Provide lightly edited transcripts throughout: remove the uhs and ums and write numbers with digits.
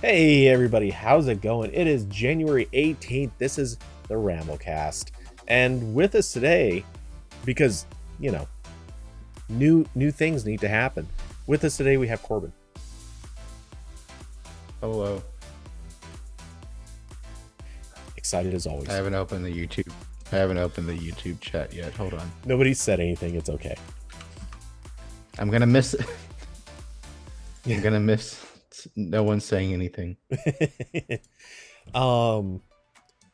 Hey everybody, how's it going? It is January 18th. This is the RambleCast. And with us today, because, you know, new things need to happen. With us today we have Corbin. Hello. Excited as always. I haven't opened the YouTube. I haven't opened the YouTube chat yet. Hold on. Nobody said anything, it's okay. I'm gonna miss it. I'm gonna miss no one saying anything. um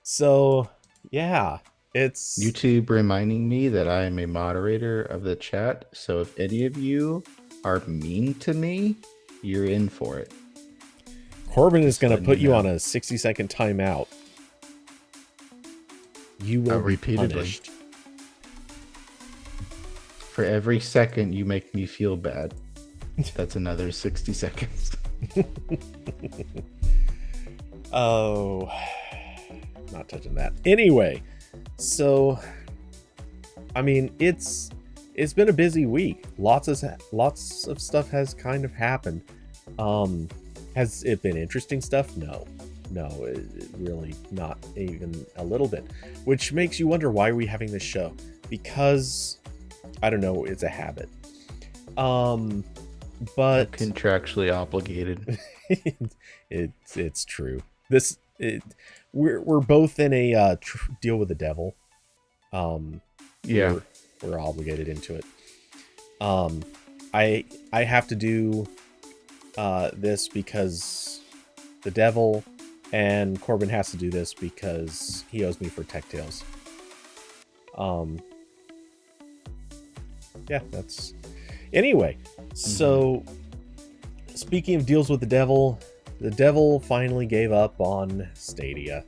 so yeah, it's YouTube reminding me that I am a moderator of the chat, so if any of you are mean to me, you're in for it. Corbin is going to letting put you you know. on a 60-second timeout. You will be Repeatedly. punished. For every second you make me feel bad, that's another 60 seconds. Oh, not touching that. Anyway, so I mean, it's been a busy week. Lots of stuff has kind of happened. Has it been interesting stuff? No, it really not even a little bit. Which makes you wonder, why are we having this show? Because I don't know, it's a habit. But Contractually obligated. it's true. We're both in a deal with the devil. Yeah. We're obligated into it. I have to do this because the devil, and Corbin has to do this because he owes me for Tech Tales. Yeah, that's anyway. So speaking of deals with the devil finally gave up on Stadia.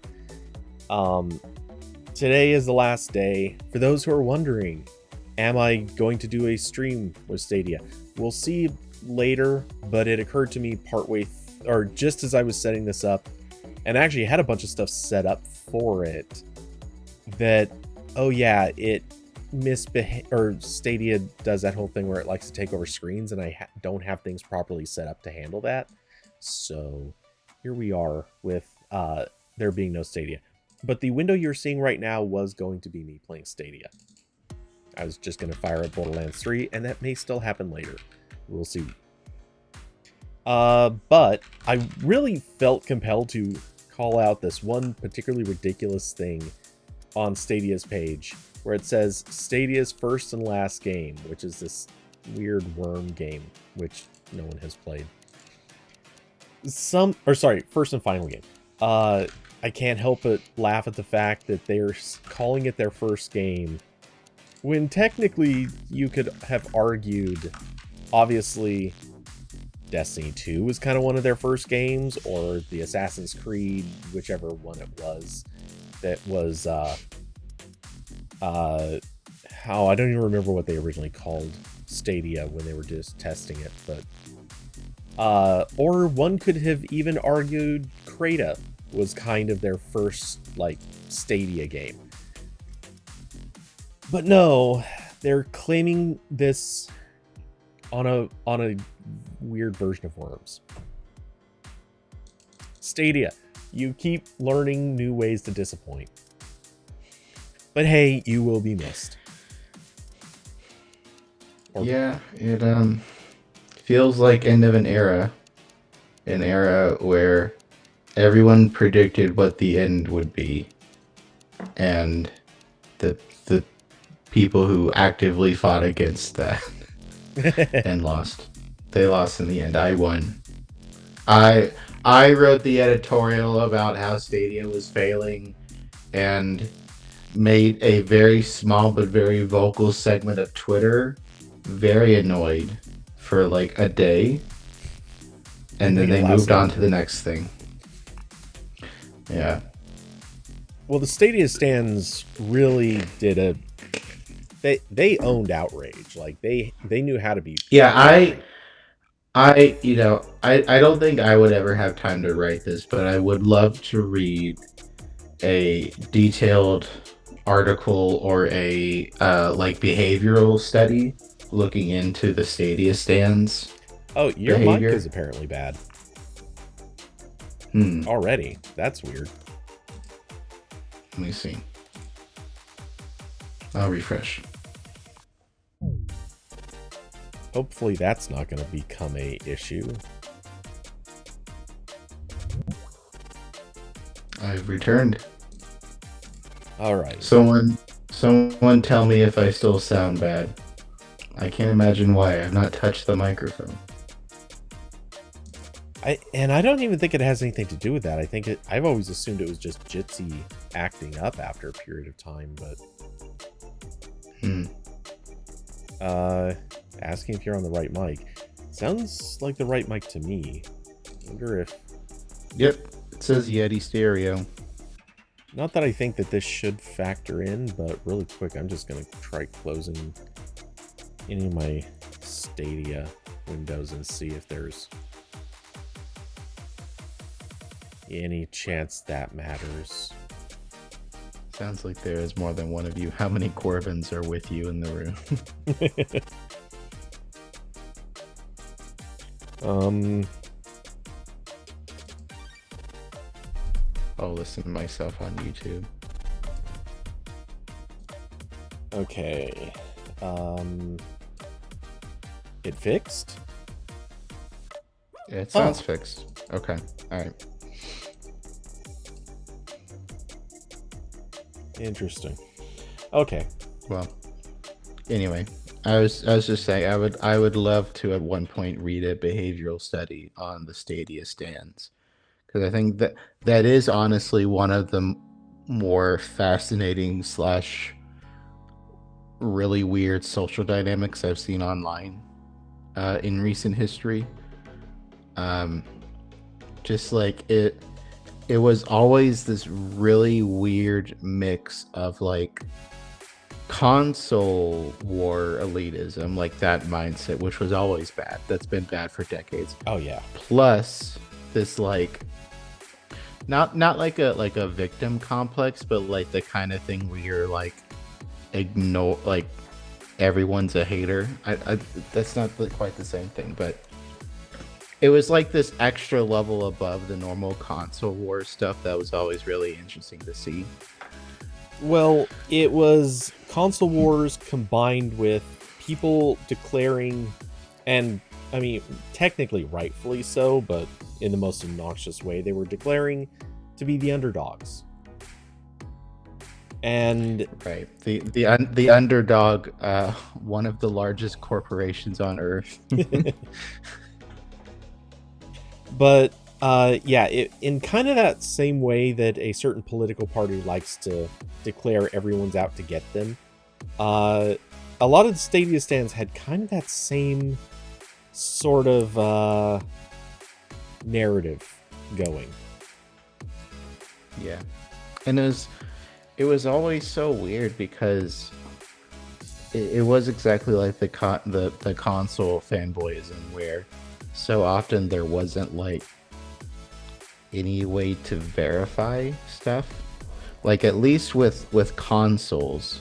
Today is the last day. For those who are wondering, am I going to do a stream with Stadia? We'll see later, but it occurred to me partway or just as I was setting this up, and actually had a bunch of stuff set up for it, that oh yeah, it or Stadia does that whole thing where it likes to take over screens, and I don't have things properly set up to handle that. So here we are with there being no Stadia. But the window you're seeing right now was going to be me playing Stadia. I was just going to fire up Borderlands 3, and that may still happen later. We'll see. But I really felt compelled to call out this one particularly ridiculous thing on Stadia's page, where it says Stadia's first and last game, which is this weird worm game, which no one has played. First and final game. I can't help but laugh at the fact that they're calling it their first game, when technically you could have argued, obviously, Destiny 2 was kind of one of their first games, or the Assassin's Creed, whichever one it was, that was, I don't even remember what they originally called Stadia when they were just testing it, but, or one could have even argued Crata was kind of their first, like, Stadia game. But no, they're claiming this on a weird version of Worms. Stadia, you keep learning new ways to disappoint. But hey, you will be missed. Yeah, it feels like end of an era where everyone predicted what the end would be, and the people who actively fought against that and lost. They lost in the end. I won. I wrote the editorial about how Stadia was failing, and made a very small but very vocal segment of Twitter very annoyed for like a day, and then they moved on to the next thing. Yeah. Well, the Stadia stands really did they owned outrage. Like they knew how to be. Yeah, I don't think I would ever have time to write this, but I would love to read a detailed article or a like behavioral study looking into the Stadia stands. Oh, your mic is apparently bad. already. That's weird. Let me see. I'll refresh. Hopefully that's not going to become a issue. I've returned. All right. Someone tell me if I still sound bad. I can't imagine why. I've not touched the microphone. I don't even think it has anything to do with that. I've always assumed it was just Jitsi acting up after a period of time, but asking if you're on the right mic. Sounds like the right mic to me. Wonder if... Yep, it says Yeti stereo. Not that I think that this should factor in, but really quick, I'm just going to try closing any of my Stadia windows and see if there's any chance that matters. Sounds like there is more than one of you. How many Corbins are with you in the room? I'll listen to myself on YouTube. Okay. It fixed? Yeah, it sounds fixed. Okay. All right. Interesting. Okay. Well, anyway, I was just saying I would love to at one point read a behavioral study on the Stadia stands, because I think that is honestly one of the more fascinating / really weird social dynamics I've seen online in recent history. Just like it was always this really weird mix of like console war elitism, like that mindset, which was always bad. That's been bad for decades. Oh yeah. Plus this like not like a victim complex, but like the kind of thing where you're like ignore, like everyone's a hater. I that's not quite the same thing, but it was like this extra level above the normal console war stuff that was always really interesting to see. Well, it was console wars combined with people declaring, and I mean, technically rightfully so, but in the most obnoxious way, they were declaring to be the underdogs. And right, the underdog, one of the largest corporations on Earth. But yeah, in kind of that same way that a certain political party likes to declare everyone's out to get them, a lot of the Stadia stands had kind of that same sort of narrative going. Yeah, and it was always so weird because it was exactly like the console fanboyism, where so often there wasn't like any way to verify stuff. Like at least with consoles,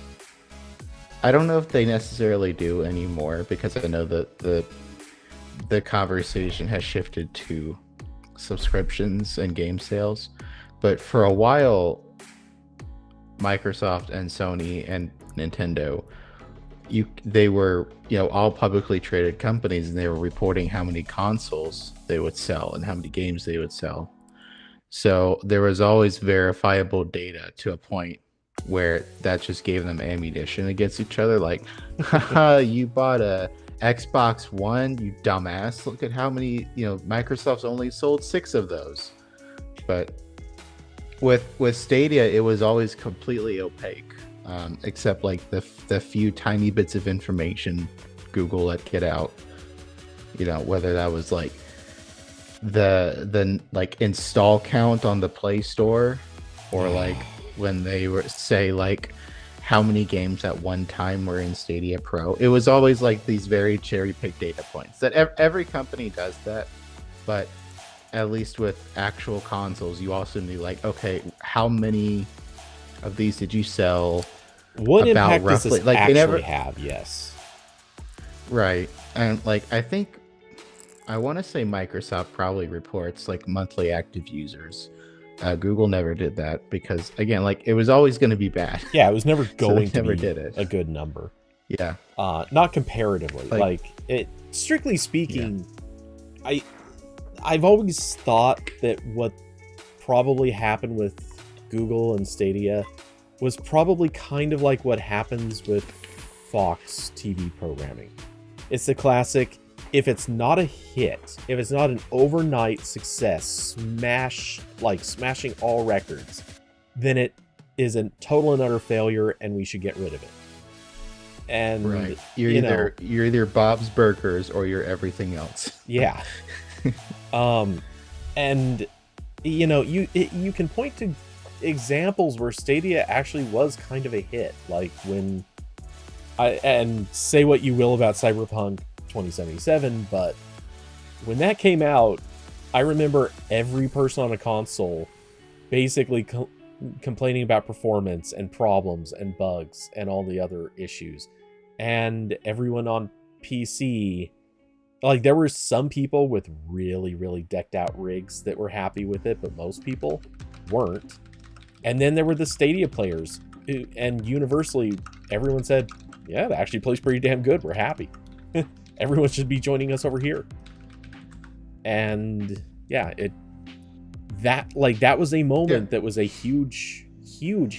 I don't know if they necessarily do anymore, because I know that the conversation has shifted to subscriptions and game sales. But for a while, Microsoft and Sony and Nintendo, they were, all publicly traded companies, and they were reporting how many consoles they would sell and how many games they would sell. So there was always verifiable data to a point where that just gave them ammunition against each other. Like, haha, you bought a Xbox One, you dumbass. Look at how many, Microsoft's only sold 6 of those. But with Stadia, it was always completely opaque. Except like the few tiny bits of information Google let get out, whether that was like the like install count on the Play Store, or like when they were say like how many games at one time were in Stadia Pro. It was always like these very cherry picked data points that every company does that, but at least with actual consoles, you also need like, okay, how many of these did you sell? What impact does this actually have? Yes. Right. And like, I think I want to say Microsoft probably reports like monthly active users. Google never did that because, again, like it was always going to be bad. Yeah, it was never going so to never be did it. a good number. Yeah. Not comparatively. Like it, strictly speaking, yeah. I've always thought that what probably happened with Google and Stadia was probably kind of like what happens with Fox TV programming. It's the classic, if it's not a hit, if it's not an overnight success, smashing all records, then it is a total and utter failure and we should get rid of it. And right. You're either Bob's Burgers or you're everything else. Yeah. And you can point to examples where Stadia actually was kind of a hit, like when and say what you will about Cyberpunk 2077, but when that came out, I remember every person on a console basically complaining about performance and problems and bugs and all the other issues, and everyone on PC, like there were some people with really, really decked out rigs that were happy with it, but most people weren't. And then there were the Stadia players who, and universally everyone said, yeah, it actually plays pretty damn good, we're happy. Everyone should be joining us over here. And yeah, that was a moment that was a huge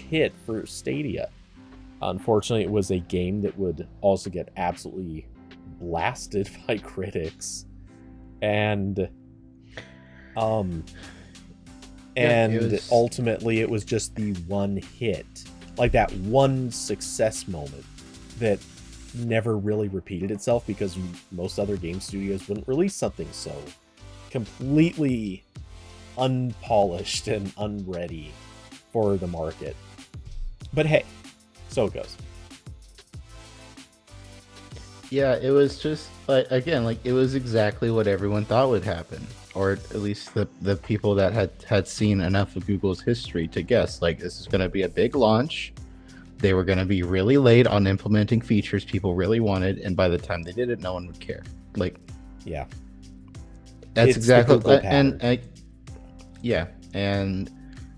hit for Stadia. Unfortunately, it was a game that would also get absolutely blasted by critics. And ultimately it was just the one hit, like that one success moment that never really repeated itself because most other game studios wouldn't release something so completely unpolished and unready for the market. But hey, so it goes. Yeah, it was just like, again, like it was exactly what everyone thought would happen, or at least the people that had seen enough of Google's history to guess, like, this is going to be a big launch. They were going to be really late on implementing features people really wanted, and by the time they did it, no one would care. Like, yeah, that's exactly, and yeah, and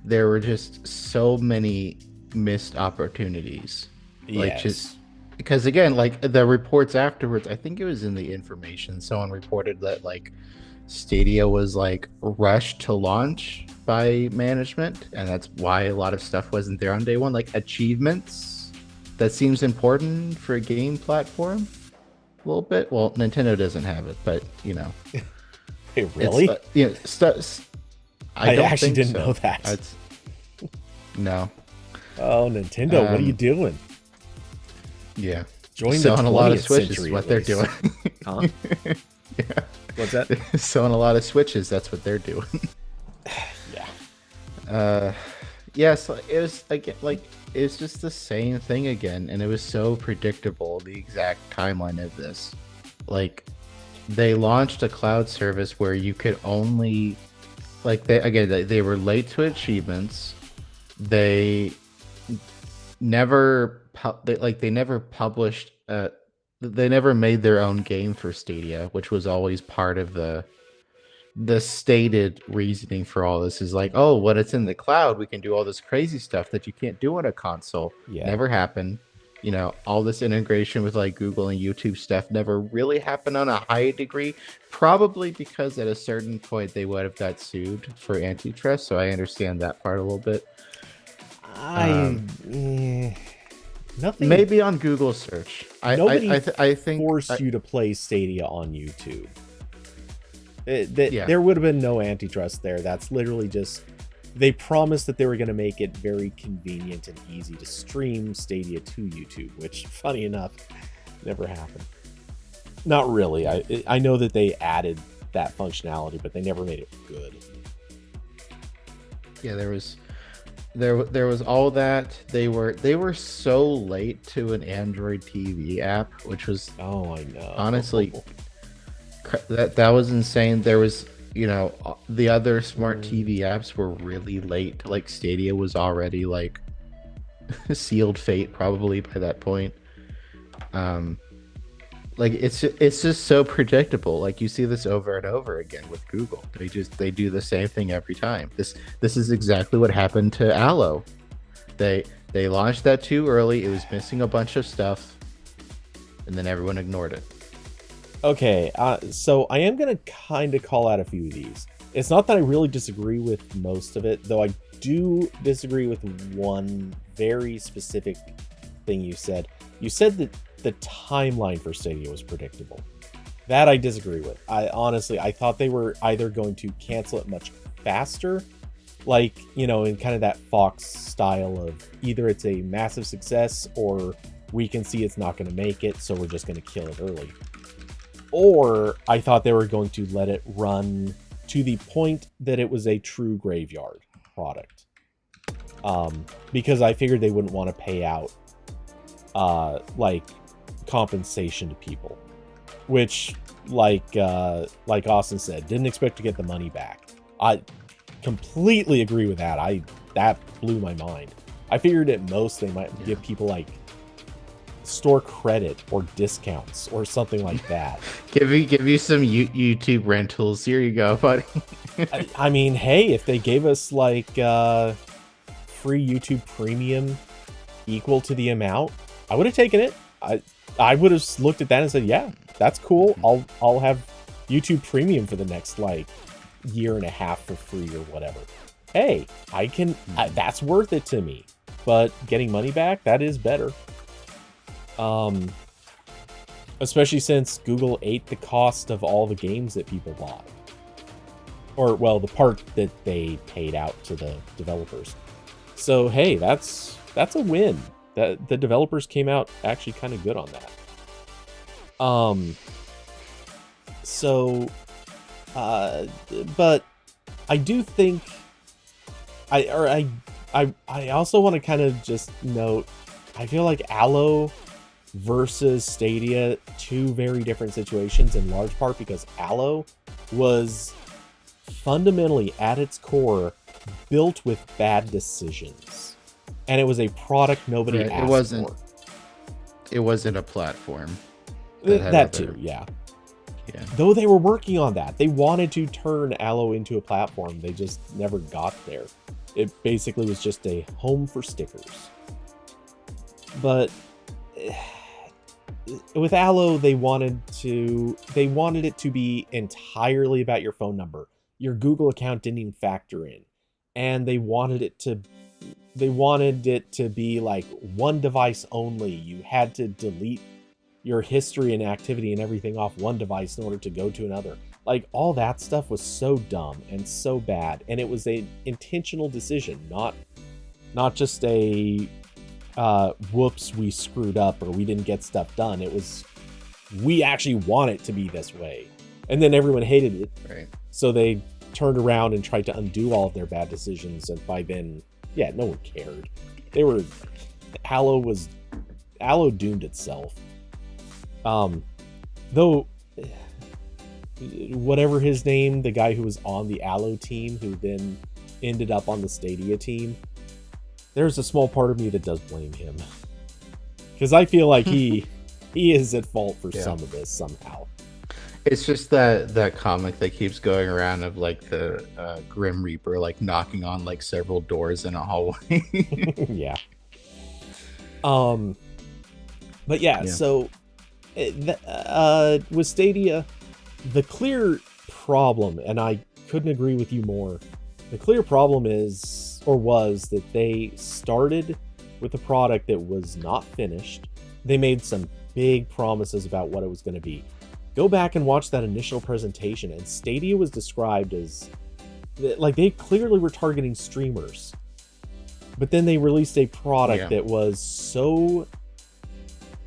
there were just so many missed opportunities. Like, yes. just because, again, like the reports afterwards, I think it was in the information, someone reported that like Stadia was like rushed to launch by management, and that's why a lot of stuff wasn't there on day one, like achievements. That seems important for a game platform a little bit. Well, Nintendo doesn't have it, but Hey, really? I actually didn't know that. No. Oh, Nintendo, what are you doing? Yeah. Join selling the 20th a lot of Switches century, is what they're doing. Huh? Yeah. What's that? Selling a lot of Switches, that's what they're doing. Yeah. Yes, it was again, like it's just the same thing again, and it was so predictable, the exact timeline of this. Like, they launched a cloud service where you could only, like, they were late to achievements. They never published they never made their own game for Stadia, which was always part of the stated reasoning for all this, is like, oh, when it's in the cloud, we can do all this crazy stuff that you can't do on a console. Yeah. Never happened. All this integration with like Google and YouTube stuff never really happened on a high degree, probably because at a certain point they would have got sued for antitrust. So I understand that part a little bit. Nothing. Maybe on Google search. I think forced you to play Stadia on YouTube. There would have been no antitrust there. That's literally just, they promised that they were going to make it very convenient and easy to stream Stadia to YouTube, which, funny enough, never happened. Not really. I know that they added that functionality, but they never made it good. Yeah, there was all that. They were so late to an Android TV app, which was, oh, I know, honestly, that was insane. There was, the other smart TV apps were really late. Like, Stadia was already like sealed fate probably by that point. Like it's just so predictable. Like you see this over and over again with Google. They do the same thing every time. This is exactly what happened to Allo. They launched that too early. It was missing a bunch of stuff, and then everyone ignored it. Okay, so I am going to kind of call out a few of these. It's not that I really disagree with most of it, though I do disagree with one very specific thing you said. You said that the timeline for Stadia was predictable. That I disagree with. I thought they were either going to cancel it much faster, like, you know, in kind of that Fox style of either it's a massive success or we can see it's not going to make it, so we're just going to kill it early. Or I thought they were going to let it run to the point that it was a true graveyard product. Because I figured they wouldn't want to pay out like compensation to people, which like Austin said, didn't expect to get the money back. I completely agree with that. That blew my mind. I figured at most they might give people like store credit or discounts or something like that. Give you some YouTube rentals. Here you go, buddy. I mean, hey, if they gave us like free YouTube Premium equal to the amount, I would have taken it. I would have looked at that and said, yeah, that's cool. I'll have YouTube Premium for the next like year and a half for free or whatever. Hey, that's worth it to me. But getting money back, that is better. Especially since Google ate the cost of all the games that people bought. Or, well, the part that they paid out to the developers. So, hey, that's a win. The developers came out actually kind of good on that. But I do think I also want to kind of just note, I feel like Allo versus Stadia, two very different situations, in large part because Allo was fundamentally at its core built with bad decisions, and it was a product nobody asked for. It wasn't a platform. That too, yeah. Though they were working on that, they wanted to turn Allo into a platform. They just never got there. It basically was just a home for stickers. But with Allo, they wanted it to be entirely about your phone number. Your Google account didn't even factor in. And they wanted it to be like one device only. You had to delete your history and activity and everything off one device in order to go to another. Like, all that stuff was so dumb and so bad. And it was an intentional decision, not just a whoops, we screwed up or we didn't get stuff done. It was, we actually want it to be this way. And then everyone hated it. Right. So they turned around and tried to undo all of their bad decisions. And by then, yeah, no one cared. Allo doomed itself. Though, whatever his name, the guy who was on the Allo team, who then ended up on the Stadia team, there's a small part of me that does blame him. Because I feel like he is at fault for some of this somehow. It's just that comic that keeps going around of like the Grim Reaper like knocking on like several doors in a hallway. Yeah. But yeah, so with Stadia, the clear problem, and I couldn't agree with you more, the clear problem was that they started with a product that was not finished. They made some big promises about what it was going to be. Go back and watch that initial presentation, and Stadia was described as, like, they clearly were targeting streamers. But then they released a product that was so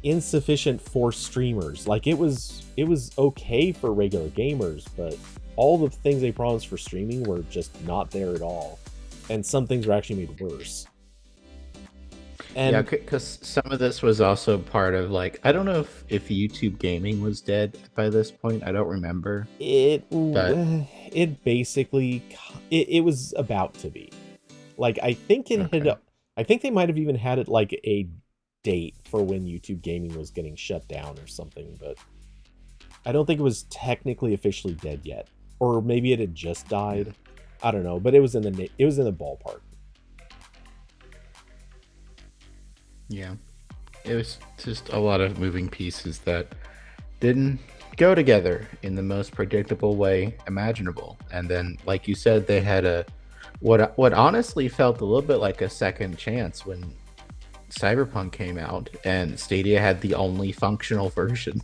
insufficient for streamers. Like, it was okay for regular gamers, but all the things they promised for streaming were just not there at all. And some things were actually made worse. And yeah, because some of this was also part of, like, I don't know if YouTube gaming was dead by this point. I don't remember. It basically was about to be. Like, I think I think they might have even had it like a date for when YouTube gaming was getting shut down or something, but I don't think it was technically officially dead yet, or maybe it had just died. I don't know, but it was in the ballpark. Yeah, it was just a lot of moving pieces that didn't go together in the most predictable way imaginable. And then, like you said, they had what honestly felt a little bit like a second chance when Cyberpunk came out and Stadia had the only functional version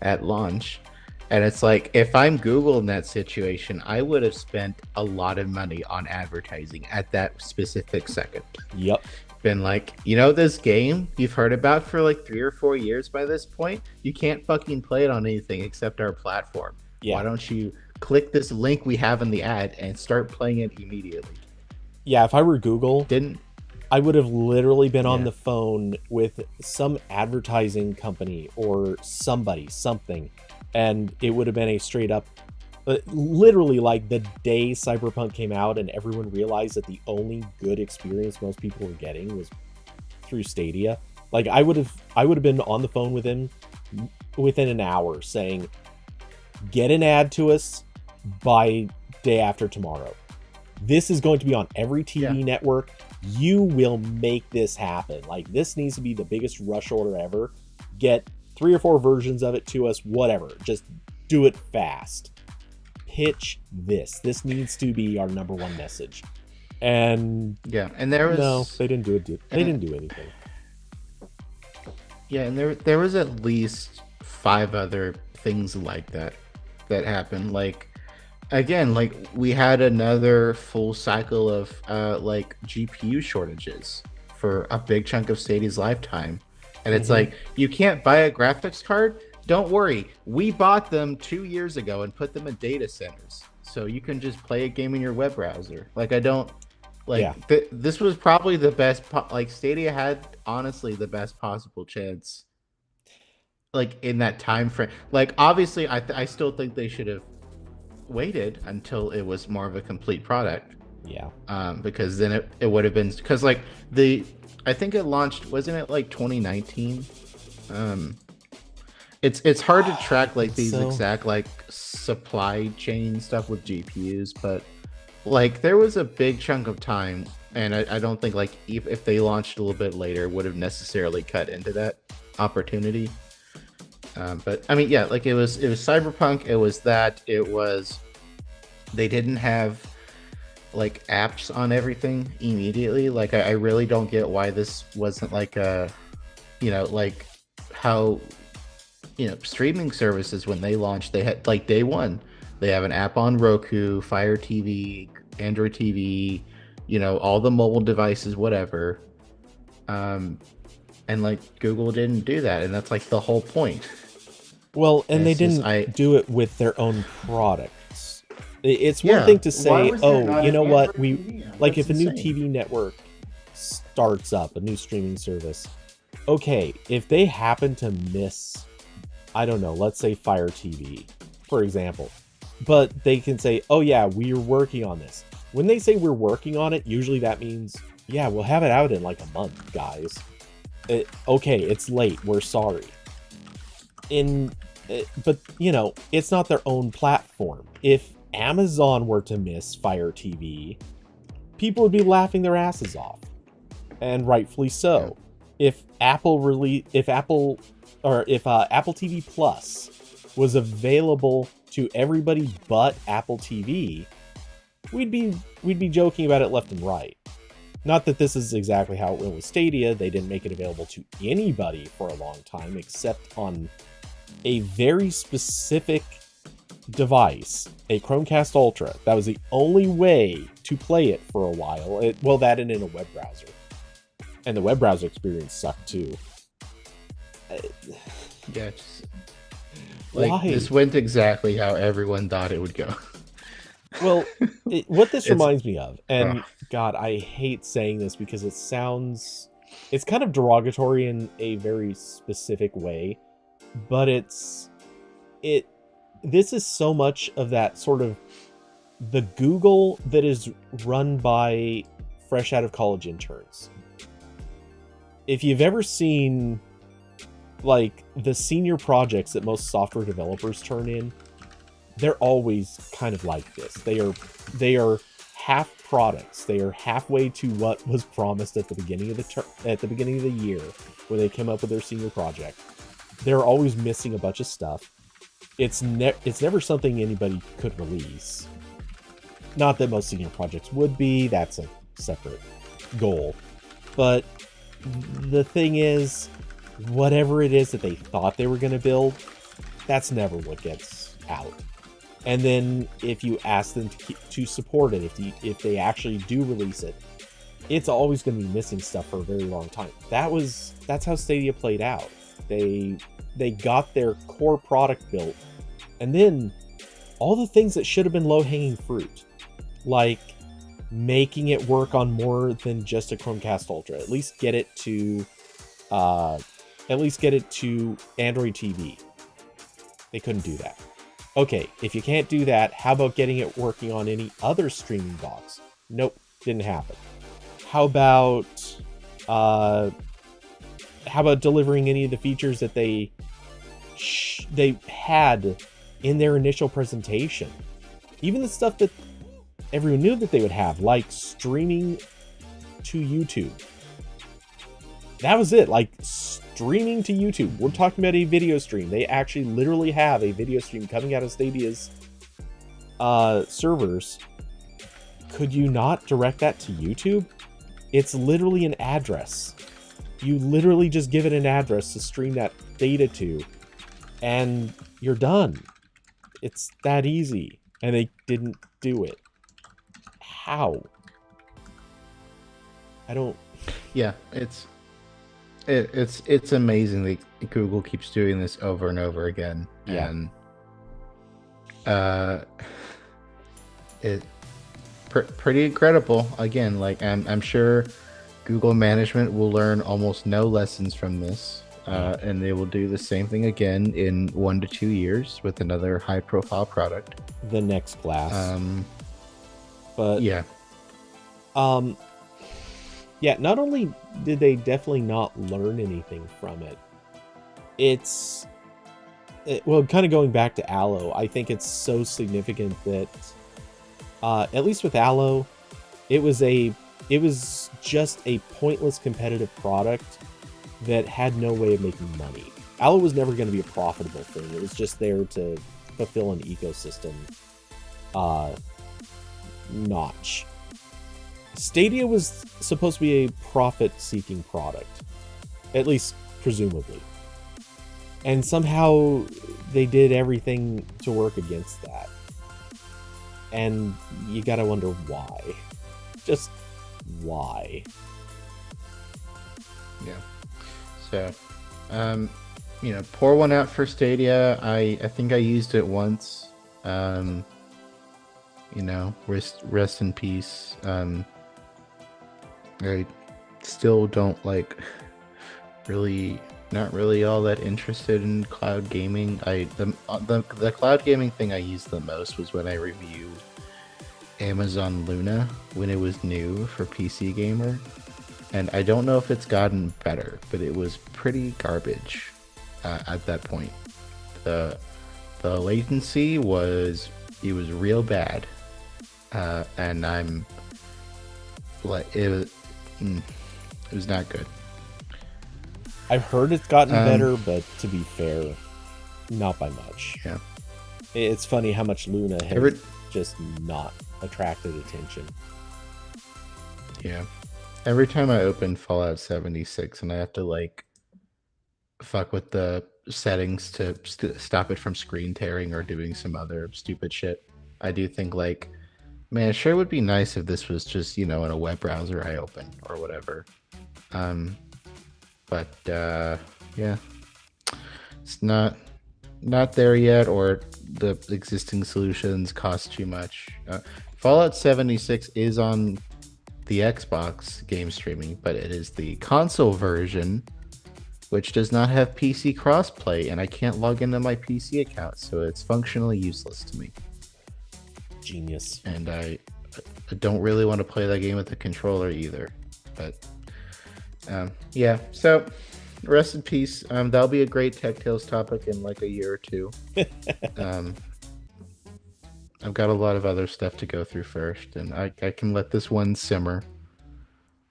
at launch. And it's like, if I'm Google in that situation, I would have spent a lot of money on advertising at that specific second. Yep. Been like, you know, this game you've heard about for like 3 or 4 years by this point, you can't fucking play it on anything except our platform. Yeah. Why don't you click this link we have in the ad and start playing it immediately? Yeah, if I were Google, I would have literally been on the phone with some advertising company or something, and it would have been a straight up, literally like the day Cyberpunk came out and everyone realized that the only good experience most people were getting was through Stadia. Like I would have been on the phone with him within an hour saying, get an ad to us by day after tomorrow. This is going to be on every TV network. You will make this happen. Like, this needs to be the biggest rush order ever. Get 3 or 4 versions of it to us, whatever. Just do it fast. Pitch this. This needs to be our number one message. And and there was no, they didn't do it. They didn't do anything. Yeah, and there was at least 5 other things like that happened. Like, again, like we had another full cycle of like GPU shortages for a big chunk of Stadia's lifetime. And it's like, you can't buy a graphics card? Don't worry. We bought them 2 years ago and put them in data centers. So you can just play a game in your web browser. Like, I don't like this was probably the best like Stadia had honestly the best possible chance like in that time frame. Like, obviously I still think they should have waited until it was more of a complete product, because then it would have been, because like I think it launched, wasn't it like 2019? It's hard to track like these exact like supply chain stuff with GPUs, but like there was a big chunk of time, and I don't think like if they launched a little bit later would have necessarily cut into that opportunity. But I mean, yeah, like it was Cyberpunk. It was they didn't have like apps on everything immediately. Like I really don't get why this wasn't like a, like how, streaming services when they launched, they had like day one, they have an app on Roku, Fire TV, Android TV, all the mobile devices, whatever. And like Google didn't do that, and that's like the whole point. Well, and they didn't do it with their own products. It's one thing to say, oh, you know what, we like if a new TV network starts up, a new streaming service, okay, if they happen to miss, I don't know, let's say Fire TV, for example, but they can say, oh yeah, we're working on this. When they say we're working on it, usually that means, yeah, we'll have it out in like a month, guys. Okay, it's late, we're sorry. But it's not their own platform. If Amazon were to miss Fire TV, people would be laughing their asses off, and rightfully so. If Apple TV Plus was available to everybody but Apple TV, we'd be joking about it left and right. Not that this is exactly how it went with Stadia. They didn't make it available to anybody for a long time, except on a very specific device, a Chromecast Ultra. That was the only way to play it for a while. That and in a web browser. And the web browser experience sucked too. Why? This went exactly how everyone thought it would go. Well, what this reminds me of, and God, I hate saying this because it's kind of derogatory in a very specific way, but this is so much of that sort of the Google that is run by fresh out of college interns. If you've ever seen like the senior projects that most software developers turn in, they're always kind of like this. They are half products. They are halfway to what was promised at the beginning of the year when they came up with their senior project. They're always missing a bunch of stuff. It's never something anybody could release. Not that most senior projects would be. That's a separate goal. But the thing is, whatever it is that they thought they were going to build, that's never what gets out. And then if you ask them to support it, if they actually do release it, it's always going to be missing stuff for a very long time. That's how Stadia played out. They got their core product built, and then all the things that should have been low-hanging fruit, like making it work on more than just a Chromecast Ultra, at least get it to Android TV. They couldn't do that. Okay, if you can't do that, how about getting it working on any other streaming box? Nope, didn't happen. How about delivering any of the features that they had in their initial presentation? Even the stuff that everyone knew that they would have, like streaming to YouTube. That was it, like streaming to YouTube. We're talking about a video stream. They actually literally have a video stream coming out of Stadia's servers. Could you not direct that to YouTube? It's literally an address. You literally just give it an address to stream that data to, and you're done. It's that easy. And they didn't do it. How? I don't... Yeah, it's amazing that Google keeps doing this over and over again. Yeah. And pretty incredible. Again, like I'm sure Google management will learn almost no lessons from this, and they will do the same thing again in 1 to 2 years with another high-profile product. The next Glass. But yeah. Yeah, not only did they definitely not learn anything from it, well, kind of going back to Allo, I think it's so significant that, at least with Allo, it was just a pointless competitive product that had no way of making money. Allo was never going to be a profitable thing. It was just there to fulfill an ecosystem notch. Stadia was supposed to be a profit-seeking product, at least presumably. And somehow they did everything to work against that. And you gotta wonder why. Just why? Yeah. So, pour one out for Stadia. I think I used it once. Rest in peace. I still don't not really all that interested in cloud gaming. The cloud gaming thing I used the most was when I reviewed Amazon Luna when it was new for PC Gamer, and I don't know if it's gotten better, but it was pretty garbage at that point. The latency was real bad, and it was not good. I've heard it's gotten better, but to be fair, not by much. Yeah. It's funny how much Luna has just not attracted attention. Yeah. Every time I open Fallout 76 and I have to fuck with the settings to stop it from screen tearing or doing some other stupid shit, I do think man, it sure would be nice if this was just, in a web browser I open or whatever. But yeah, it's not there yet, or the existing solutions cost too much. Fallout 76 is on the Xbox game streaming, but it is the console version, which does not have PC crossplay, and I can't log into my PC account, so it's functionally useless to me. Genius. And I don't really want to play that game with the controller either. But yeah, so rest in peace. That'll be a great Tech Tales topic in like a year or two. Um, I've got a lot of other stuff to go through first, and I can let this one simmer.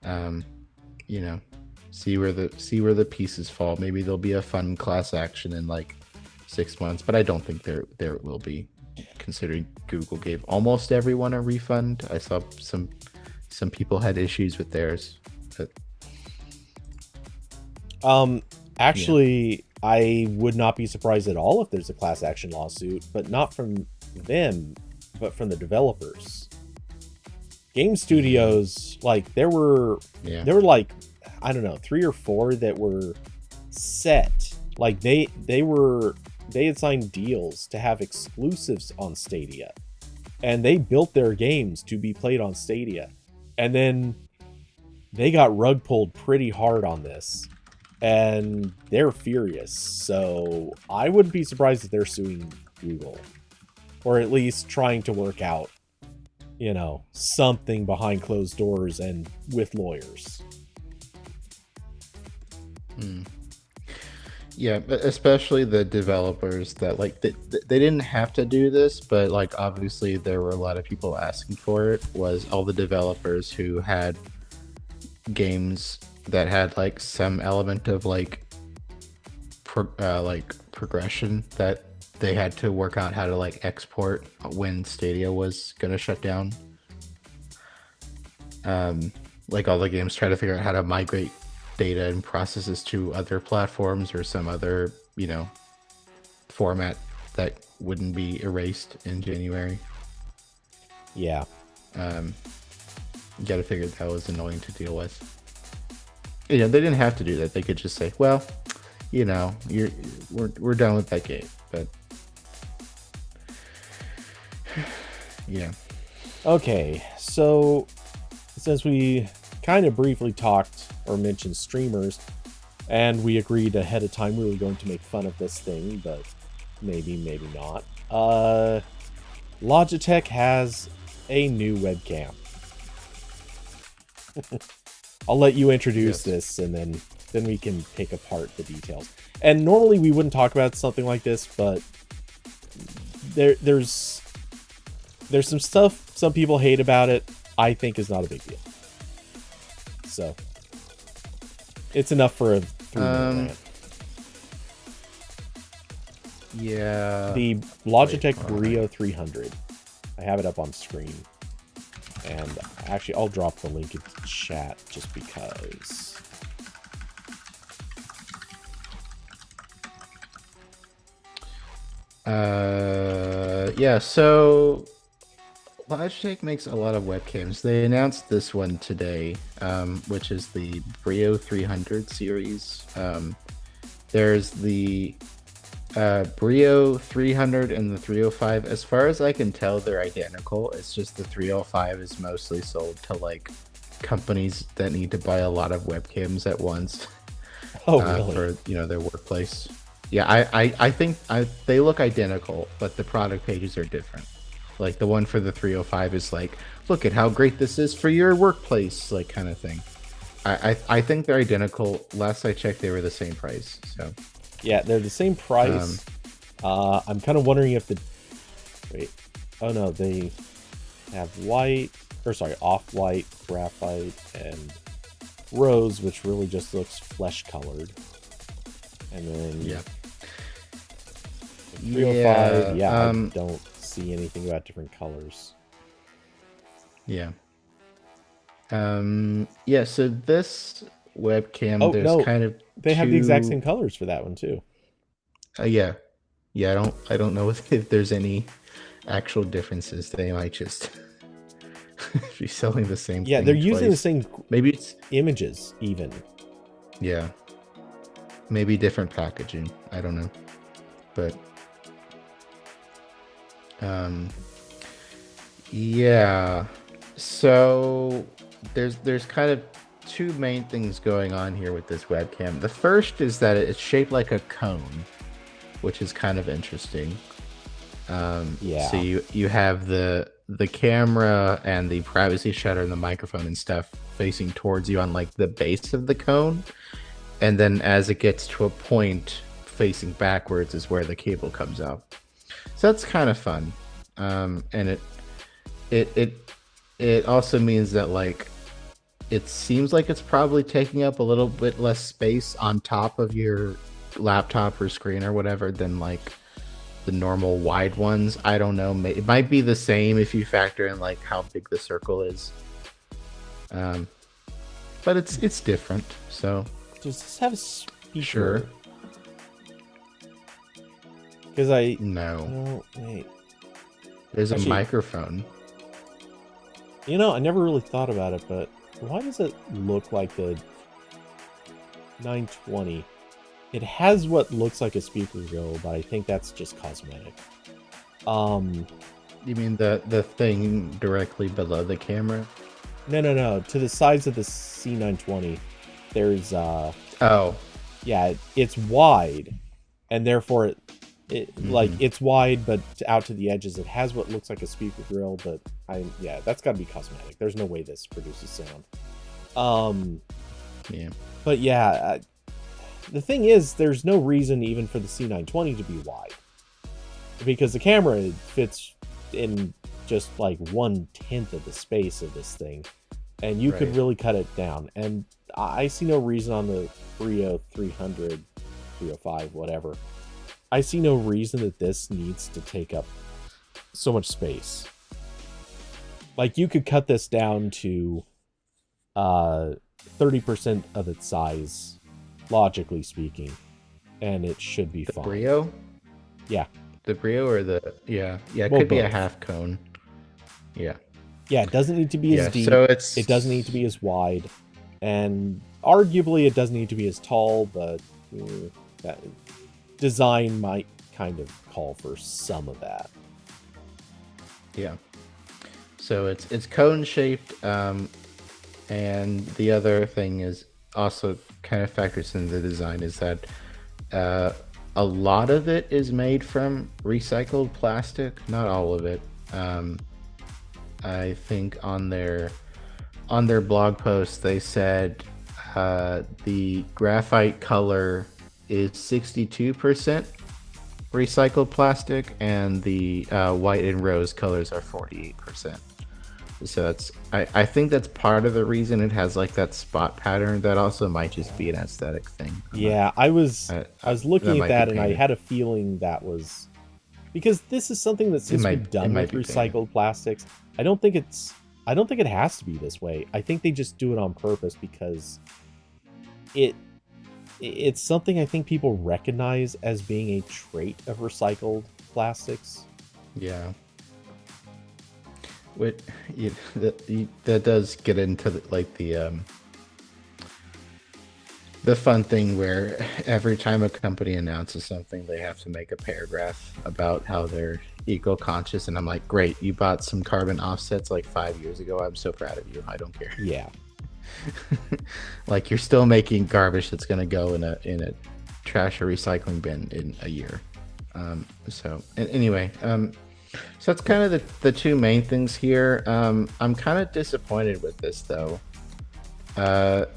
Um, you know, see where the pieces fall. Maybe there'll be a fun class action in like 6 months, but I don't think there will be, considering Google gave almost everyone a refund. I saw some people had issues with theirs. But, Actually, I would not be surprised at all if there's a class action lawsuit, but not from them, but from the developers. Game studios, like there were like, I don't know, 3 or 4 that were set. Like they had signed deals to have exclusives on Stadia, and they built their games to be played on Stadia, and then they got rug pulled pretty hard on this, and they're furious. So I wouldn't be surprised if they're suing Google, or at least trying to work out, something behind closed doors and with lawyers. Yeah, but especially the developers that like they didn't have to do this, but like obviously there were a lot of people asking for it. Was all the developers who had games that had like some element of like progression that they had to work out how to like export when Stadia was gonna shut down. Like all the games try to figure out how to migrate data and processes to other platforms or some other, format that wouldn't be erased in January. Yeah. You gotta figure that was annoying to deal with. They didn't have to do that. They could just say, well, we're done with that game. But yeah. Okay, so since we kind of briefly talked or mentioned streamers, and we agreed ahead of time we were going to make fun of this thing, but maybe not. Logitech has a new webcam. I'll let you introduce this, and then we can pick apart the details. And normally we wouldn't talk about something like this, but there's some stuff some people hate about it. I think is not a big deal. So it's enough for a 3-minute rant. Yeah. The Logitech Brio 300. I have it up on screen. And actually, I'll drop the link in the chat just because. Yeah, so Logitech makes a lot of webcams. They announced this one today, which is the Brio 300 series. There's the Brio 300 and the 305. As far as I can tell, they're identical. It's just the 305 is mostly sold to like companies that need to buy a lot of webcams at once. Oh, really? For their workplace. Yeah, I think they look identical, but the product pages are different. Like the one for the 305 is like, look at how great this is for your workplace, like kind of thing. I think they're identical. Last I checked, they were the same price. So yeah, they're the same price. I'm kind of wondering if oh no, they have off-white, graphite, and rose, which really just looks flesh colored. And then yeah, 305, I don't see anything about different colors. Yeah. Yeah, so this webcam, kind of they have the exact same colors for that one too. Yeah. I don't know if there's any actual differences. They might just be selling the same thing. Yeah, they're using twice. the same maybe it's images even. Yeah. Maybe different packaging. I don't know. But yeah. So there's kind of two main things going on here with this webcam. The first is that it's shaped like a cone, which is kind of interesting. Yeah. So you have the camera and the privacy shutter and the microphone and stuff facing towards you on like the base of the cone, and then as it gets to a point facing backwards is where the cable comes out. So that's kind of fun, and it also means that like it seems like it's probably taking up a little bit less space on top of your laptop or screen or whatever than like the normal wide ones. I don't know. It might be the same if you factor in like how big the circle is. But it's different. So Does this have a speaker? Sure. Because I no. wait. There's Actually, a microphone. You know, I never really thought about it, but why does it look like the 920? It has what looks like a speaker grill, but I think that's just cosmetic. You mean the thing directly below the camera? No. To the sides of the C920, there's Oh, yeah, it's wide, and therefore like it's wide, but out to the edges, it has what looks like a speaker grill. But that's got to be cosmetic. There's no way this produces sound. Yeah. But yeah, the thing is, there's no reason even for the C920 to be wide, because the camera fits in just like 1/10 of the space of this thing, and you could really cut it down. And I see no reason on the Brio 300, 305, whatever. I see no reason that this needs to take up so much space. Like, you could cut this down to 30% of its size, logically speaking, and it should be fine. Brio? Yeah. The Brio or the it Well, could be a both. half cone. Yeah. Yeah, it doesn't need to be as deep. So it doesn't need to be as wide, and arguably it doesn't need to be as tall, but that design might kind of call for some of that. Yeah. So it's cone shaped, and the other thing is also kind of factors into the design is that a lot of it is made from recycled plastic, not all of it. I think on their blog post they said the graphite color is 62% recycled plastic, and the white and rose colors are 48%. So that's I think that's part of the reason it has like that spot pattern. That also might just be an aesthetic thing. Yeah, I was looking at that and I painted. had a feeling that was because this is something that seems to be done with recycled plastics. I don't think it has to be this way. I think they just do it on purpose because it's something I think people recognize as being a trait of recycled plastics. Yeah. That does get into the fun thing where every time a company announces something, they have to make a paragraph about how they're eco-conscious, and I'm like, great, you bought some carbon offsets like 5 years ago. I'm so proud of you. I don't care. Yeah. Like, you're still making garbage that's gonna go in a trash or recycling bin in a year. Anyway, so that's kind of the two main things here. I'm kind of disappointed with this though.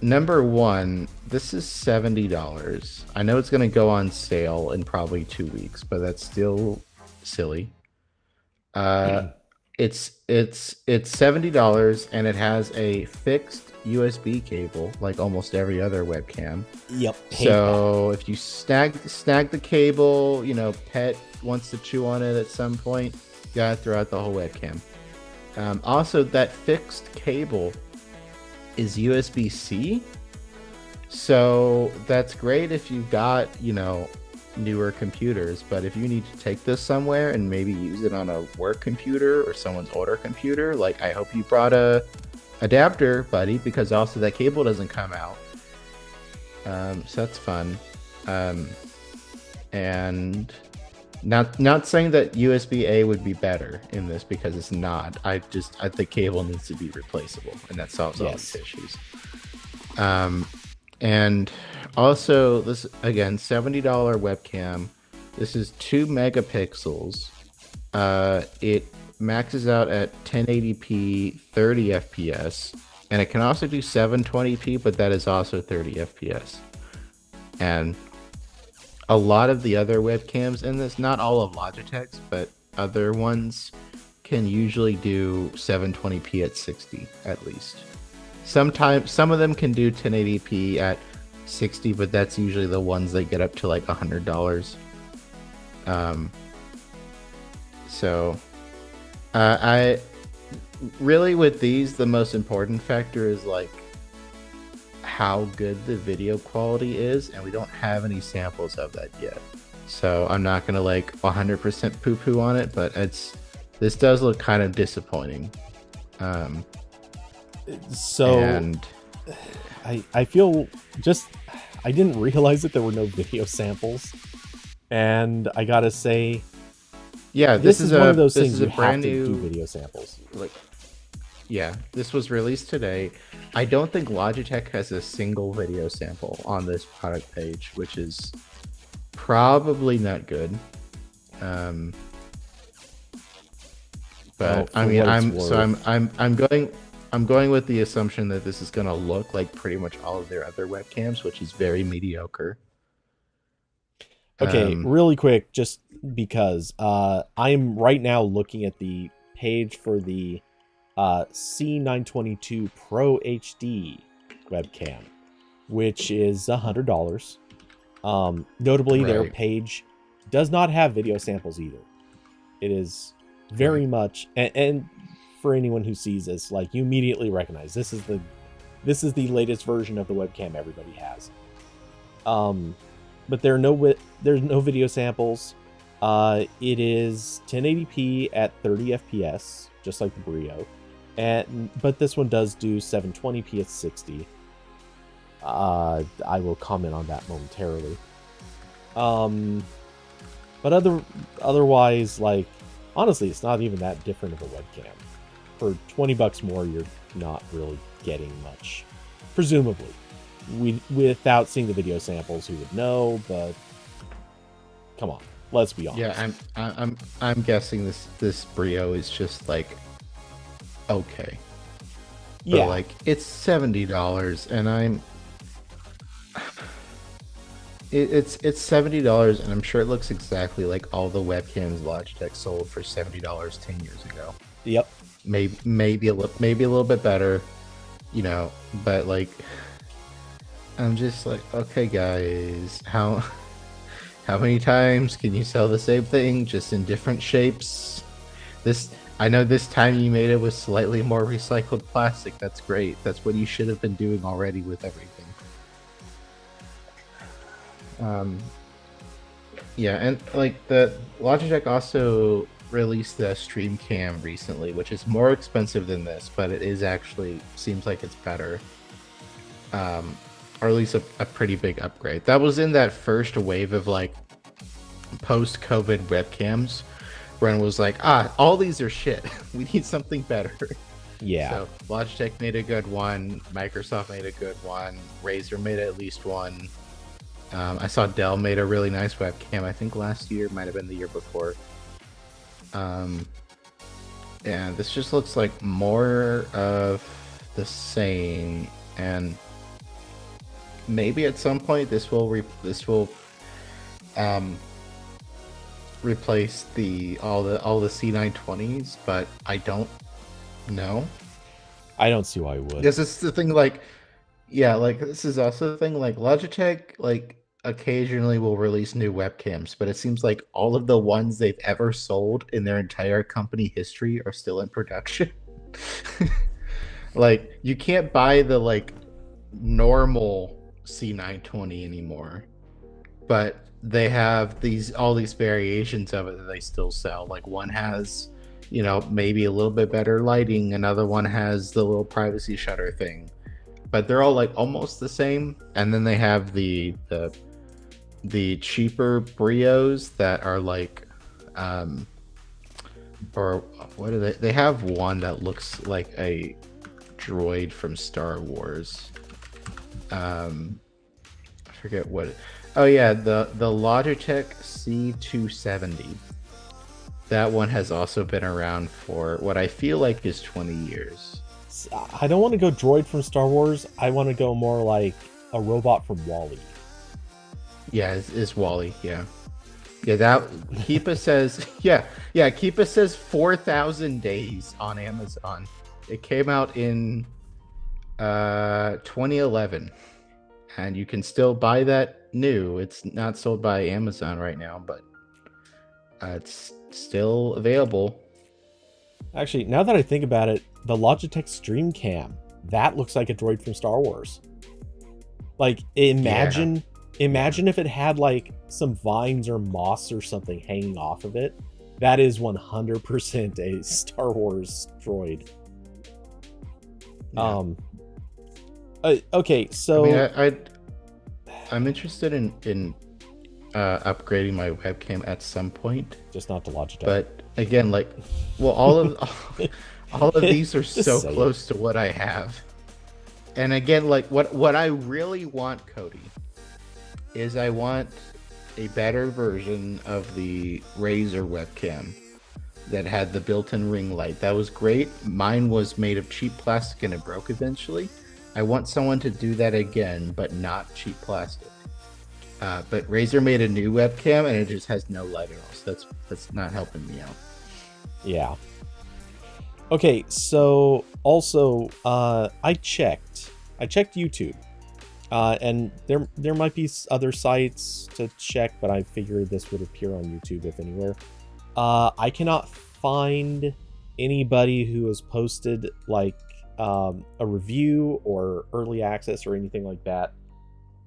Number one, this is $70. I know it's going to go on sale in probably 2 weeks, but that's still silly. It's $70 and it has a fixed USB cable like almost every other webcam. Yep. So if you snag the cable, pet wants to chew on it at some point, you gotta throw out the whole webcam. Also, that fixed cable is USB-C, so that's great if you've got newer computers, but if you need to take this somewhere and maybe use it on a work computer or someone's older computer, like, I hope you brought a adapter, buddy, because also that cable doesn't come out. So that's fun. And not saying that USB-A would be better in this, because it's not. I think cable needs to be replaceable, and that solves all these issues. And also, this, again, $70 webcam. This is 2 megapixels. It maxes out at 1080p 30 fps, and it can also do 720p, but that is also 30 fps. And a lot of the other webcams, and it's not all of Logitech's, but other ones can usually do 720p at 60 at least. Sometimes some of them can do 1080p at 60, but that's usually the ones that get up to like $100. So I really, with these, the most important factor is like how good the video quality is, and we don't have any samples of that yet. So I'm not gonna like 100% poo-poo on it, but this does look kind of disappointing. So and I feel just I didn't realize that there were no video samples, and I gotta say, yeah, this is one of those things you brand have to new do video samples. like. Yeah, this was released today. I don't think Logitech has a single video sample on this product page, which is probably not good. But I mean, I'm going with the assumption that this is going to look like pretty much all of their other webcams, which is very mediocre. Okay, really quick, just because I'm right now looking at the page for the C922 Pro HD webcam, which is $100. Notably, their page does not have video samples either. It is very much, and for anyone who sees this, like, you immediately recognize this is the latest version of the webcam everybody has. But there's no video samples. It is 1080p at 30 FPS, just like the Brio. But this one does do 720p at 60. I will comment on that momentarily. But otherwise, like, honestly, it's not even that different of a webcam. For $20 more, you're not really getting much, presumably. Without seeing the video samples, who would know? But come on, let's be honest. Yeah, I'm guessing this Brio is just like okay. But yeah, like it's $70, and it's $70, and I'm sure it looks exactly like all the webcams Logitech sold for $70 10 years ago. Yep. Maybe a little bit better, you know. But like, I'm just like, okay, guys, how many times can you sell the same thing just in different shapes? I know this time you made it with slightly more recycled plastic. That's great. That's what you should have been doing already with everything. Yeah, and like the Logitech also released the Stream Cam recently, which is more expensive than this, but it is actually seems like it's better. Or at least a pretty big upgrade. That was in that first wave of like post-COVID webcams, when it was like, all these are shit. We need something better. Yeah. So Logitech made a good one. Microsoft made a good one. Razer made at least one. I saw Dell made a really nice webcam. I think last year, might have been the year before. And this just looks like more of the same. And maybe at some point this will replace all the C920s, but I don't know. I don't see why it would. This is the thing, like, yeah, like this is also the thing, like Logitech, like occasionally will release new webcams, but it seems like all of the ones they've ever sold in their entire company history are still in production. Like, you can't buy the like normal C920 anymore, but they have all these variations of it that they still sell. Like, one has, you know, maybe a little bit better lighting, another one has the little privacy shutter thing, but they're all like almost the same. And then they have the cheaper Brios that are like or what are they have one that looks like a droid from Star Wars. I forget what oh yeah, the Logitech C270. That one has also been around for what I feel like is 20 years. I don't want to go droid from Star Wars. I want to go more like a robot from WALL-E. Yeah, it's Wally. Yeah. Yeah, that Keepa says Keepa says 4,000 days on Amazon. It came out in 2011, and you can still buy that new. It's not sold by Amazon right now, but it's still available. Actually, now that I think about it, the Logitech Stream Cam, that looks like a droid from Star Wars. Like, imagine if it had like some vines or moss or something hanging off of it. That is 100% a Star Wars droid. Yeah. Okay, so I mean, I'm interested in upgrading my webcam at some point, just not to Logitech. but again, like, well, all of these are so close to what I have. And again, like what I really want, Cody, is I want a better version of the Razer webcam that had the built-in ring light. That was great. Mine was made of cheap plastic and it broke eventually. I want someone to do that again, but not cheap plastic. But Razer made a new webcam and it just has no light at all. So that's not helping me out. Yeah. Okay, so also I checked YouTube. And there might be other sites to check, but I figured this would appear on YouTube if anywhere. I cannot find anybody who has posted like a review or early access or anything like that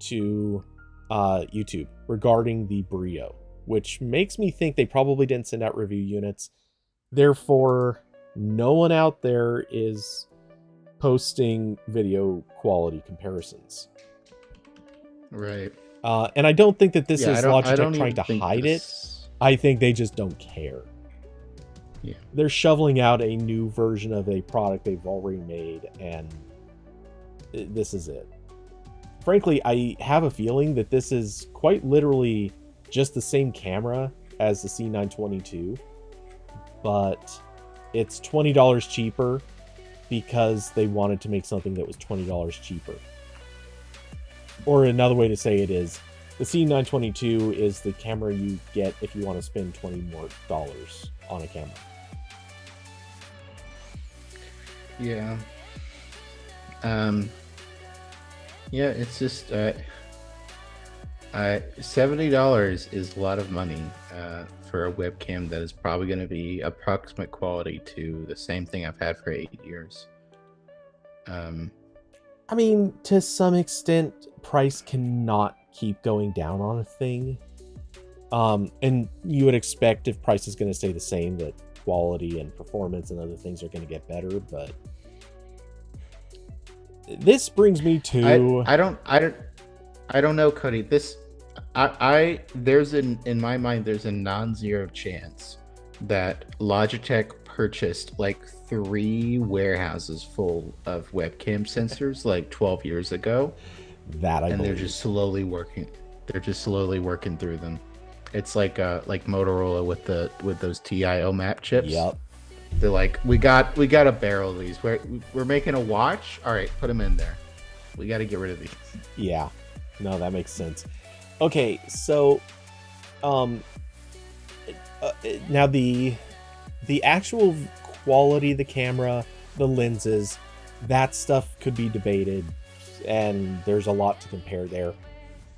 to YouTube regarding the Brio, which makes me think they probably didn't send out review units. Therefore, no one out there is posting video quality comparisons. Right. And I don't think that this is Logitech trying to hide it. I think they just don't care. Yeah. They're shoveling out a new version of a product they've already made, and this is it. Frankly, I have a feeling that this is quite literally just the same camera as the C922, but it's $20 cheaper because they wanted to make something that was $20 cheaper. Or another way to say it is, the C922 is the camera you get if you want to spend $20 more on a camera. Yeah. Yeah, it's just $70 is a lot of money for a webcam that is probably going to be approximate quality to the same thing I've had for 8 years. I mean, to some extent, price cannot keep going down on a thing. And you would expect if price is going to stay the same, that quality and performance and other things are going to get better. But this brings me to I don't know, Cody. In my mind, there's a non-zero chance that Logitech purchased like 3 warehouses full of webcam sensors like 12 years ago. They're just slowly working. They're just slowly working through them. It's like Motorola with those TIO map chips. Yep. They're like, we got a barrel of these. We're making a watch. All right, put them in there. We got to get rid of these. Yeah. No, that makes sense. Okay, so now the actual quality of the camera, the lenses, that stuff could be debated, and there's a lot to compare there.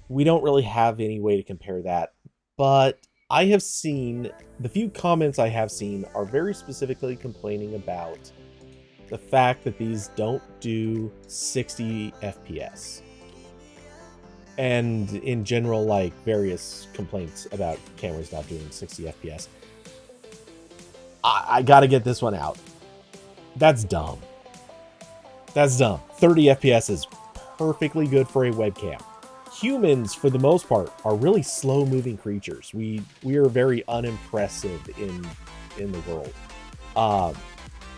We don't really have any way to compare that, but I have seen, the few comments I have seen are very specifically complaining about the fact that these don't do 60 FPS. And in general, like, various complaints about cameras not doing 60 FPS. I gotta get this one out. That's dumb. That's dumb. 30 FPS is perfectly good for a webcam. Humans, for the most part, are really slow-moving creatures. We are very unimpressive in the world.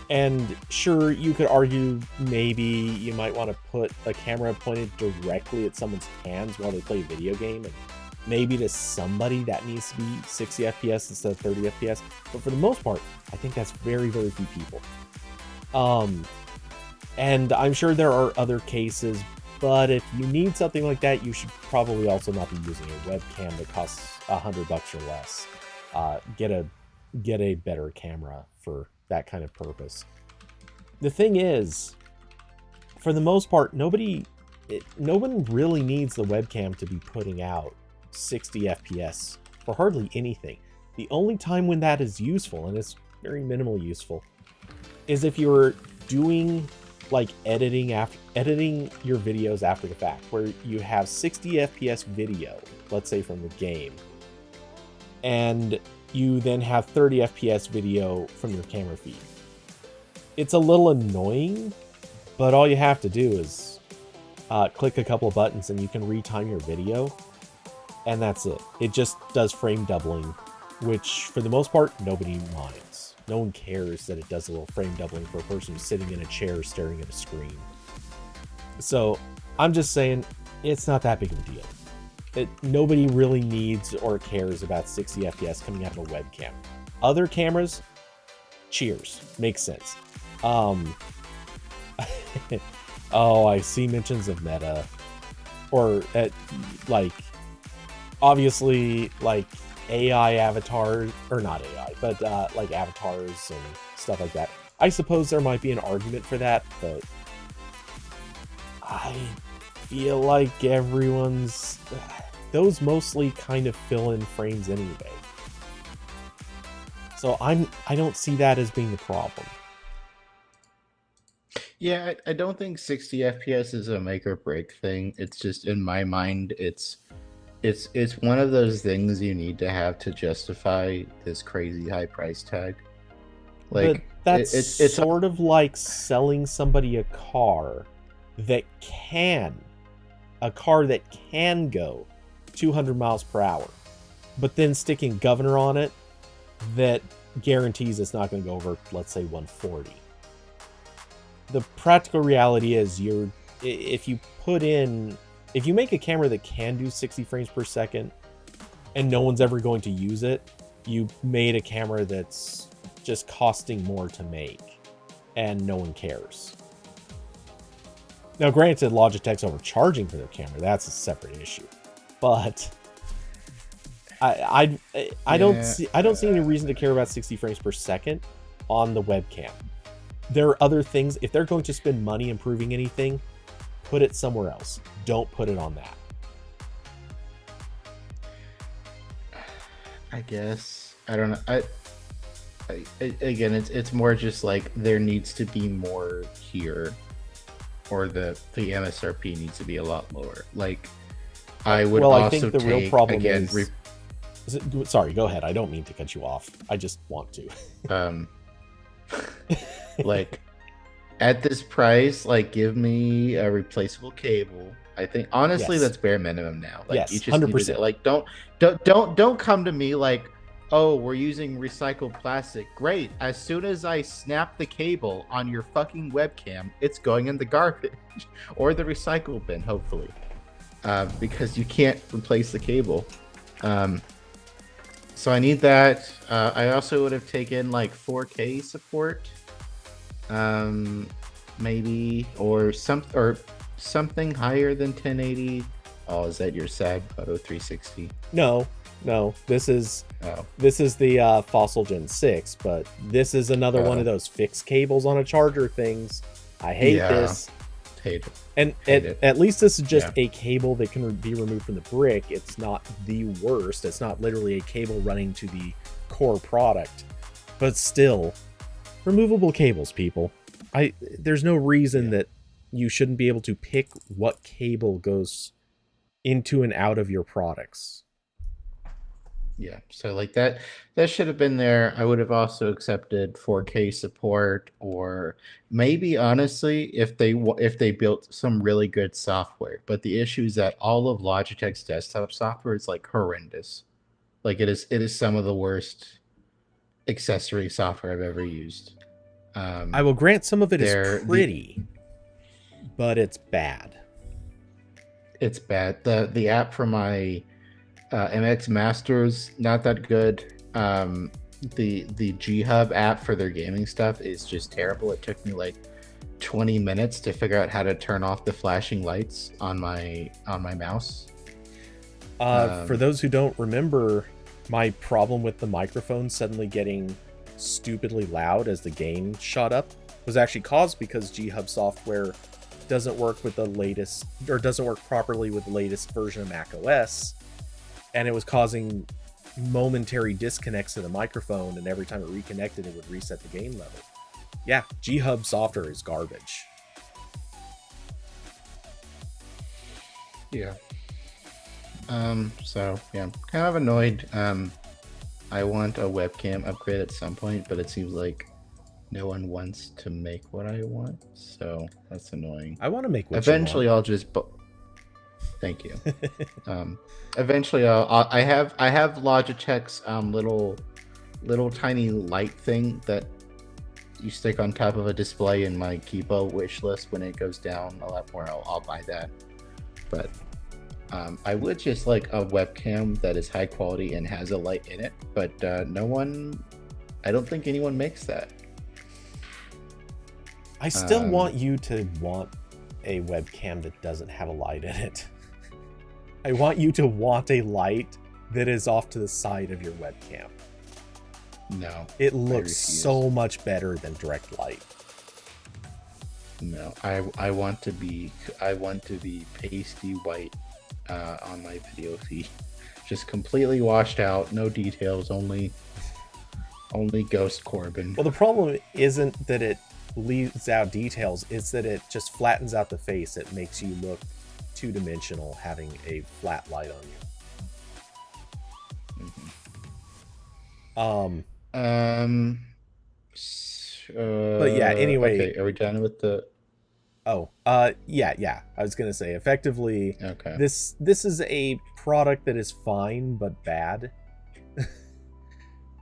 And sure, you could argue maybe you might want to put a camera pointed directly at someone's hands while they play a video game, and maybe to somebody that needs to be 60 FPS instead of 30 FPS. But for the most part, I think that's very, very few people. And I'm sure there are other cases, But if you need something like that, you should probably also not be using a webcam that costs $100 or less. Get a better camera for that kind of purpose. The thing is, for the most part, no one really needs the webcam to be putting out 60 FPS for hardly anything. The only time when that is useful, and it's very minimally useful, is if you're doing like editing your videos after the fact, where you have 60 FPS video, let's say from the game, and you then have 30 FPS video from your camera feed. It's a little annoying, but all you have to do is click a couple of buttons and you can retime your video, and that's it. It just does frame doubling, which for the most part, nobody minds. No one cares that it does a little frame doubling for a person sitting in a chair staring at a screen. So I'm just saying, it's not that big of a deal. Nobody really needs or cares about 60 FPS coming out of a webcam. Other cameras, cheers, makes sense. Oh, I see mentions of meta, or like obviously like AI avatars, or not AI, but like avatars and stuff like that. I suppose there might be an argument for that, but I feel like those mostly kind of fill in frames anyway. So I don't see that as being the problem. Yeah, I don't think 60 FPS is a make or break thing. It's just, in my mind, it's one of those things you need to have to justify this crazy high price tag. Like, but that's it's sort of like selling somebody a car that can go 200 miles per hour, but then sticking governor on it that guarantees it's not going to go over, let's say, 140. The practical reality is, if you make a camera that can do 60 frames per second and no one's ever going to use it, you made a camera that's just costing more to make and no one cares. Now, granted, Logitech's overcharging for their camera. That's a separate issue. But I don't see any reason to care about 60 frames per second on the webcam. There are other things. If they're going to spend money improving anything, put it somewhere else. Don't put it on that. I guess. I don't know. Again, it's more just like there needs to be more here, or the MSRP needs to be a lot lower. Like, I would also I think the real problem again, sorry, go ahead. I don't mean to cut you off. I just want to. Like, at this price, like, give me a replaceable cable. I think honestly, Yes. that's bare minimum now. Like, Yes, you just 100%. like, don't come to me like, oh, we're using recycled plastic. Great. As soon as I snap the cable on your fucking webcam, it's going in the garbage or the recycle bin, hopefully, because you can't replace the cable. So I need that. I also would have taken like 4K support, maybe, or something higher than 1080. Oh, is that your SAG Photo 360? No. This is the Fossil Gen 6, but this is another one of those fixed cables on a charger things. I hate this. Hate it. And at least this is just a cable that can be removed from the brick. It's not the worst. It's not literally a cable running to the core product, but still, removable cables, people. There's no reason that you shouldn't be able to pick what cable goes into and out of your products. Yeah, so like that should have been there. I would have also accepted 4K support, or maybe honestly, if they built some really good software. But the issue is that all of Logitech's desktop software is like horrendous. Like, it is some of the worst accessory software I've ever used. I will grant some of it is pretty, but it's bad. It's bad. The app for my MX Masters, not that good. The G Hub app for their gaming stuff is just terrible. It took me like 20 minutes to figure out how to turn off the flashing lights on my mouse. For those who don't remember, my problem with the microphone suddenly getting stupidly loud as the game shot up was actually caused because G-Hub software doesn't work with the latest, or doesn't work properly with the latest version of Mac OS, and it was causing momentary disconnects to the microphone, and every time it reconnected, it would reset the gain level. Yeah, G-Hub software is garbage. Yeah. So yeah, I'm kind of annoyed. I want a webcam upgrade at some point, but it seems like no one wants to make what I want, so that's annoying. I want to make what eventually you want. I'll just thank you. Eventually I have Logitech's little tiny light thing that you stick on top of a display in my Kibo wish list. When it goes down a lot more, I'll buy that. But I would just like a webcam that is high quality and has a light in it, but I don't think anyone makes that. I still want you to want a webcam that doesn't have a light in it. I want you to want a light that is off to the side of your webcam. No. It looks so much better than direct light. No, I want to be pasty white on my video feed, just completely washed out, no details, only Ghost Corbin. Well, the problem isn't that it leaves out details; it's that it just flattens out the face. It makes you look two-dimensional, having a flat light on you. Mm-hmm. But yeah, anyway. Okay, are we done with the... Yeah. I was gonna say, effectively, okay. This is a product that is fine but bad.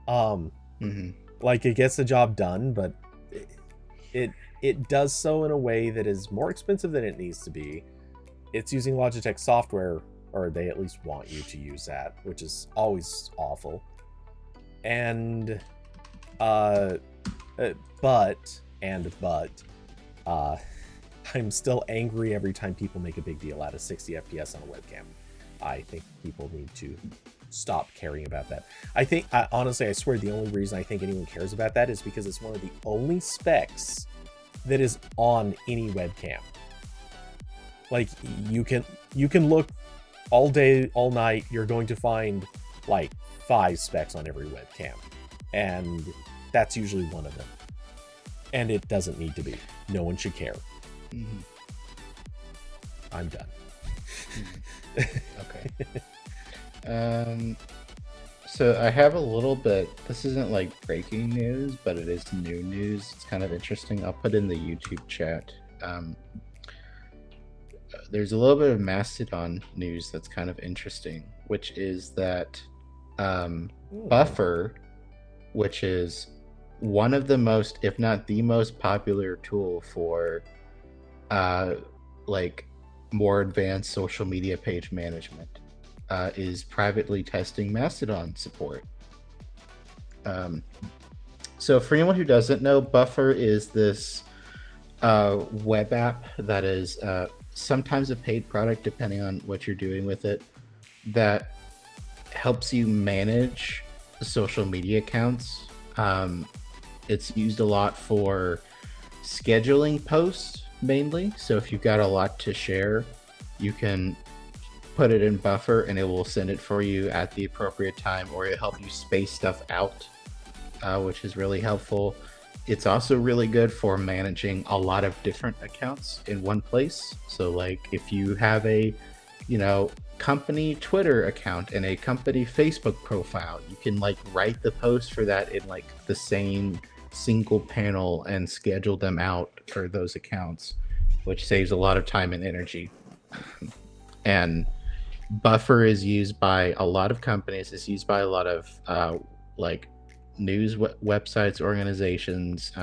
Like, it gets the job done, but it does so in a way that is more expensive than it needs to be. It's using Logitech software, or they at least want you to use that, which is always awful. And but I'm still angry every time people make a big deal out of 60 FPS on a webcam. I think people need to stop caring about that. Honestly, I swear the only reason I think anyone cares about that is because it's one of the only specs that is on any webcam. Like, you can look all day, all night, you're going to find like 5 specs on every webcam, and that's usually one of them. And it doesn't need to be. No one should care. Mm-hmm. I'm done. Okay. So I have a little bit, this isn't like breaking news, but it is new news. It's kind of interesting. I'll put in the YouTube chat. There's a little bit of Mastodon news that's kind of interesting, which is that Buffer, which is one of the most, if not the most popular tool for like more advanced social media page management, is privately testing Mastodon support. So for anyone who doesn't know, Buffer is this web app that is sometimes a paid product depending on what you're doing with it, that helps you manage social media accounts. It's used a lot for scheduling posts mainly. So if you've got a lot to share, you can put it in Buffer and it will send it for you at the appropriate time, or it'll help you space stuff out, which is really helpful. It's also really good for managing a lot of different accounts in one place. So like if you have a, company Twitter account and a company Facebook profile, you can like write the post for that in like the same single panel and schedule them out for those accounts, which saves a lot of time and energy. And Buffer is used by a lot of companies. It's used by a lot of like news websites, organizations.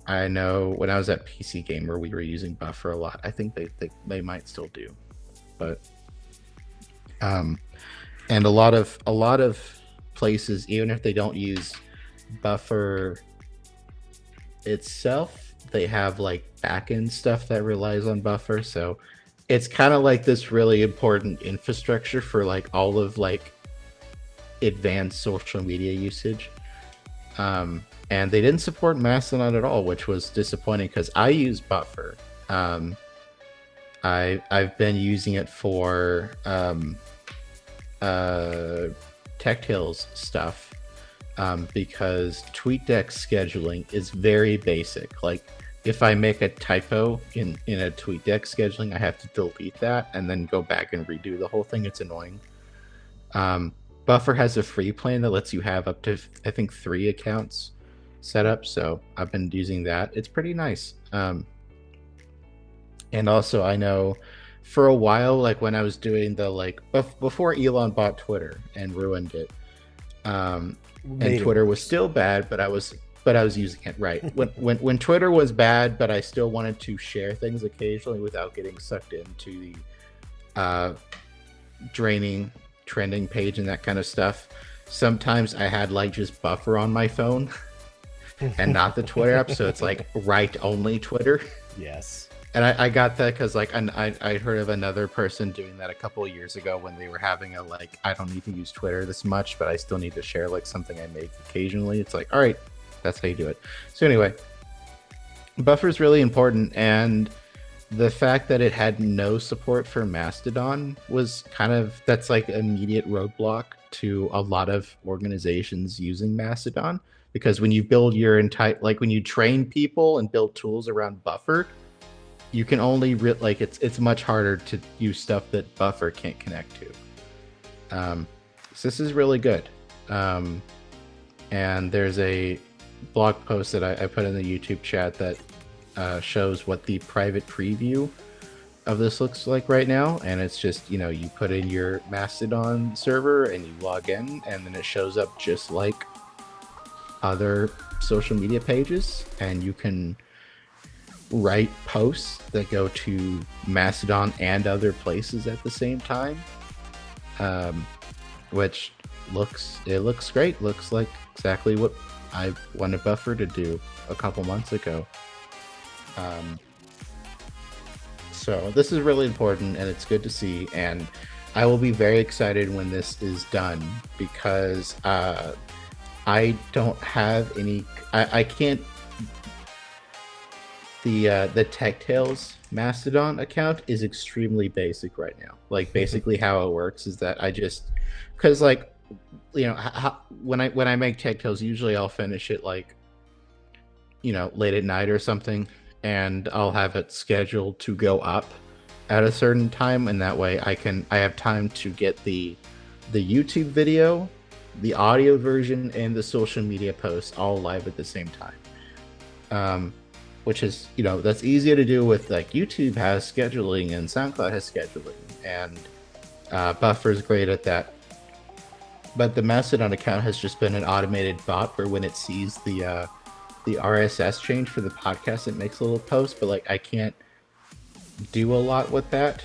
I know when I was at PC Gamer, we were using Buffer a lot. I think they might still do, but and a lot of places, even if they don't use Buffer itself, they have like backend stuff that relies on Buffer, so it's kind of like this really important infrastructure for like all of like advanced social media usage. And they didn't support Mastodon at all, which was disappointing because I use Buffer. I've been using it for TechTales stuff, because TweetDeck scheduling is very basic. Like if I make a typo in a TweetDeck scheduling, I have to delete that and then go back and redo the whole thing. It's annoying. Buffer has a free plan that lets you have up to, I think, 3 accounts set up. So I've been using that. It's pretty nice. And also I know for a while, like when I was doing the like before Elon bought Twitter and ruined it, and Twitter was still bad, but I was using it right. When Twitter was bad, but I still wanted to share things occasionally without getting sucked into the draining trending page and that kind of stuff. Sometimes I had like just Buffer on my phone and not the Twitter app, so it's like write only Twitter. Yes. And I got that because like I heard of another person doing that a couple of years ago when they were having a like, I don't need to use Twitter this much, but I still need to share like something I make occasionally. It's like, all right, that's how you do it. So anyway, Buffer is really important, and the fact that it had no support for Mastodon was kind of, that's like immediate roadblock to a lot of organizations using Mastodon, because when you build your entire, like when you train people and build tools around Buffer, you can only like it's much harder to use stuff that Buffer can't connect to. So this is really good. And there's a blog post that I put in the YouTube chat that shows what the private preview of this looks like right now. And it's just, you know, you put in your Mastodon server and you log in, and then it shows up just like other social media pages, and you can write posts that go to Mastodon and other places at the same time, which looks great. Looks like exactly what I wanted Buffer to do a couple months ago. So this is really important, and it's good to see, and I will be very excited when this is done, because I don't have any, I can't, the TechTales Mastodon account is extremely basic right now. Like basically how it works is that I just, because like, you know, when I make TechTales, usually I'll finish it like, you know, late at night or something, and I'll have it scheduled to go up at a certain time, and that way I have time to get the YouTube video, the audio version, and the social media posts all live at the same time. Which is, you know, that's easier to do with like YouTube has scheduling and SoundCloud has scheduling, and Buffer is great at that. But the Mastodon account has just been an automated bot where when it sees the RSS change for the podcast, it makes a little post, but like I can't do a lot with that.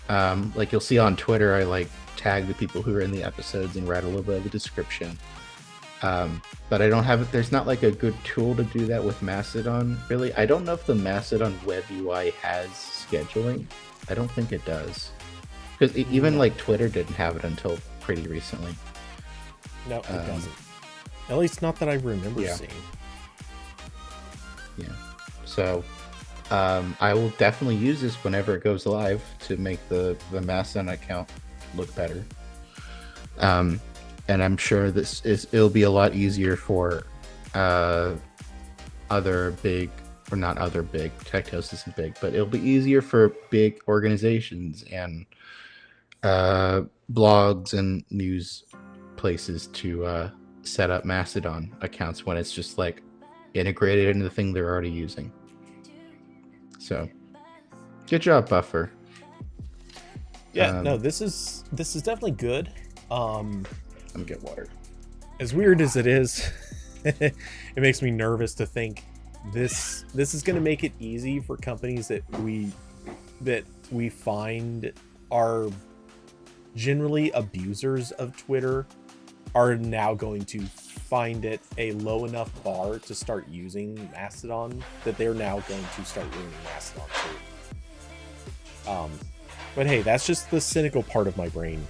Like you'll see on Twitter, I like tag the people who are in the episodes and write a little bit of a description. But I don't have it. There's not like a good tool to do that with Mastodon, really. I don't know if the Mastodon web UI has scheduling. I don't think it does, because even like Twitter didn't have it until pretty recently. No, it doesn't. At least not that I remember seeing. Yeah. So I will definitely use this whenever it goes live to make the Mastodon account look better. And I'm sure it'll be a lot easier for other big, or not other big, TechTales isn't big, but it'll be easier for big organizations and blogs and news places to set up Mastodon accounts when it's just like integrated into the thing they're already using. So good job, Buffer. Yeah, no, this is definitely good. Let me get water. As weird as it is, it makes me nervous to think this is going to make it easy for companies that we find are generally abusers of Twitter are now going to find it a low enough bar to start using Mastodon that they're now going to start ruining Mastodon too. But hey, that's just the cynical part of my brain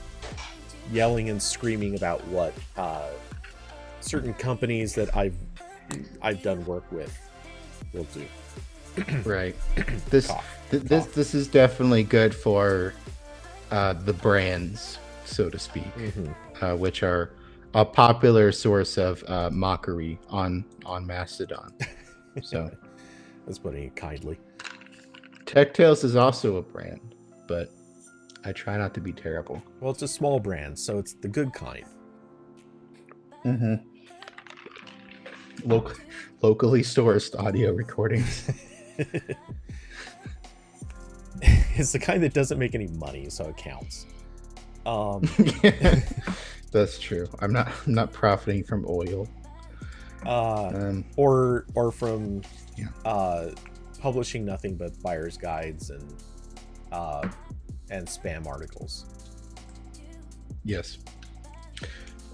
yelling and screaming about what certain companies that I've done work with will do. Right. This is definitely good for the brands, so to speak, which are a popular source of mockery on Mastodon. So that's putting it kindly. TechTales is also a brand, but I try not to be terrible. Well, it's a small brand, so it's the good kind. Locally sourced audio recordings. It's the kind that doesn't make any money, so it counts. Yeah, that's true. I'm not profiting from oil. Or from publishing nothing but buyer's guides and spam articles. Yes.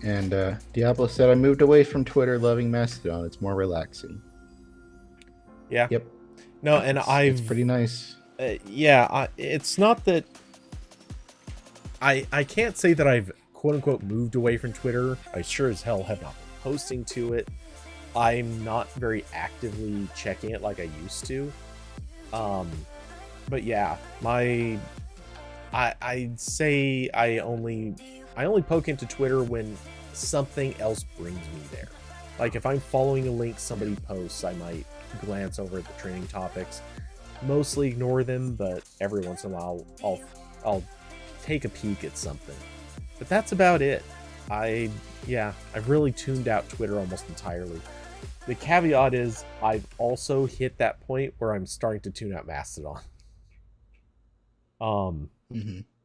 And Diablo said, I moved away from Twitter, loving Mastodon. It's more relaxing. Yeah. Yep. No, and it's pretty nice. It's not that I can't say that I've quote unquote moved away from Twitter. I sure as hell have not been posting to it. I'm not very actively checking it like I used to. But yeah, I'd say I only poke into Twitter when something else brings me there. Like if I'm following a link somebody posts, I might glance over at the trending topics. Mostly ignore them, but every once in a while I'll take a peek at something. But that's about it. I've really tuned out Twitter almost entirely. The caveat is I've also hit that point where I'm starting to tune out Mastodon.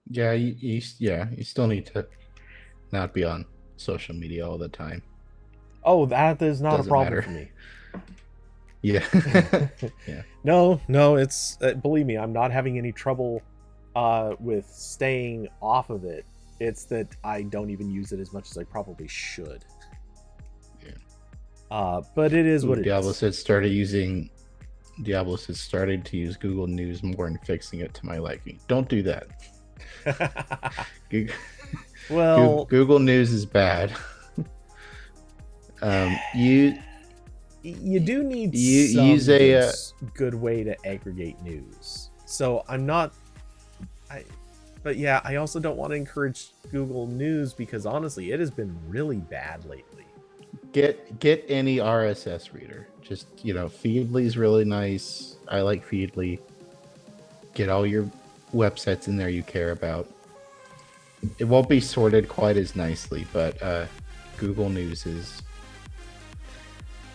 Yeah, you still need to not be on social media all the time. Oh, that is not a problem for me. Yeah. Yeah. No, it's believe me, I'm not having any trouble with staying off of it. It's that I don't even use it as much as I probably should. Yeah. But it is what it Diablo is. said started to use Google News more and fixing it to my liking. Don't do that. Well, Google News is bad. You do need use good way to aggregate news. So but yeah, I also don't want to encourage Google News because honestly, it has been really bad lately. Get any RSS reader. Just, Feedly's really nice. I like Feedly. Get all your websites in there you care about. It won't be sorted quite as nicely, but Google News is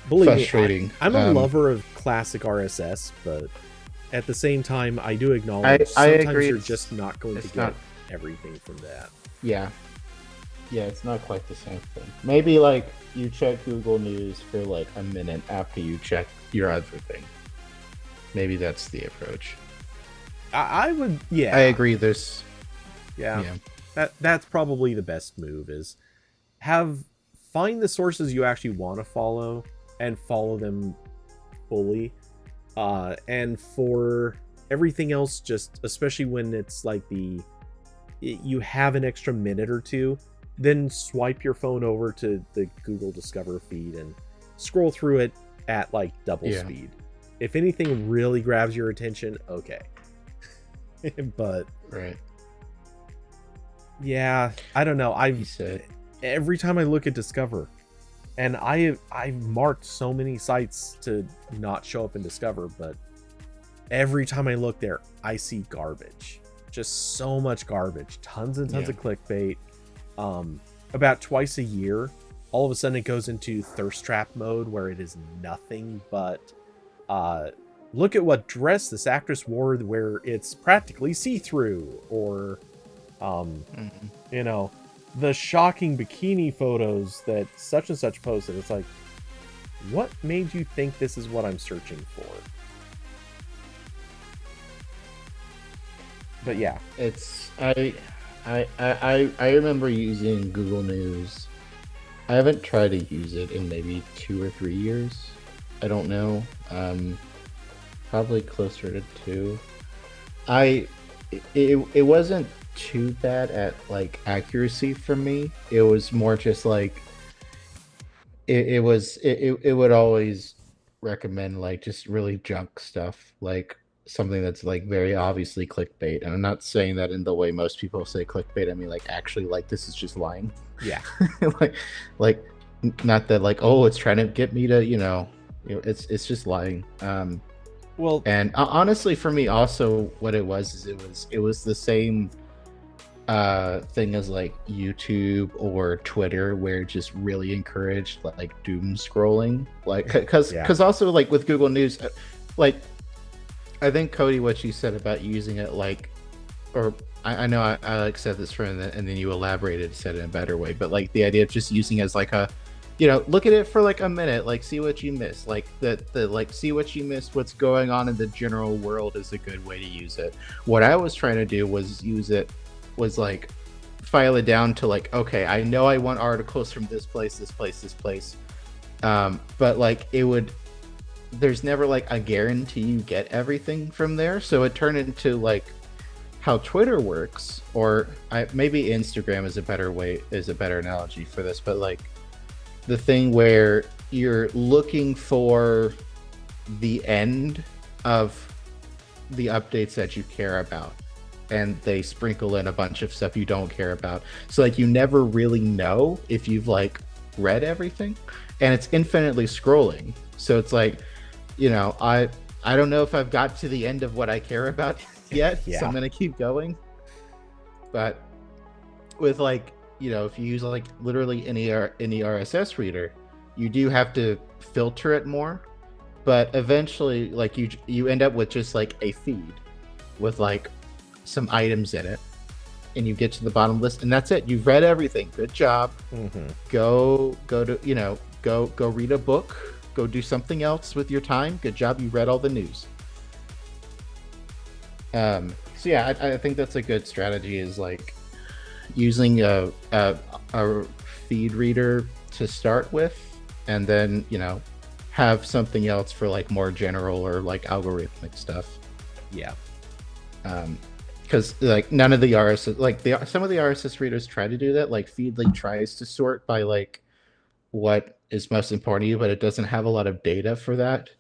frustrating. I'm a lover of classic RSS, but at the same time, I do acknowledge sometimes agree. You're just not going to get everything from that. Yeah, it's not quite the same thing. Maybe like you check Google News for like a minute after you check your other thing. Maybe that's the approach. I would, yeah. I agree. That's probably the best move is find the sources you actually want to follow and follow them fully. And for everything else, just especially when it's like you have an extra minute or two, then swipe your phone over to the Google Discover feed and scroll through it at like double speed. If anything really grabs your attention, okay. But right. Yeah, I don't know. Every time I look at Discover, and I've marked so many sites to not show up in Discover, but every time I look there, I see garbage. Just so much garbage. Tons and tons of clickbait. About twice a year, all of a sudden it goes into thirst trap mode where it is nothing but look at what dress this actress wore where it's practically see-through, or the shocking bikini photos that such and such posted. It's like, what made you think this is what I'm searching for? But yeah, it's I remember using Google News I haven't tried to use it in maybe 2 or 3 years. I don't know. Probably closer to 2. I it wasn't too bad at like accuracy for me. It was more just like it would always recommend like just really junk stuff, like something that's like very obviously clickbait. And I'm not saying that in the way most people say clickbait. I mean like actually like this is just lying. Yeah. like like not that like, oh, it's trying to get me to, it's just lying. Well, And honestly for me also what it was is it was the same thing as like YouTube or Twitter, where it just really encouraged like doom scrolling, like because Yeah. also like with Google News, like I think Cody, what you said about using it like, or I know I like said this for, and then you elaborated, said it in a better way, but like the idea of just using as like a, look at it for like a minute, like see what you missed, like the like see what you missed, what's going on in the general world is a good way to use it. What I was trying to do was like file it down to like, okay, I know I want articles from this place, this place, this place, but like there's never like a guarantee you get everything from there, so it turned into like how Twitter works, or maybe Instagram is a better analogy for this, but like the thing where you're looking for the end of the updates that you care about, and they sprinkle in a bunch of stuff you don't care about, so like you never really know if you've like read everything, and it's infinitely scrolling, so it's like, I don't know if I've got to the end of what I care about yet. Yeah. So I'm gonna keep going. But with like, if you use like literally any RSS reader, you do have to filter it more, but eventually like you end up with just like a feed with like some items in it, and you get to the bottom list, and that's it. You've read everything. Good job. mm-hmm. Go to go read a book, go do something else with your time. Good job, you read all the news. So yeah, I think that's a good strategy, is like using a feed reader to start with, and then have something else for like more general or like algorithmic stuff. Yeah. Because like none of the RSS, like some of the RSS readers try to do that. Like Feedly tries to sort by like what is most important to you, but it doesn't have a lot of data for that.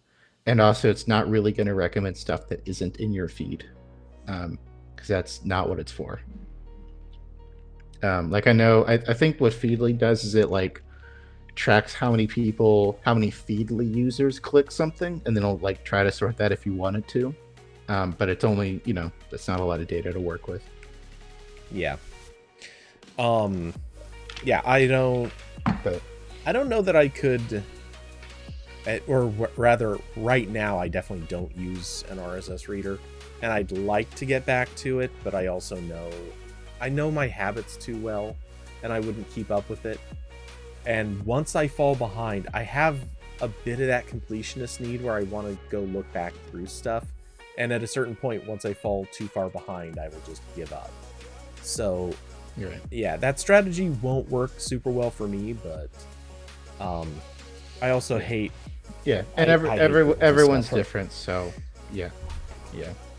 And also it's not really going to recommend stuff that isn't in your feed, because that's not what it's for. Like I think what Feedly does is it like tracks how many Feedly users click something, and then it'll like try to sort that if you wanted to. But it's only, that's not a lot of data to work with. Yeah. Yeah, I don't know that I could, or rather right now I definitely don't use an RSS reader, and I'd like to get back to it, but I also know my habits too well, and I wouldn't keep up with it. And once I fall behind, I have a bit of that completionist need where I want to go look back through stuff. And at a certain point, once I fall too far behind, I will just give up. So, You're right. Yeah, that strategy won't work super well for me, but I also hate... Yeah, and everyone's different, so yeah.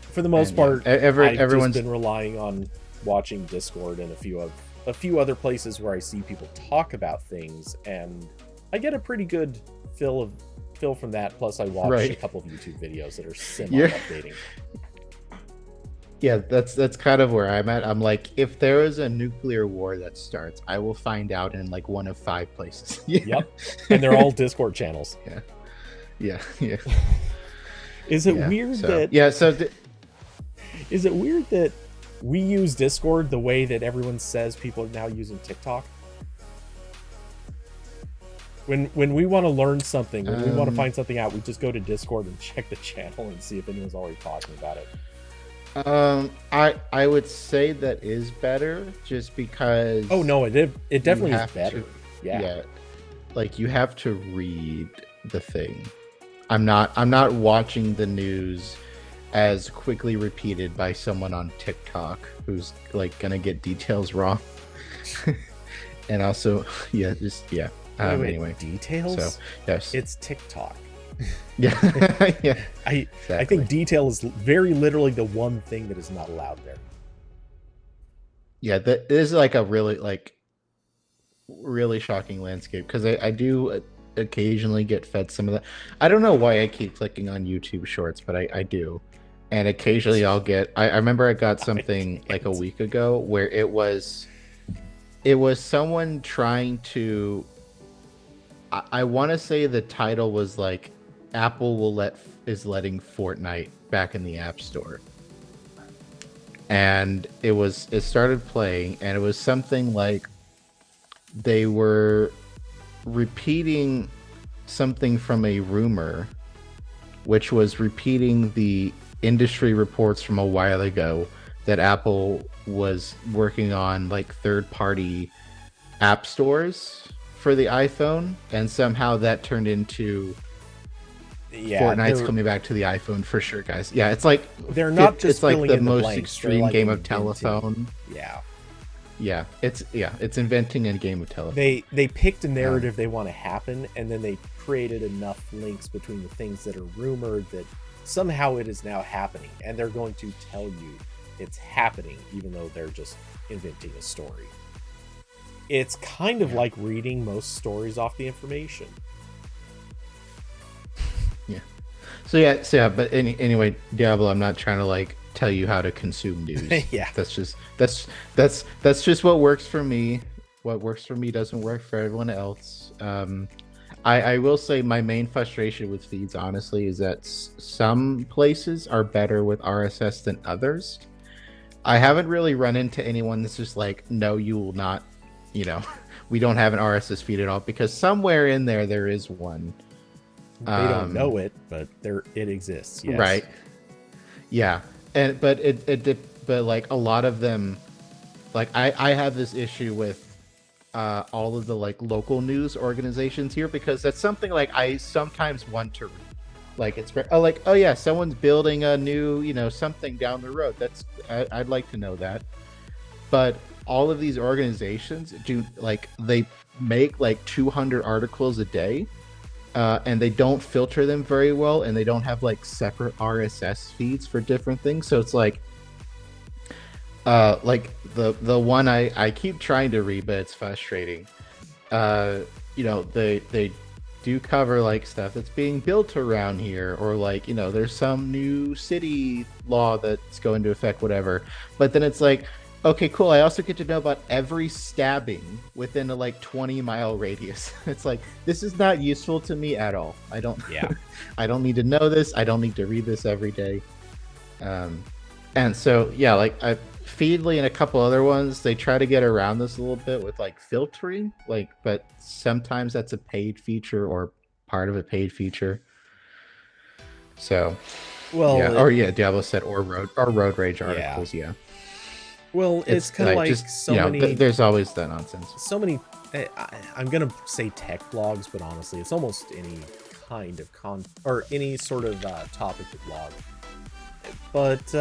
For the most part, everyone's just been relying on watching Discord and a few other places where I see people talk about things, and I get a pretty good feel from that. Plus I watch a couple of YouTube videos that are semi-updating. Yeah, that's kind of where I'm at. I'm like, if there is a nuclear war that starts, I will find out in like one of 5 places. Yep. And they're all Discord channels. Yeah. Is it weird that... Yeah, so... Is it weird that we use Discord the way that everyone says people are now using TikTok? When we want to learn something, when we want to find something out, we just go to Discord and check the channel and see if anyone's already talking about it. I would say that is better, just because... Oh, no, it definitely is better. Yeah. Like, you have to read the thing. I'm not watching the news as quickly repeated by someone on TikTok who's like gonna get details wrong. and also, yeah, just yeah. Wait, Anyway, details? so yes, It's TikTok. yeah, yeah, I exactly. think detail is very literally the one thing that is not allowed there. Yeah, that is like a really shocking landscape because I do occasionally get fed some of that. I don't know why I keep clicking on YouTube Shorts, but I do, and occasionally I'll get. I remember I got something like a week ago where it was someone trying to. I want to say the title was like Apple is letting Fortnite back in the App Store. And it started playing and it was something like they were repeating something from a rumor, which was repeating the industry reports from a while ago that Apple was working on like third-party app stores for the iPhone, and somehow that turned into Fortnite's coming back to the iPhone for sure, guys. Yeah, it's like they're not just it's like filling the in the most blanks. extreme like game of inventing. telephone. Yeah, it's inventing a game of telephone. They picked a narrative they want to happen, and then they created enough links between the things that are rumored that somehow it is now happening, and they're going to tell you it's happening, even though they're just inventing a story. It's kind of like reading most stories off the information. Yeah. So yeah. But anyway, Diablo, I'm not trying to like tell you how to consume news. Yeah. That's just what works for me. What works for me doesn't work for everyone else. I will say my main frustration with feeds, honestly, is that some places are better with RSS than others. I haven't really run into anyone that's just like, no, you will not. We don't have an RSS feed at all, because somewhere in there is one. They don't know it, but it exists. Yes. Right. Yeah. But like a lot of them, like I have this issue with all of the like local news organizations here, because that's something like I sometimes want to read. Like it's oh yeah, someone's building a new something down the road. I'd like to know that. But all of these organizations they make like 200 articles a day, and they don't filter them very well, and they don't have like separate RSS feeds for different things. So it's like the one I keep trying to read, but it's frustrating. They do cover like stuff that's being built around here, or like there's some new city law that's going to affect whatever. But then it's like, okay, cool. I also get to know about every stabbing within a like 20-mile radius. It's like, this is not useful to me at all. I don't need to know this. I don't need to read this every day. And so, yeah, like Feedly and a couple other ones, they try to get around this a little bit with like filtering, but sometimes that's a paid feature or part of a paid feature. So, Diablo said or road rage articles, yeah. Well, it's kind of like just, many. There's always that nonsense. So many. I'm gonna say tech blogs, but honestly, it's almost any kind of or any sort of topic to blog. But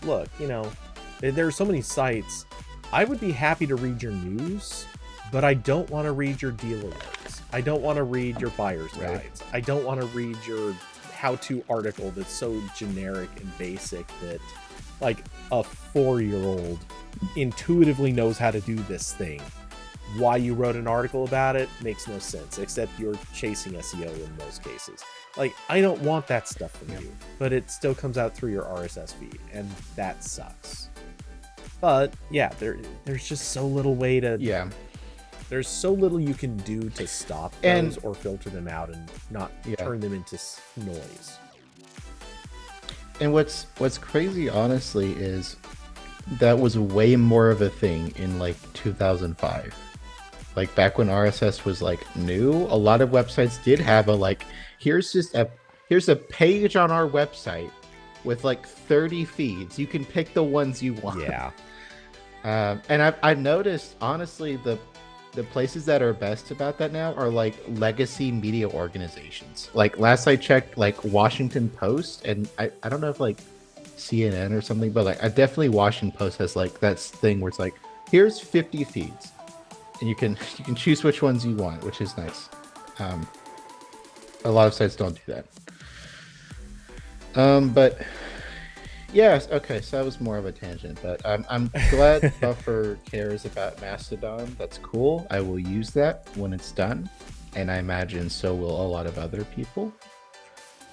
look, there are so many sites. I would be happy to read your news, but I don't want to read your deal alerts. I don't want to read your buyer's guides. I don't want to read your how-to article that's so generic and basic that like a 4-year-old intuitively knows how to do this thing. Why you wrote an article about it makes no sense, except you're chasing SEO in most cases. Like, I don't want that stuff from you, but it still comes out through your RSS feed, and that sucks. But yeah, there's just so little way to there's so little you can do to stop those or filter them out and not turn them into noise. And what's crazy, honestly, is that was way more of a thing in like 2005. Like back when RSS was like new, a lot of websites did have a like, here's a page on our website with like 30 feeds. You can pick the ones you want. Yeah. And I've noticed, honestly, the places that are best about that now are like legacy media organizations. Like last I checked, like Washington Post, and I don't know if like CNN or something, but like I definitely Washington Post has like that thing where it's like, here's 50 feeds. and you can choose which ones you want, which is nice. A lot of sites don't do that. But yes, okay, so that was more of a tangent, but I'm glad Buffer cares about Mastodon. That's cool. I will use that when it's done, and I imagine so will a lot of other people.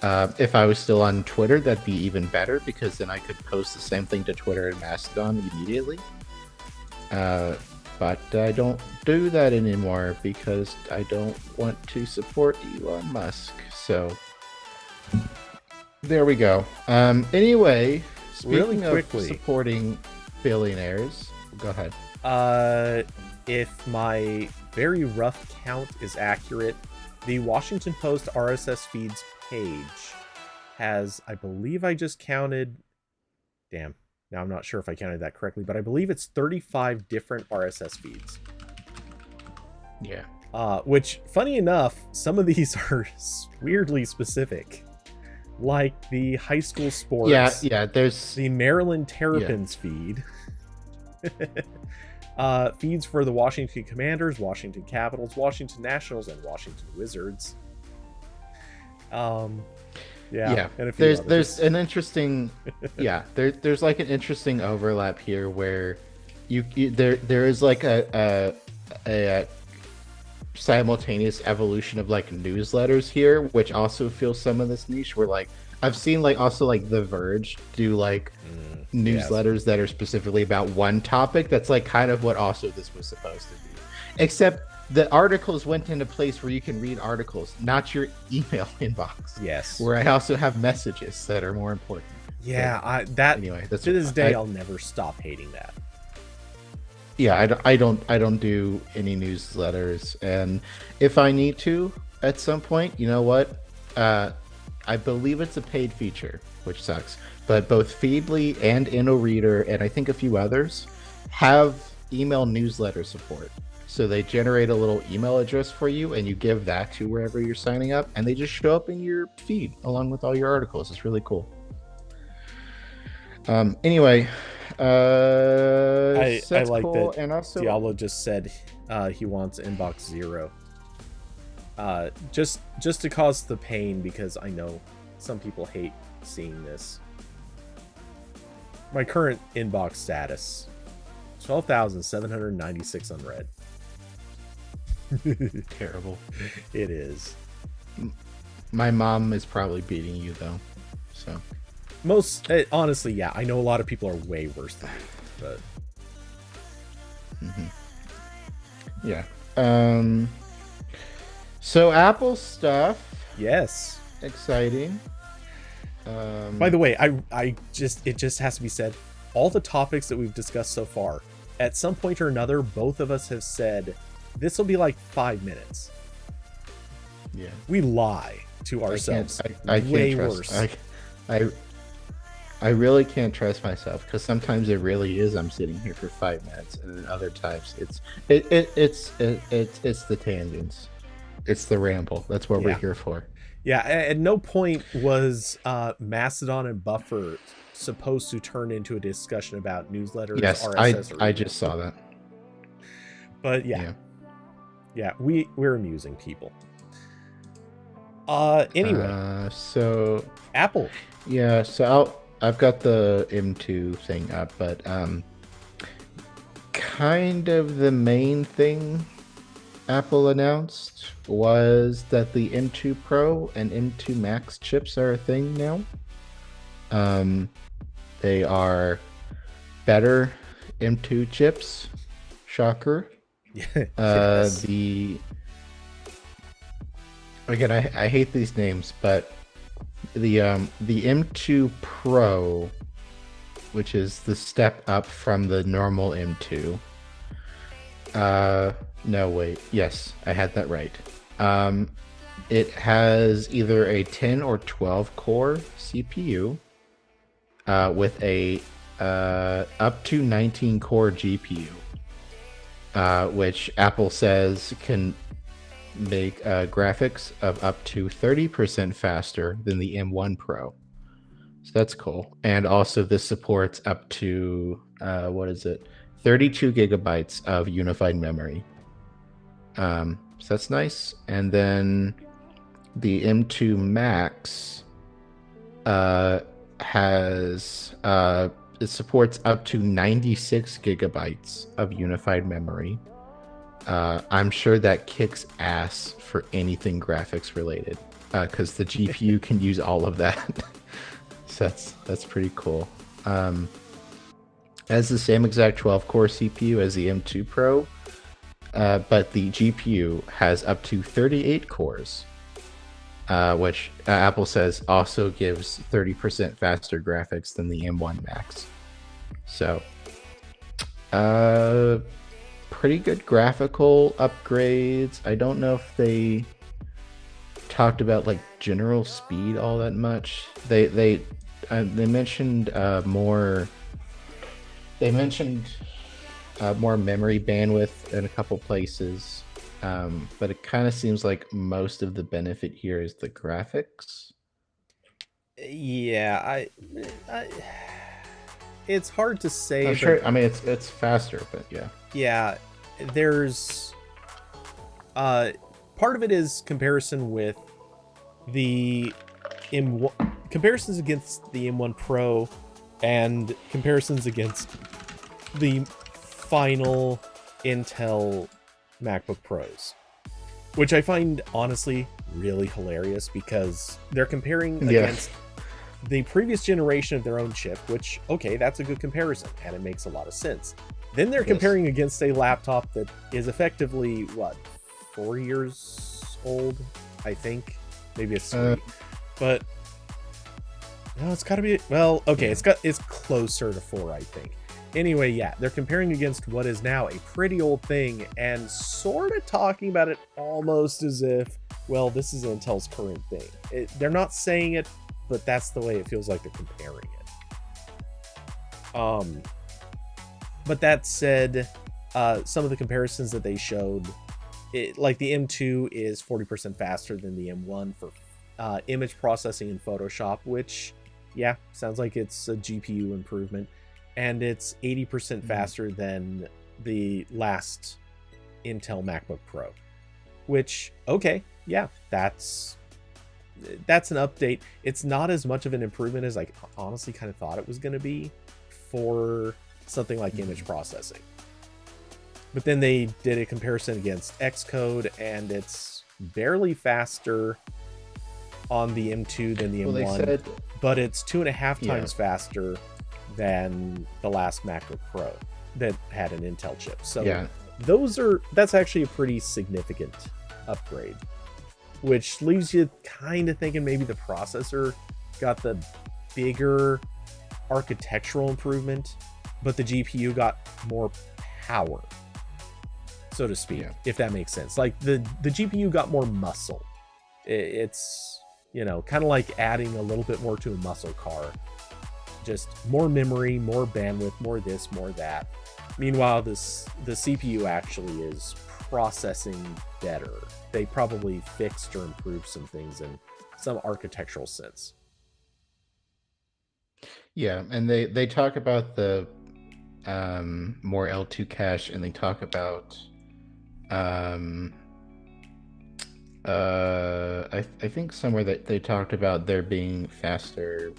If I was still on Twitter, that'd be even better, because then I could post the same thing to Twitter and Mastodon immediately. But I don't do that anymore because I don't want to support Elon Musk. So there we go. Anyway, speaking of supporting billionaires, go ahead. If my very rough count is accurate, the Washington Post RSS feeds page has, I believe I just counted, damn, now I'm not sure if I counted that correctly, but I believe it's 35 different RSS feeds. Yeah. Which, funny enough, some of these are weirdly specific. Like the high school sports. Yeah, there's the Maryland Terrapins feed. Feeds for the Washington Commanders, Washington Capitals, Washington Nationals, and Washington Wizards. Yeah. And there's an interesting there's like an interesting overlap here where there is like a simultaneous evolution of like newsletters here, which also fills some of this niche, where like I've seen like also like The Verge do like newsletters that are specifically about one topic. That's like kind of what also this was supposed to be, except the articles went into place where you can read articles, not your email inbox. Yes. Where I also have messages that are more important. Yeah, anyway, to this day I'll never stop hating that. Yeah, I don't do any newsletters, and if I need to at some point, you know what? I believe it's a paid feature, which sucks. But both Feedly and InnoReader, and I think a few others, have email newsletter support. So they generate a little email address for you, and you give that to wherever you're signing up, and they just show up in your feed along with all your articles. It's really cool. Anyway, I like cool. that. And also, Diablo just said he wants inbox 0. Just to cause the pain, because I know some people hate seeing this. My current inbox status: 12,796 unread. Terrible. It is. My mom is probably beating you though, so. Honestly, yeah, I know a lot of people are way worse than me, but yeah. So Apple stuff. Yes. Exciting. By the way, it just has to be said, all the topics that we've discussed so far, at some point or another, both of us have said this will be like 5 minutes. Yeah. We lie to ourselves. I can't trust. I really can't trust myself, because sometimes it really is I'm sitting here for 5 minutes, and then other times it's the tangents. It's the ramble. That's what we're here for. Yeah, at no point was Mastodon and Buffer supposed to turn into a discussion about newsletters. Yes, RSS, I just saw that. But yeah, we're amusing people. Anyway, so Apple. Yeah, so I've got the M2 thing up, but kind of the main thing Apple announced was that the M2 Pro and M2 Max chips are a thing now. They are better M2 chips. Shocker. Yes. Again, I hate these names, but the M2 Pro, which is the step up from the normal M2. No, wait. Yes, I had that right. It has either a 10 or 12 core CPU with a up to 19 core GPU, which Apple says can make graphics of up to 30% faster than the M1 Pro. So that's cool. And also this supports up to 32 gigabytes of unified memory. So that's nice. And then the M2 Max has it supports up to 96 gigabytes of unified memory. I'm sure that kicks ass for anything graphics related, because the GPU can use all of that. So that's pretty cool. Has the same exact 12-core CPU as the M2 Pro, but the GPU has up to 38 cores, which Apple says also gives 30% faster graphics than the M1 Max. So, pretty good graphical upgrades. I don't know if they talked about like general speed all that much. They mentioned more. They mentioned more memory bandwidth in a couple places, but it kind of seems like most of the benefit here is the graphics. Yeah, I it's hard to say. I'm sure. I mean, it's faster, but yeah. Yeah, there's part of it is comparison with the M1, comparisons against the M1 Pro, and comparisons against the final Intel MacBook Pros, which I find honestly really hilarious because they're comparing against the previous generation of their own chip, which, okay, that's a good comparison and it makes a lot of sense. Then they're comparing against a laptop that is effectively, what, 4 years old, I think? Maybe it's 3. But no, it's got to be, well, okay, it's closer to 4, I think. Anyway, yeah, they're comparing against what is now a pretty old thing and sort of talking about it almost as if, well, this is Intel's current thing. They're not saying it, but that's the way it feels like they're comparing it. But that said, some of the comparisons that they showed, like the M2 is 40% faster than the M1 for image processing in Photoshop, which, yeah, sounds like it's a GPU improvement. And it's 80% faster than the last Intel MacBook Pro, which, okay, yeah, that's an update. It's not as much of an improvement as I honestly kind of thought it was going to be for something like image processing. But then they did a comparison against Xcode, and it's barely faster on the M2 than the M1, but it's 2.5 times faster than the last MacBook Pro that had an Intel chip. So that's actually a pretty significant upgrade, which leaves you kind of thinking maybe the processor got the bigger architectural improvement, but the GPU got more power, so to speak, if that makes sense. Like the GPU got more muscle. It's, kind of like adding a little bit more to a muscle car. Just more memory, more bandwidth, more this, more that. Meanwhile, the CPU actually is processing better. They probably fixed or improved some things in some architectural sense. Yeah, and they talk about the more L2 cache, and they talk about I think somewhere that they talked about there being faster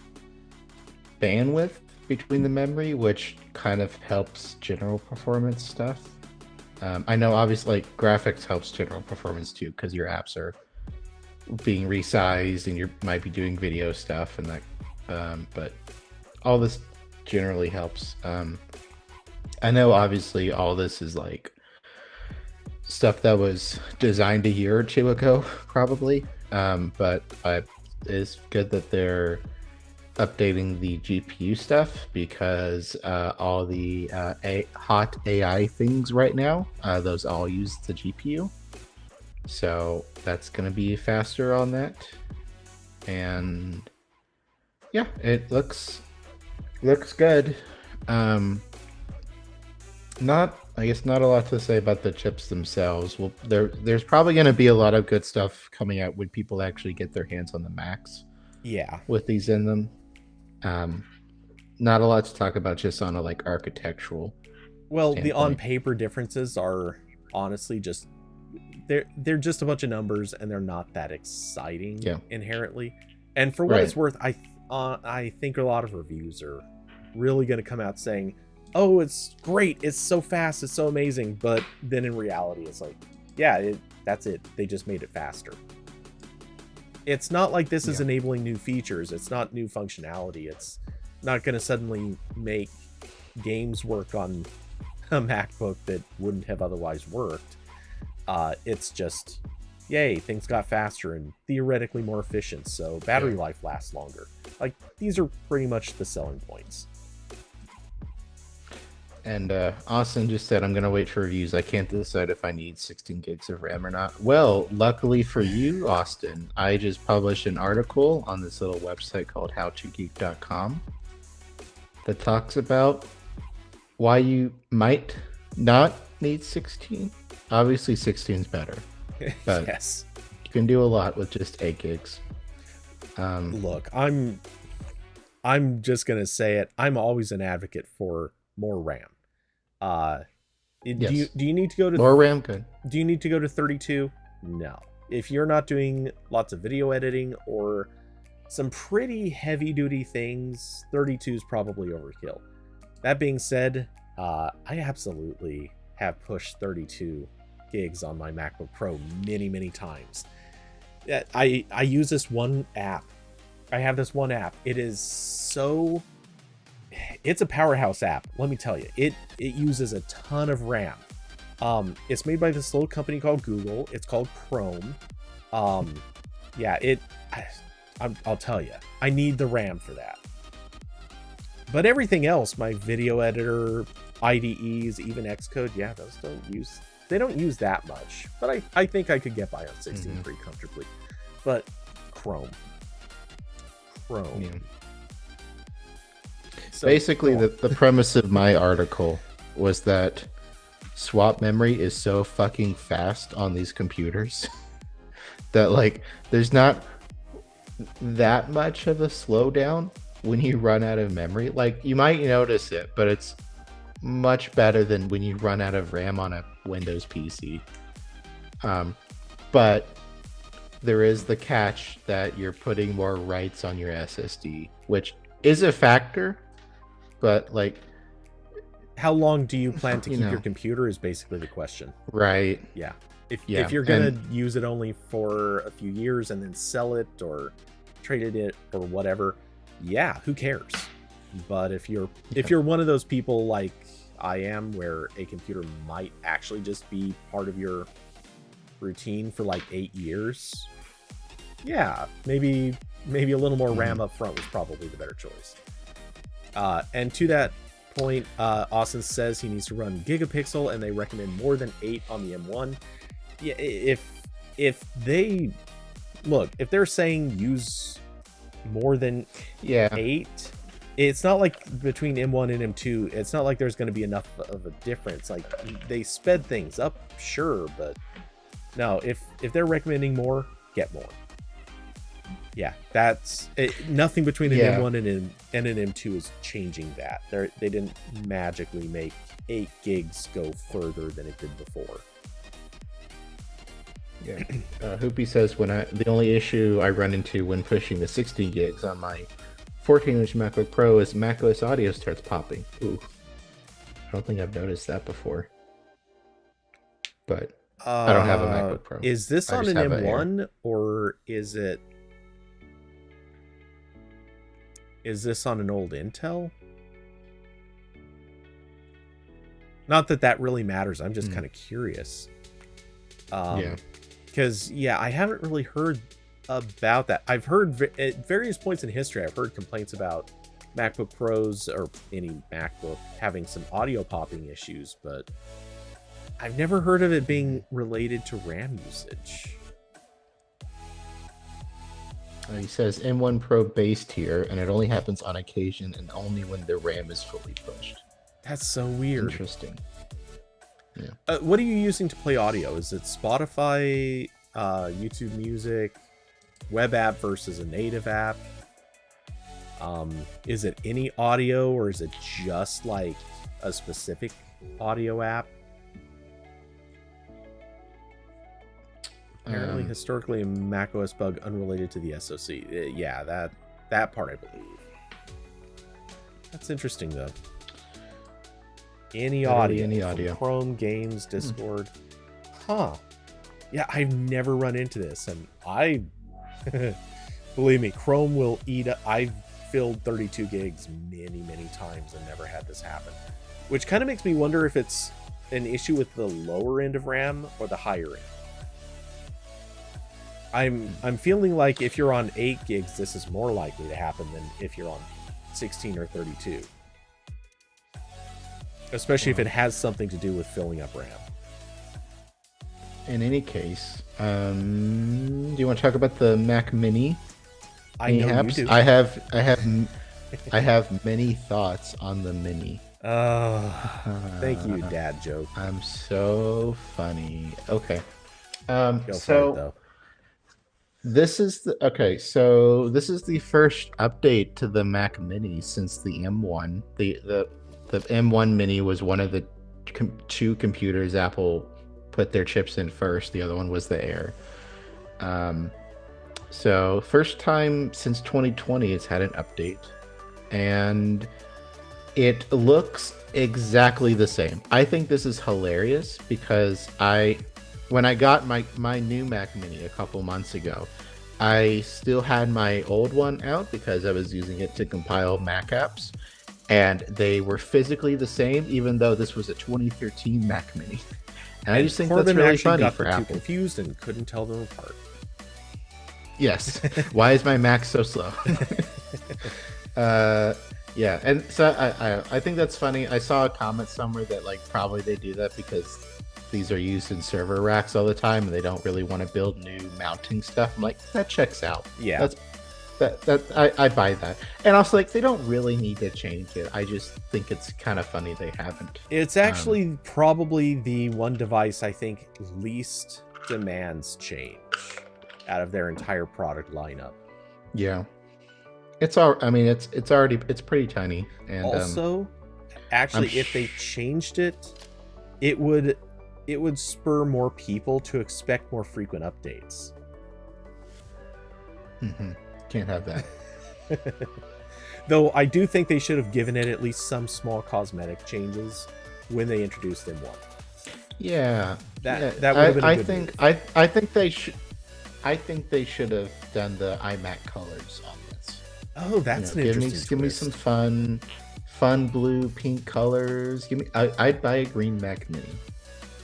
bandwidth between the memory, which kind of helps general performance stuff. I know obviously like graphics helps general performance too, because your apps are being resized and you might be doing video stuff and that, but all this generally helps. I know obviously all this is like stuff that was designed a year or two ago probably, but it's good that they're updating the GPU stuff, because all the hot AI things right now, those all use the GPU, so that's going to be faster on that. And yeah, it looks good. I guess not a lot to say about the chips themselves. Well, there's probably going to be a lot of good stuff coming out when people actually get their hands on the Macs, with these in them. Not a lot to talk about just on a like architectural standpoint. The on paper differences are honestly just they're just a bunch of numbers, and they're not that exciting inherently. And for what it's worth, I think a lot of reviews are really going to come out saying, "Oh, it's great, it's so fast, it's so amazing," but then in reality, it's like, yeah, that's it. They just made it faster. It's not like this is enabling new features. It's not new functionality. It's not going to suddenly make games work on a MacBook that wouldn't have otherwise worked. It's just, yay, things got faster and theoretically more efficient, so battery life lasts longer. Like, these are pretty much the selling points. And Austin just said, I'm going to wait for reviews. I can't decide if I need 16 gigs of RAM or not. Well, luckily for you, Austin, I just published an article on this little website called howtogeek.com that talks about why you might not need 16. Obviously, 16 is better. But yes. You can do a lot with just 8 gigs. Look, I'm just going to say it. I'm always an advocate for more RAM. Yes. Do you need to go to more RAM? Good. Do you need to go to 32? No. If you're not doing lots of video editing or some pretty heavy duty things, 32 is probably overkill. That being said, I absolutely have pushed 32 gigs on my MacBook Pro many times. I use this one app. I have this one app. It's a powerhouse app, let me tell you. It uses a ton of RAM. It's made by this little company called Google. It's called Chrome. I'll tell you, I need the RAM for that. But everything else, my video editor, IDEs, even Xcode, those they don't use that much. But I think I could get by on 16 pretty comfortably. But Chrome. Yeah. So, basically, the premise of my article was that swap memory is so fucking fast on these computers that, like, there's not that much of a slowdown when you run out of memory. Like, you might notice it, but it's much better than when you run out of RAM on a Windows PC. But there is the catch that you're putting more writes on your SSD, which is a factor. But, like, how long do you plan to keep your computer is basically the question. Right. Yeah. If you're going to use it only for a few years and then sell it or trade it or whatever, who cares? But if you're one of those people like I am, where a computer might actually just be part of your routine for like 8 years, maybe a little more RAM up front was probably the better choice. And to that point, Austin says he needs to run gigapixel, and they recommend more than 8 on the M1. Yeah, if they're saying use more than 8, it's not like between M1 and M2, it's not like there's going to be enough of a difference. Like, they sped things up, sure, but no, if they're recommending more, get more. Yeah, that's it. Nothing between an M1 and an M2 is changing that. They didn't magically make 8 gigs go further than it did before. Yeah. Hoopy says, the only issue I run into when pushing the 16 gigs on my 14-inch MacBook Pro is macOS audio starts popping. Ooh, I don't think I've noticed that before. But I don't have a MacBook Pro. Is this on an M1 or is this on an old Intel? Not that really matters. I'm just kind of curious. Because I haven't really heard about that. I've heard at various points in history, I've heard complaints about MacBook Pros or any MacBook having some audio popping issues, but I've never heard of it being related to RAM usage. He says M1 Pro base tier, and it only happens on occasion and only when the RAM is fully pushed. That's so weird. Interesting. Yeah. What are you using to play audio? Is it Spotify, YouTube Music, web app versus a native app? Is it any audio, or is it just like a specific audio app? Apparently, historically, a macOS bug unrelated to the SoC. Yeah, that part I believe. That's interesting though. Any audio. Chrome, games, Discord. Huh. Yeah, I've never run into this, and I believe me, Chrome will eat. I've filled 32 gigs many times and never had this happen, which kind of makes me wonder if it's an issue with the lower end of RAM or the higher end. I'm feeling like if you're on 8 gigs, this is more likely to happen than if you're on 16 or 32. Especially if it has something to do with filling up RAM. In any case, do you want to talk about the Mac Mini? I know you do. I have many thoughts on the Mini. Thank you, dad joke. I'm so funny. Okay. Go for it, though. This is the first update to the Mac Mini since the M1. The M1 Mini was one of the two computers Apple put their chips in first. The other one was the Air. So first time since 2020 it's had an update, and it looks exactly the same. I think this is hilarious because when I got my new Mac Mini a couple months ago, I still had my old one out because I was using it to compile Mac apps, and they were physically the same, even though this was a 2013 Mac Mini. And I just think that's really funny got for the Apple. two confused and couldn't tell them apart. Yes. Why is my Mac so slow? Yeah, and so I think that's funny. I saw a comment somewhere that like probably they do that because these are used in server racks all the time and they don't really want to build new mounting stuff. I'm like, that checks out. Yeah. I buy that. And also, like, they don't really need to change it. I just think it's kind of funny they haven't. It's actually probably the one device I think least demands change out of their entire product lineup. Yeah. It's pretty tiny. And also, actually, if they changed it, it would spur more people to expect more frequent updates. Mm-hmm. Can't have that. Though I do think they should have given it at least some small cosmetic changes when they introduced M1. Yeah, that would have been a good move. I think they should. I think they should have done the iMac colors on this. Oh, that's an interesting twist. Give me some fun blue, pink colors. I'd buy a green Mac Mini.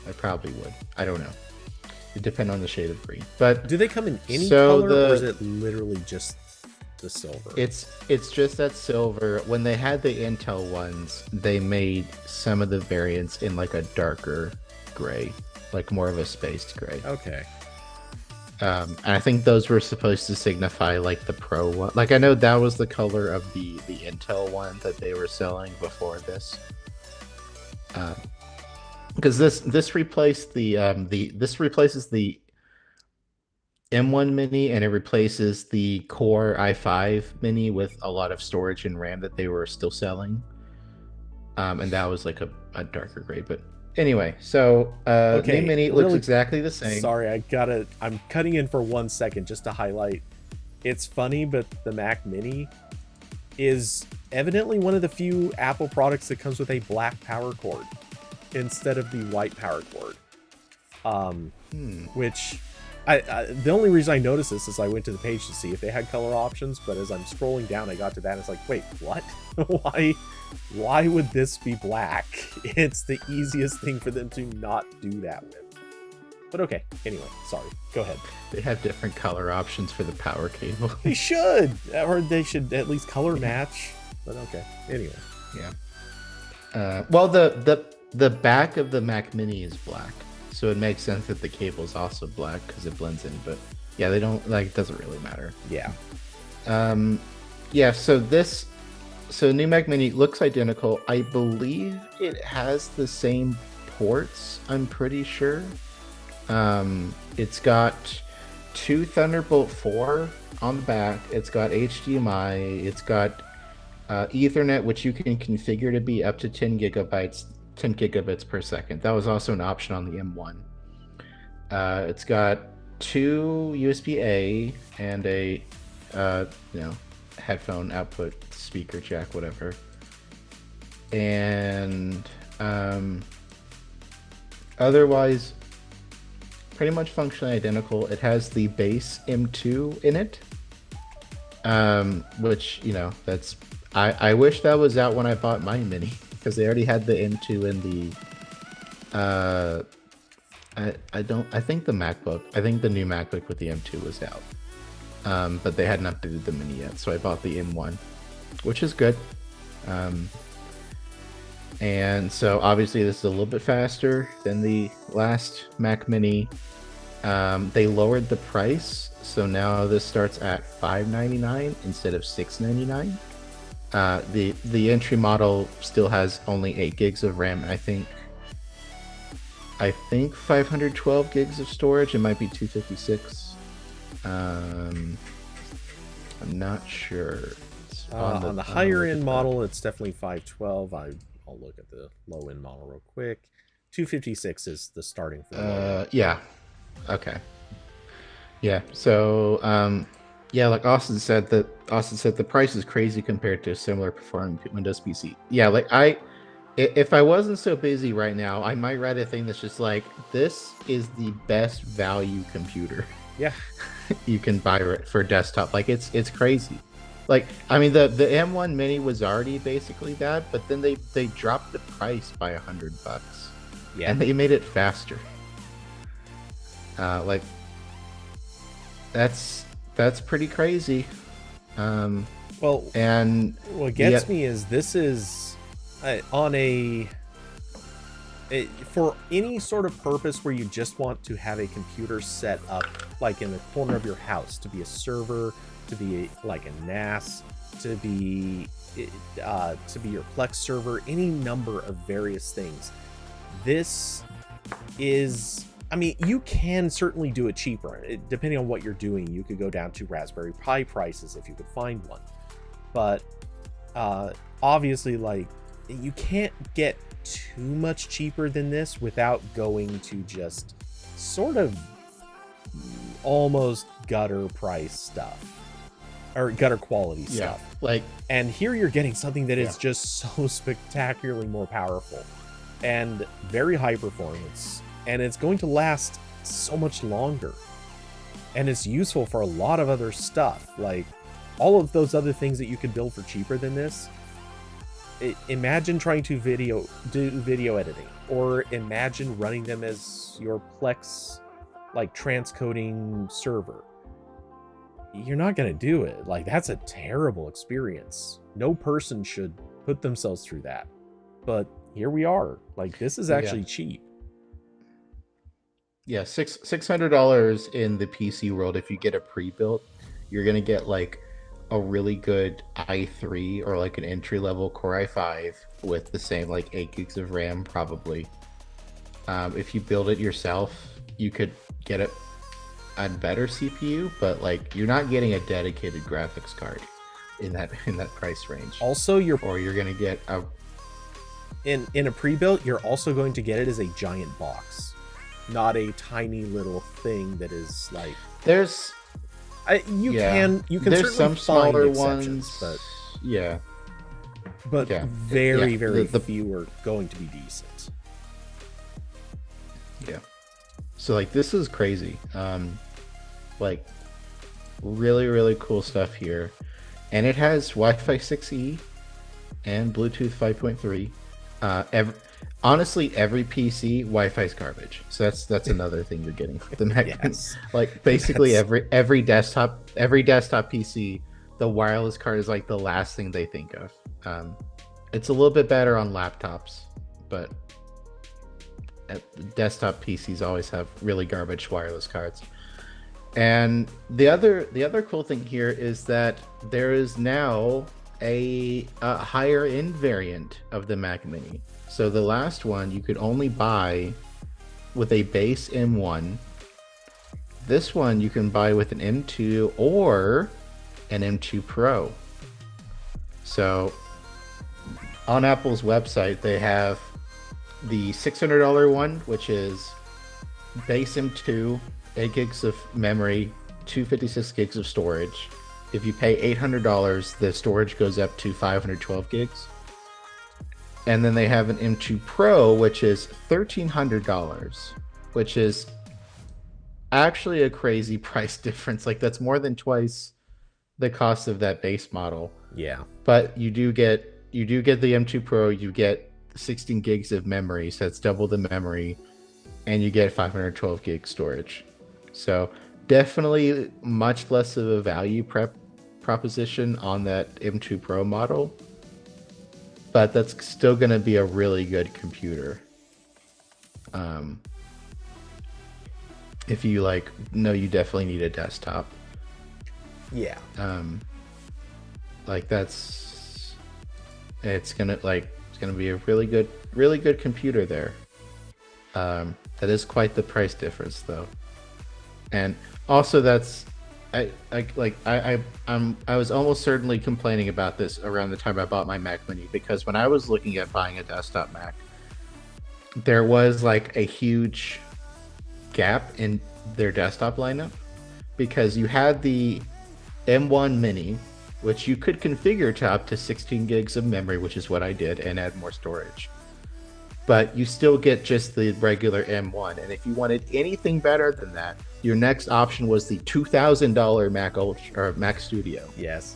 I probably would. I don't know. It depends on the shade of green. But do they come in any color, or is it literally just the silver? It's just that silver. When they had the Intel ones, they made some of the variants in like a darker gray, like more of a spaced gray. Okay. And I think those were supposed to signify like the Pro one. Like I know that was the color of the Intel one that they were selling before this. Because this replaced this replaces the M1 Mini, and it replaces the Core i5 Mini with a lot of storage and RAM that they were still selling. And that was like a darker gray. But anyway, so new Mini looks exactly the same. Sorry, I'm cutting in for 1 second just to highlight. It's funny, but the Mac Mini is evidently one of the few Apple products that comes with a black power cord instead of the white power cord. Which the only reason I noticed this is I went to the page to see if they had color options, but as I'm scrolling down, I got to that and it's like, wait, what? Why would this be black? It's the easiest thing for them to not do that with. But okay, anyway, sorry. Go ahead. They have different color options for the power cable. They should, or they should at least color match. But okay, anyway. Yeah. Well, the back of the Mac Mini is black, so it makes sense that the cable is also black because it blends in. But yeah, they don't like. It doesn't really matter. Yeah. Yeah. So new Mac Mini looks identical. I believe it has the same ports. I'm pretty sure. It's got two Thunderbolt 4 on the back. It's got HDMI. It's got Ethernet, which you can configure to be up to 10 gigabits per second. That was also an option on the M1. It's got two USB-A and a you know, headphone output, speaker jack, whatever. And otherwise, pretty much functionally identical. It has the base M2 in it, which, you know, that's I wish that was out when I bought my Mini, because they already had the M2 in the I think the MacBook, I think the new MacBook with the M2 was out, but they hadn't updated the Mini yet, so I bought the M1, which is good. And so obviously this is a little bit faster than the last Mac Mini. They lowered the price, so now this starts at $599 instead of $699. The entry model still has only 8 gigs of RAM. I think 512 gigs of storage. It might be 256. I'm not sure. On the higher end model, it's definitely 512. I'll look at the low end model real quick. 256 is the starting for the yeah. Okay. Yeah. So yeah, like Austin said the price is crazy compared to a similar performing Windows PC. Yeah, like if I wasn't so busy right now, I might write a thing that's just like, this is the best value computer. Yeah. You can buy for desktop. Like it's crazy. Like, I mean, the M1 Mini was already basically that, but then they dropped the price by $100. Yeah. And they made it faster. Like, that's pretty crazy. Well, and what gets me is this is on for any sort of purpose where you just want to have a computer set up, like in the corner of your house, to be a server, to be like a NAS, to be your Plex server, any number of various things. This is, I mean, you can certainly do it cheaper. Depending on what you're doing, you could go down to Raspberry Pi prices if you could find one. But obviously, like, you can't get too much cheaper than this without going to just sort of almost gutter price stuff. Or gutter quality stuff. Like, and here you're getting something that is just so spectacularly more powerful and very high performance, and it's going to last so much longer, and it's useful for a lot of other stuff, like all of those other things that you could build for cheaper than this. Imagine trying to do video editing, or imagine running them as your Plex, like, transcoding server. You're not going to do it. Like, that's a terrible experience. No person should put themselves through that. But here we are. Like, this is actually cheap. Yeah, $600 in the PC world. If you get a pre-built, you're going to get like a really good i3 or like an entry-level Core i5 with the same like 8 gigs of RAM probably. If you build it yourself, you could get it a better CPU, but like, you're not getting a dedicated graphics card in that price range. Also, you're gonna get a in a pre-built, you're also going to get it as a giant box, not a tiny little thing that is like, there's you can there's some smaller ones, but very few are going to be decent. Yeah. So like, this is crazy. Like, really, really cool stuff here. And it has Wi-Fi 6E and Bluetooth 5.3. Honestly, every PC Wi-Fi is garbage. So that's another thing you're getting with the Mac. Yes. Like, basically every desktop PC, the wireless card is like the last thing they think of. It's a little bit better on laptops, but desktop PCs always have really garbage wireless cards. And the other cool thing here is that there is now a higher end variant of the Mac Mini. So the last one you could only buy with a base M1. This one you can buy with an M2 or an M2 Pro. So on Apple's website, they have the $600 one, which is base M2 8 gigs of memory, 256 gigs of storage. If you pay $800, the storage goes up to 512 gigs. And then they have an M2 Pro, which is $1,300, which is actually a crazy price difference. Like, that's more than twice the cost of that base model. Yeah. But you do get the M2 Pro, you get 16 gigs of memory, so that's double the memory, and you get 512 gig storage. So definitely much less of a value proposition on that M2 Pro model, but that's still going to be a really good computer. If you you definitely need a desktop. Yeah. It's gonna be a really good computer there. That is quite the price difference though. And also I was almost certainly complaining about this around the time I bought my Mac Mini, because when I was looking at buying a desktop Mac, there was like a huge gap in their desktop lineup, because you had the M1 Mini, which you could configure to up to 16 gigs of memory, which is what I did, and add more storage. But you still get just the regular M1, and if you wanted anything better than that, your next option was the $2,000 Mac Ultra or Mac Studio. Yes.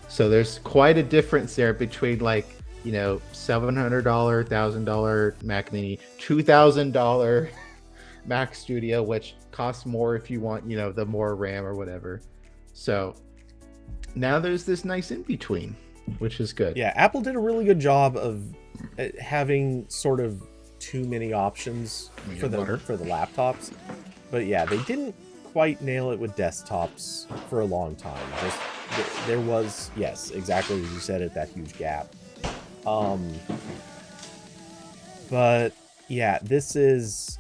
So there's quite a difference there between $700, $1,000 Mac Mini, $2,000 Mac Studio, which costs more if you want, the more RAM or whatever. So now there's this nice in between, which is good. Yeah, Apple did a really good job of having sort of too many options for the laptops. But yeah, they didn't quite nail it with desktops for a long time. There was, yes, exactly as you said it, that huge gap. But yeah, this is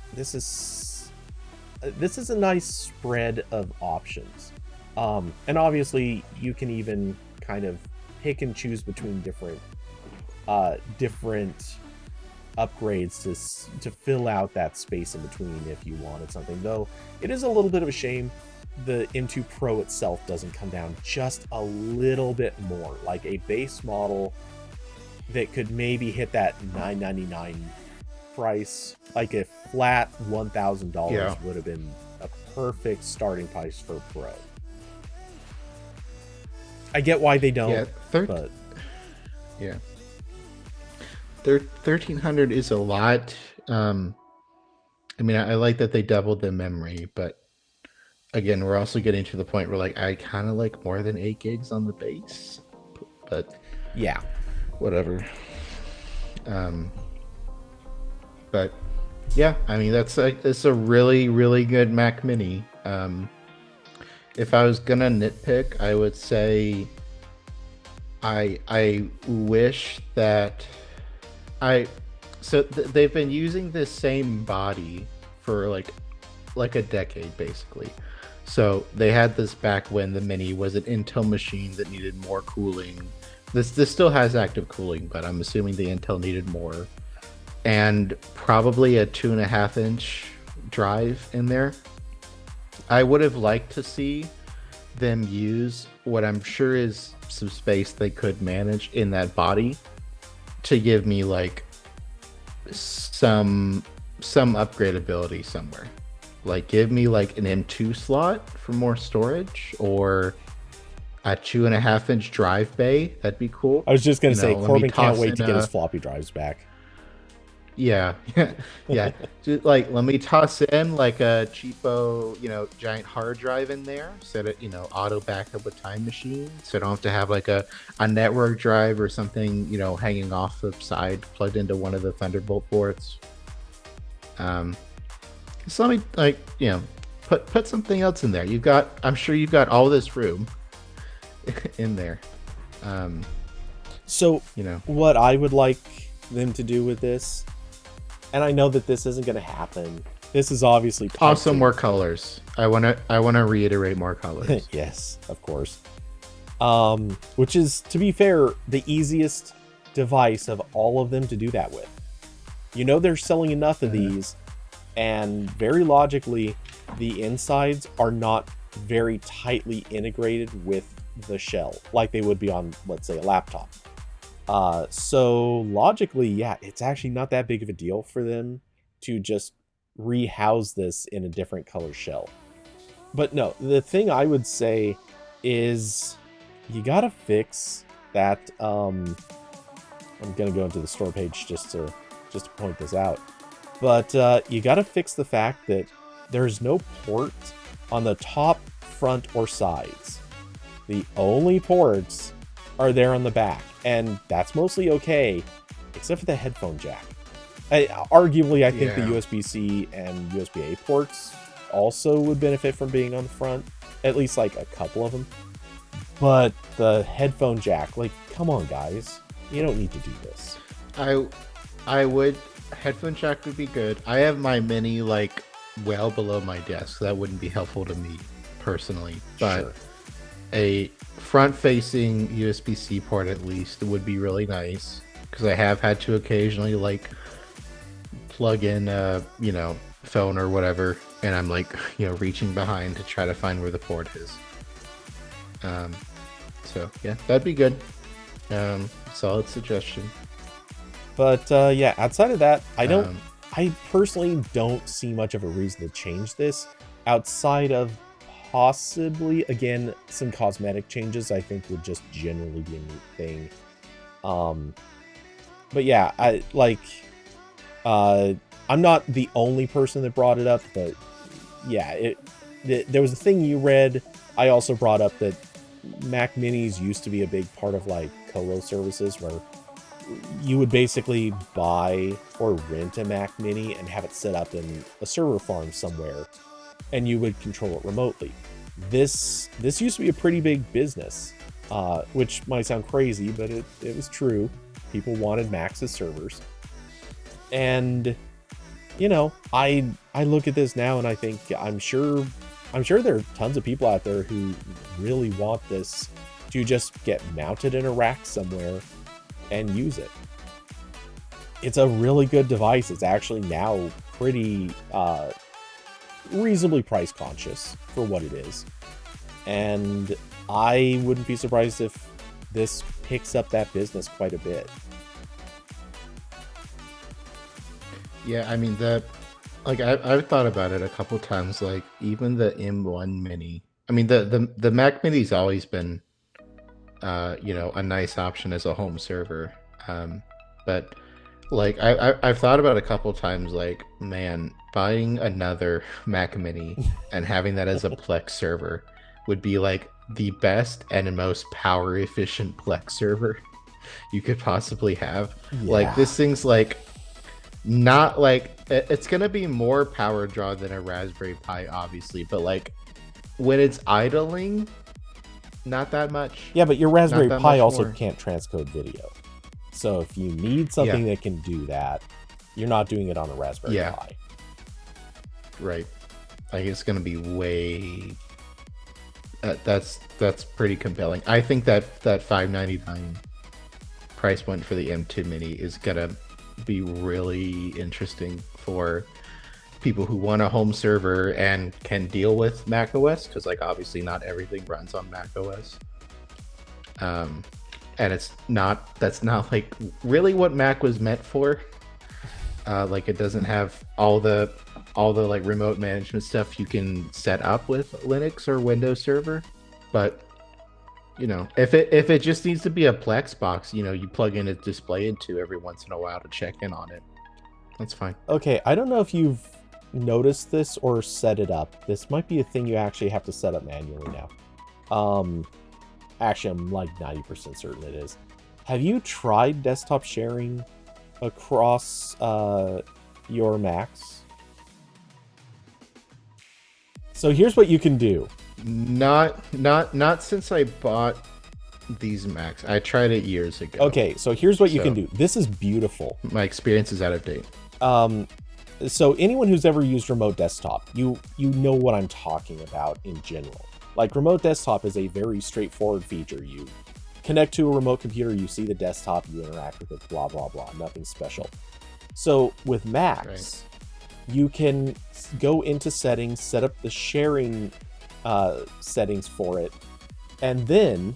a nice spread of options. And obviously you can even kind of pick and choose between different upgrades to fill out that space in between if you wanted something. Though it is a little bit of a shame the M2 Pro itself doesn't come down just a little bit more, like a base model that could maybe hit that $999 price. Like a flat $1,000 would have been a perfect starting price for Pro. I get why they don't, but yeah, 1,300 is a lot. I mean, I like that they doubled the memory, but again, we're also getting to the point where I kind of like more than 8 gigs on the base, but yeah, whatever. But yeah, I mean, it's a really, really good Mac Mini. If I was gonna nitpick, I would say I wish that they've been using this same body for like a decade basically. So they had this back when the Mini was an Intel machine that needed more cooling. This still has active cooling, but I'm assuming the Intel needed more, and probably a 2.5-inch drive in there. I would have liked to see them use what I'm sure is some space they could manage in that body to give me some upgradability somewhere. Give me an M2 slot for more storage, or a 2.5-inch drive bay. That'd be cool. I was just gonna say, Corbin can't wait to get his floppy drives back. Yeah. Just, let me toss in a cheapo, giant hard drive in there. Set it, auto backup with Time Machine, so I don't have to have a network drive or something, hanging off the side, plugged into one of the Thunderbolt ports. So let me put something else in there. I'm sure you've got all this room in there. So what I would like them to do with this, and I know that this isn't going to happen. This is obviously awesome. More colors. I want to reiterate more colors. Yes, of course. Which is, to be fair, the easiest device of all of them to do that with. They're selling enough of these And very logically, the insides are not very tightly integrated with the shell like they would be on, let's say, a laptop. So logically, yeah, it's actually not that big of a deal for them to just rehouse this in a different color shell. But no, the thing I would say is you gotta fix that. I'm gonna go into the store page just to point this out. But you gotta fix the fact that there's no port on the top, front, or sides. The only ports are there on the back, and that's mostly okay, except for the headphone jack. Arguably, I think the USB-C and USB-A ports also would benefit from being on the front, at least like a couple of them. But the headphone jack, like, come on, guys, you don't need to do this. I would headphone jack would be good. I have my mini like well below my desk, so that wouldn't be helpful to me personally. But sure, a front-facing USB-C port at least would be really nice, because I have had to occasionally like plug in a phone or whatever, and I'm like reaching behind to try to find where the port is. So yeah, that'd be good. Solid suggestion. But yeah, outside of that, I personally don't see much of a reason to change this outside of possibly, again, some cosmetic changes. I think would just generally be a neat thing. But yeah, I'm not the only person that brought it up, but yeah, there was a thing you read. I also brought up that Mac Minis used to be a big part of like colo services, where you would basically buy or rent a Mac Mini and have it set up in a server farm somewhere, and you would control it remotely. This used to be a pretty big business, which might sound crazy, but it was true. People wanted Macs as servers. And, I look at this now and I think I'm sure there are tons of people out there who really want this to just get mounted in a rack somewhere and use it. It's a really good device. It's actually now pretty reasonably price conscious for what it is. And I wouldn't be surprised if this picks up that business quite a bit. Yeah, I mean, I've thought about it a couple times. Like even the M1 Mini. I mean, the Mac Mini's always been, a nice option as a home server. But like I've thought about it a couple times. Like, man, buying another Mac Mini and having that as a Plex server would be like the best and most power efficient Plex server you could possibly have. Yeah. Like this thing's like. Not like it's gonna be more power draw than a Raspberry Pi, obviously, but like when it's idling, not that much. Yeah, but your Raspberry Pi also can't transcode video. So if you need something that can do that, you're not doing it on a Raspberry Pi. Right. Like it's gonna be way. That's pretty compelling. I think that $599 price point for the M2 Mini is gonna be really interesting for people who want a home server and can deal with Mac OS, because like obviously not everything runs on Mac OS, and that's not like really what Mac was meant for. Like it doesn't have all the like remote management stuff you can set up with Linux or Windows Server, but if it just needs to be a Plex box, you plug in a display into every once in a while to check in on it. That's fine. Okay, I don't know if you've noticed this or set it up. This might be a thing you actually have to set up manually now. Actually, I'm like 90% certain it is. Have you tried desktop sharing across your Macs? So here's what you can do. Not since I bought these Macs. I tried it years ago. Okay, so here's what you can do. This is beautiful. My experience is out of date. So anyone who's ever used remote desktop, you know what I'm talking about in general. Like remote desktop is a very straightforward feature. You connect to a remote computer, you see the desktop, you interact with it, blah, blah, blah. Nothing special. So with Macs, you can go into settings, set up the sharing settings for it, and then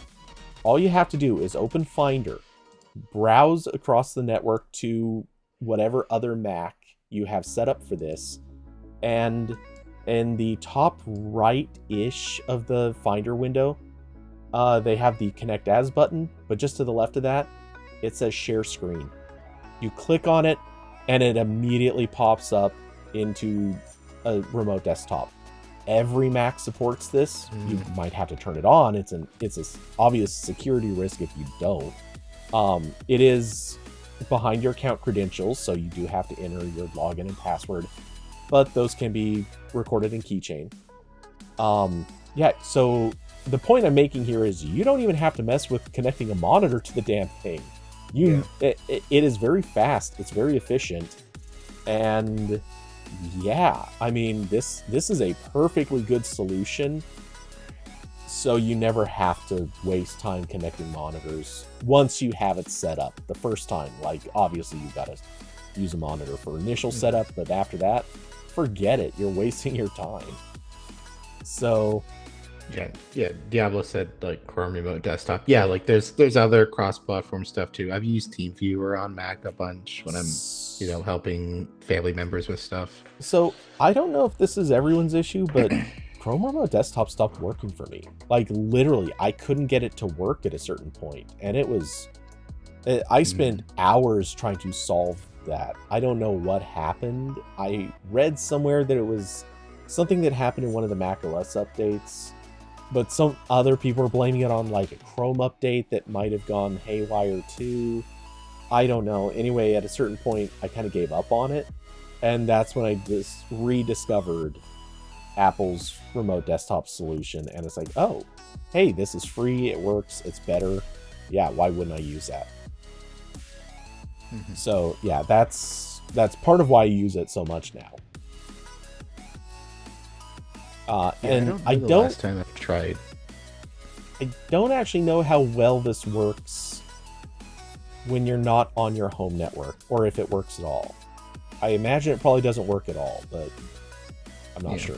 all you have to do is open Finder, browse across the network to whatever other Mac you have set up for this, and in the top right-ish of the Finder window, they have the Connect As button, but just to the left of that, it says Share Screen. You click on it, and it immediately pops up into a remote desktop. Every Mac supports this. You might have to turn it on. It's an obvious security risk if you don't. It is behind your account credentials, so you do have to enter your login and password, but those can be recorded in Keychain. Yeah, so the point I'm making here is you don't even have to mess with connecting a monitor to the damn thing. It is very fast. It's very efficient. And yeah, I mean, this is a perfectly good solution. So you never have to waste time connecting monitors once you have it set up the first time. Like, obviously you got to use a monitor for initial setup, but after that, forget it. You're wasting your time. So yeah. Diablo said like Chrome Remote Desktop. Yeah, like there's other cross-platform stuff too. I've used TeamViewer on Mac a bunch when I'm helping family members with stuff. So I don't know if this is everyone's issue, but Chrome Remote Desktop stopped working for me. Like, literally, I couldn't get it to work at a certain point, and it was I spent hours trying to solve that. I don't know what happened. I read somewhere that it was something that happened in one of the Mac OS updates, but some other people are blaming it on like a Chrome update that might have gone haywire too. I don't know. Anyway, at a certain point, I kind of gave up on it, and that's when I just rediscovered Apple's remote desktop solution, and it's like, oh, hey, this is free, it works, it's better. Yeah, why wouldn't I use that? So yeah, that's part of why I use it so much now. And I don't last time I tried. I don't actually know how well this works when you're not on your home network, or if it works at all. I imagine it probably doesn't work at all, but I'm not sure.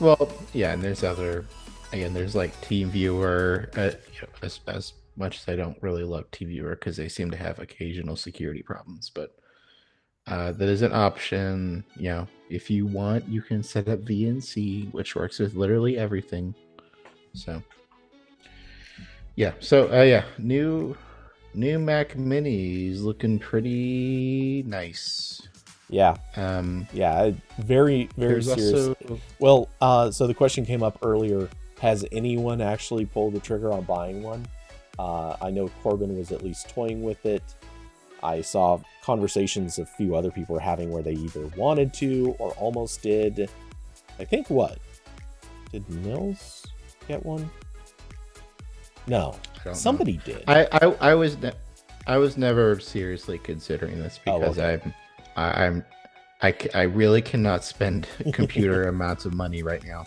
Well, yeah, and there's like TeamViewer. As much as I don't really love TeamViewer because they seem to have occasional security problems, but that is an option. If you want, you can set up VNC, which works with literally everything. So, yeah. So, new Mac Minis looking pretty nice. Yeah. Very, very serious. Well, so the question came up earlier: has anyone actually pulled the trigger on buying one? I know Corbin was at least toying with it. I saw conversations a few other people were having where they either wanted to or almost did. I think did Mills get one? No, somebody did. I was never seriously considering this because I really cannot spend computer amounts of money right now.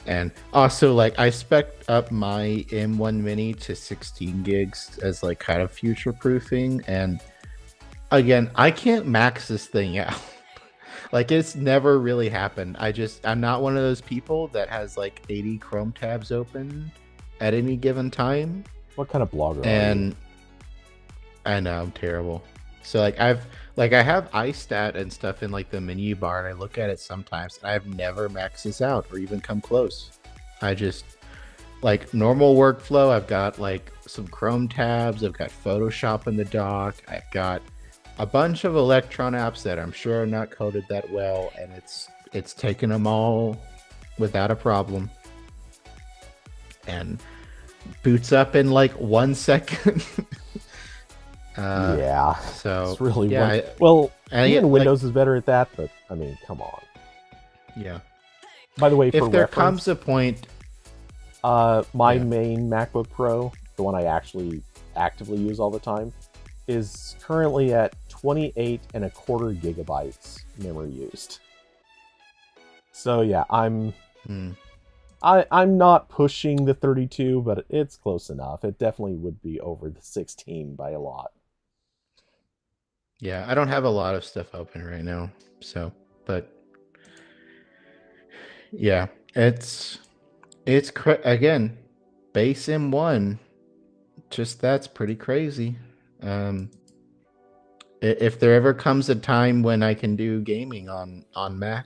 And also, like, I spec'd up my M1 Mini to 16 gigs as like kind of future proofing, and again, I can't max this thing out. Like, it's never really happened. I'm not one of those people that has like 80 Chrome tabs open at any given time. What kind of blogger are you? I know I'm terrible. So I have iStat and stuff in like the menu bar, and I look at it sometimes, and I've never maxed this out or even come close. I just like normal workflow. I've got like some Chrome tabs. I've got Photoshop in the dock. I've got a bunch of Electron apps that I'm sure are not coded that well, and it's taken them all without a problem, and boots up in like 1 second. So it's really even Windows is better at that, but I mean, come on. Yeah. By the way, if there comes a point, my main MacBook Pro, the one I actually actively use all the time, is currently at 28.25 gigabytes memory used. So yeah, I'm not pushing the 32, but it's close enough. It definitely would be over the 16 by a lot. Yeah, I don't have a lot of stuff open right now, so But yeah, again, base M1. Just that's pretty crazy. Um, if there ever comes a time when I can do gaming on Mac,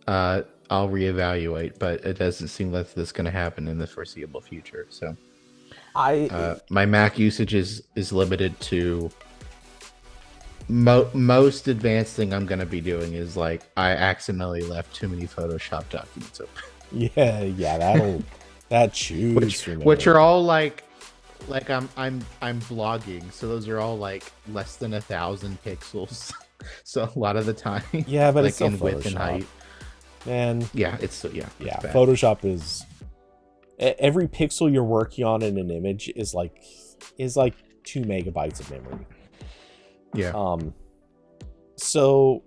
I'll reevaluate. But it doesn't seem like this is going to happen in the foreseeable future. So my Mac usage is limited to most advanced thing I'm going to be doing is like I accidentally left too many Photoshop documents open. Yeah, that chews which are all like I'm vlogging, so those are all like less than 1,000 pixels. So a lot of the time, yeah, but like it's still in width and Photoshop. height. Man, It's bad. Photoshop is every pixel you're working on in an image is like 2 megabytes of memory. Yeah. So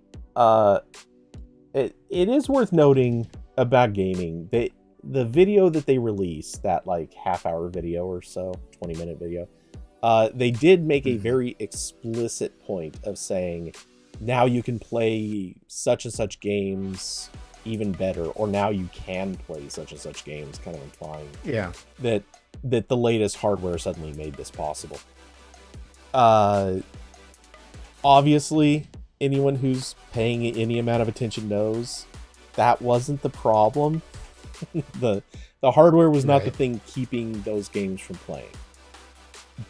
it is worth noting about gaming that the video that they released, that like half-hour video or so, 20-minute video, they did make a very explicit point of saying now you can play such and such games even better, or now you can play such and such games, kind of implying that the latest hardware suddenly made this possible. Obviously, anyone who's paying any amount of attention knows that wasn't the problem. the hardware was not the thing keeping those games from playing.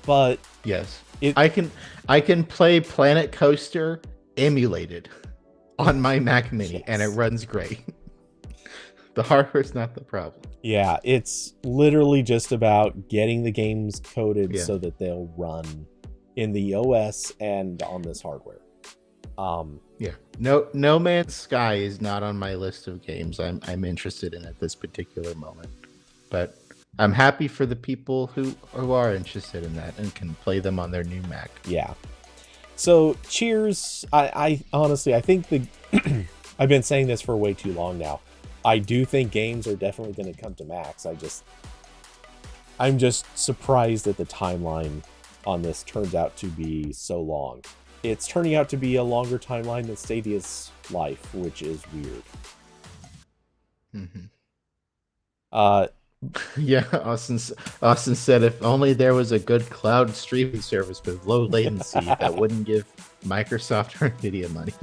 But yes, I can play Planet Coaster emulated on my Mac Mini, and it runs great. The hardware's not the problem. Yeah, it's literally just about getting the games coded so that they'll run in the OS and on this hardware. No Man's Sky is not on my list of games I'm interested in at this particular moment, but I'm happy for the people who are interested in that and can play them on their new Mac. Yeah. So cheers. I honestly, I think I've been saying this for way too long now. I do think games are definitely going to come to Macs. I'm just surprised that the timeline on this turns out to be so long. It's turning out to be a longer timeline than Stadia's life, which is weird. Yeah, Austin said if only there was a good cloud streaming service with low latency that wouldn't give Microsoft or Nvidia money.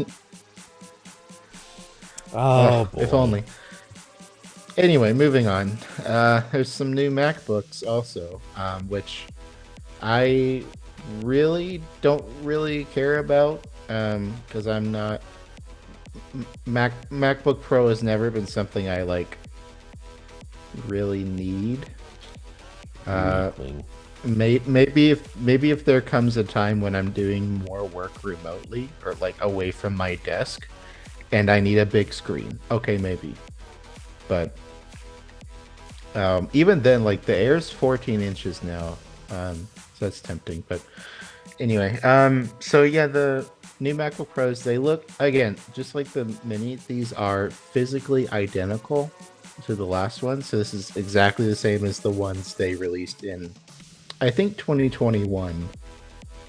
Boy. If only. Anyway, moving on. There's some new MacBooks also, which I don't really care about because I'm not MacBook Pro has never been something I like really need. Maybe if there comes a time when I'm doing more work remotely or like away from my desk and I need a big screen, okay, maybe. But even then, like the Air's 14 inches now, so that's tempting. But anyway, so yeah, the new MacBook Pros, they look, again, just like the Mini. These are physically identical to the last one, so this is exactly the same as the ones they released in, I think, 2021.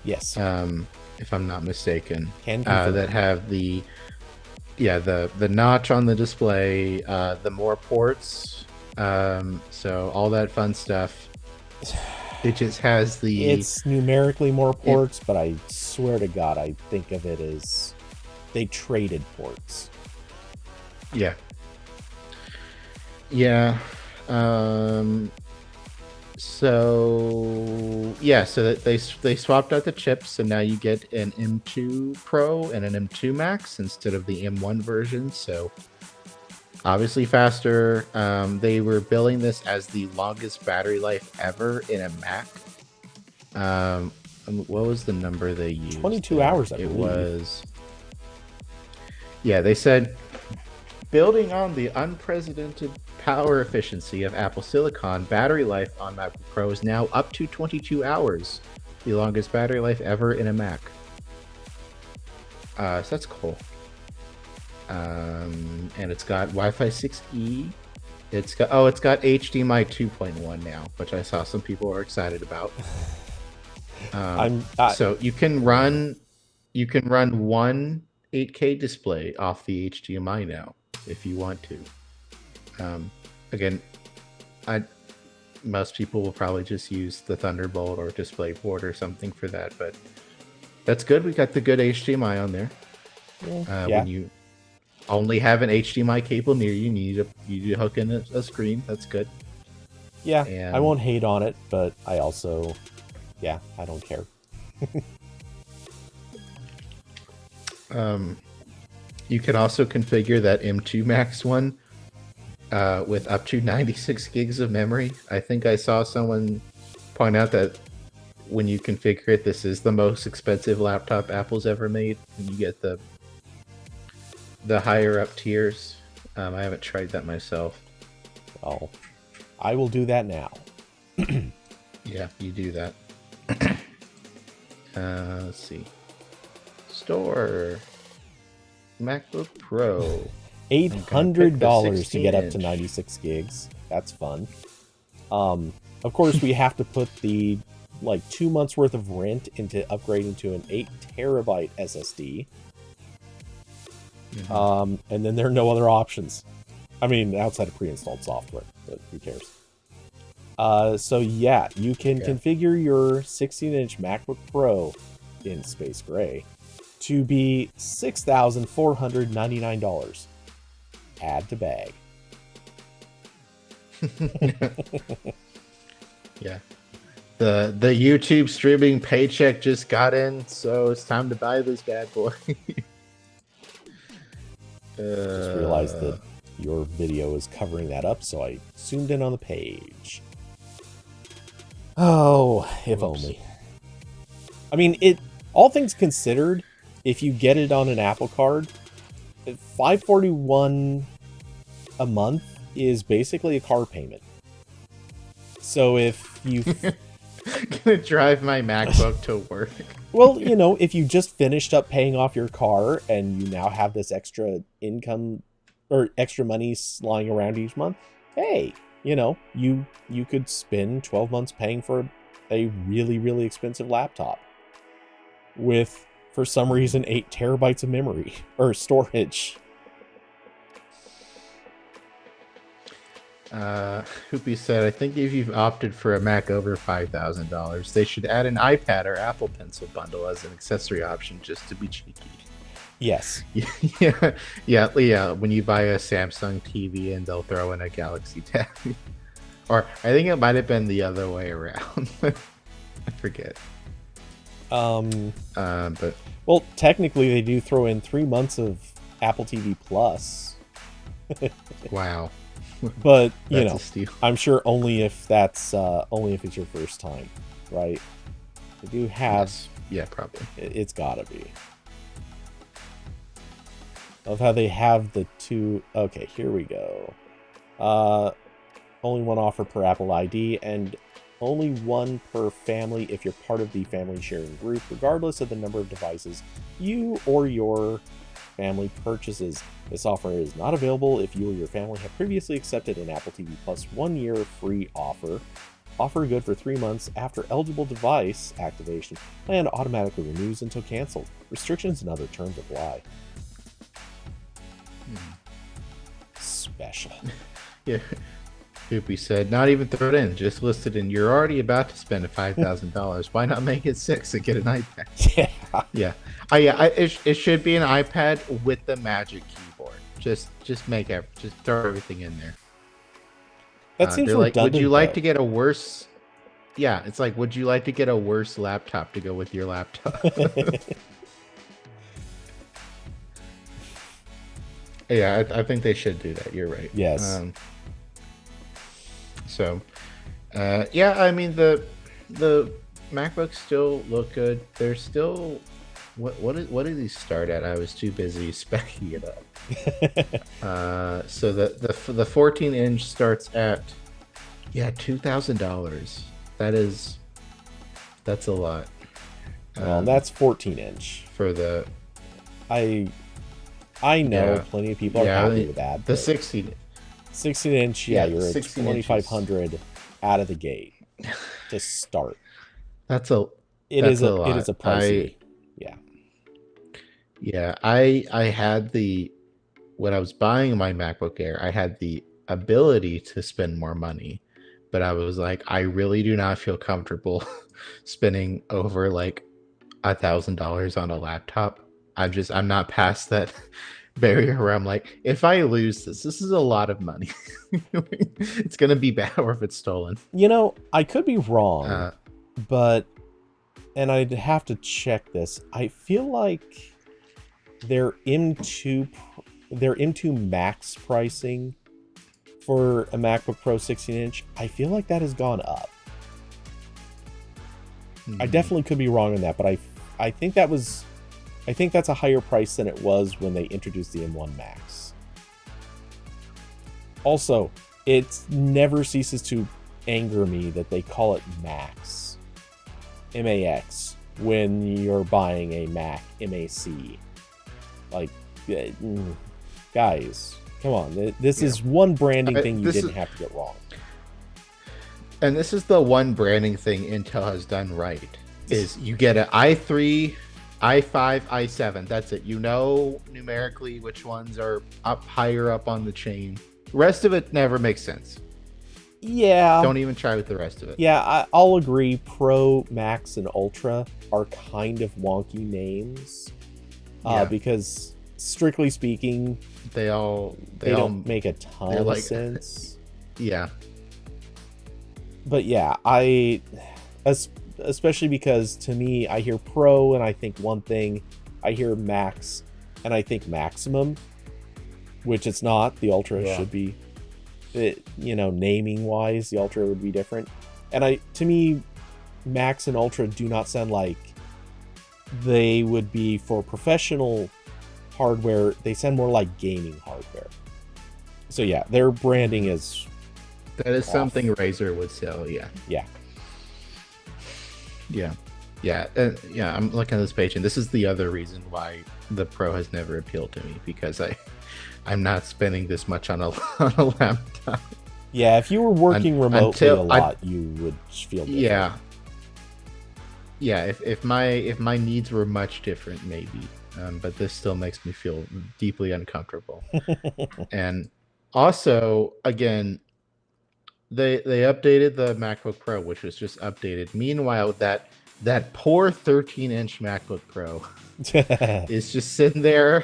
Yes. If I'm not mistaken. That have the notch on the display, the more ports, so all that fun stuff. It just has it's numerically more ports, but I swear to God, I think of it as they traded ports. Yeah. So that they swapped out the chips, so now you get an M2 Pro and an M2 Max instead of the M1 version. So obviously faster. They were billing this as the longest battery life ever in a Mac. What was the number they used? 22 hours, I believe. It was. Yeah, they said, building on the unprecedented power efficiency of Apple Silicon, battery life on MacBook Pro is now up to 22 hours, the longest battery life ever in a Mac. So that's cool. And it's got Wi-Fi 6E. It's got HDMI 2.1 now, which I saw some people were excited about. So you can run one 8K display off the HDMI now, if you want to. Again, most people will probably just use the Thunderbolt or DisplayPort or something for that, but that's good. We got the good HDMI on there. Yeah. When you only have an HDMI cable near you, you need to hook in a screen. That's good. Yeah, And I won't hate on it, but I also, I don't care. You can also configure that M2 Max one with up to 96 gigs of memory. I think I saw someone point out that when you configure it, this is the most expensive laptop Apple's ever made. And you get the higher up tiers. I haven't tried that myself. Well, I will do that now. Yeah, you do that. Let's see. Store. MacBook Pro. $800 to get up to 96 gigs. That's fun. Of course, we have to put the 2 months worth of rent into upgrading to an 8 terabyte SSD. Mm-hmm. And then there are no other options. I mean, outside of pre-installed software, but who cares? So yeah, you can configure your 16-inch MacBook Pro in Space Gray to be $6,499. Add to bag. Yeah. The YouTube streaming paycheck just got in, so it's time to buy this bad boy. Just realized that your video is covering that up, so I zoomed in on the page. Oh, if only. I mean, all things considered, if you get it on an Apple Card, $541 a month is basically a car payment. So if you gonna drive my MacBook to work. Well, if you just finished up paying off your car and you now have this extra income or extra money lying around each month, hey, you could spend 12 months paying for a really, really expensive laptop with, for some reason, 8 terabytes of memory or storage. Hoopy said, I think if you've opted for a Mac over $5,000, they should add an iPad or Apple Pencil bundle as an accessory option just to be cheeky. Yes. Yeah. When you buy a Samsung TV and they'll throw in a Galaxy Tab. Or I think it might have been the other way around. I forget. But well, technically they do throw in 3 months of Apple TV Plus. Wow. But a steal. I'm sure only if it's your first time, right? They do have. Yes. Yeah, probably. It's gotta be. Love how they have the two. Okay, here we go. Only one offer per Apple ID, and only one per family if you're part of the family sharing group, regardless of the number of devices you or your family purchases. This offer is not available if you or your family have previously accepted an Apple TV Plus 1 year free offer. Offer good for 3 months after eligible device activation. Plan automatically renews until canceled. Restrictions and other terms apply. Special. Yeah. Hoopy said, not even throw it in, just list it in. You're already about to spend $5,000. Why not make it 6 and get an iPad? Yeah. It should be an iPad with the Magic Keyboard. Just throw everything in there. That seems redundant. Would you like to get a worse? Yeah, it's like, would you like to get a worse laptop to go with your laptop? Yeah, I think they should do that. You're right. Yes. Yeah, I mean the MacBooks still look good. They're still what do these start at? I was too busy specking it up. So the 14-inch starts at $2,000. That's a lot. Well, that's 14-inch for the. I know plenty of people are happy with that. The 16-inch, you're at 2,500 out of the gate to start. It is a pricey. Yeah, I had when I was buying my MacBook Air, I had the ability to spend more money, but I was like, I really do not feel comfortable spending over like $1,000 on a laptop. I'm not past that barrier where I'm like, if I lose this is a lot of money. It's gonna be bad or if it's stolen. I could be wrong, Uh, but, and I'd have to check this. I feel like their M2 Max pricing for a MacBook Pro 16-inch, I feel like that has gone up. I definitely could be wrong on that, but I think that's a higher price than it was when they introduced the M1 Max. Also, it never ceases to anger me that they call it Max, MAX, when you're buying a Mac, MAC. Like, guys, come on. This is one branding thing you didn't have to get wrong. And this is the one branding thing Intel has done right, is you get an i3, i5, i7. That's it. You know numerically which ones are up higher up on the chain. The rest of it never makes sense. Yeah. Don't even try with the rest of it. Yeah, I'll agree. Pro, Max, and Ultra are kind of wonky names. Because strictly speaking, they don't make a ton of sense. Yeah. But yeah, especially because to me, I hear Pro and I think one thing, I hear Max and I think maximum, which it's not. The Ultra should be, naming wise, the Ultra would be different. And to me, Max and Ultra do not sound like they would be for professional hardware. They sound more like gaming hardware. So yeah, their branding is off. Something Razer would sell. Yeah. I'm looking at this page, and this is the other reason why the Pro has never appealed to me, because I'm not spending this much on a laptop. Yeah, if you were working remotely a lot, you would feel different. Yeah, if my needs were much different, maybe, but this still makes me feel deeply uncomfortable. And also, again, they updated the MacBook Pro, which was just updated. Meanwhile, that poor 13-inch MacBook Pro is just sitting there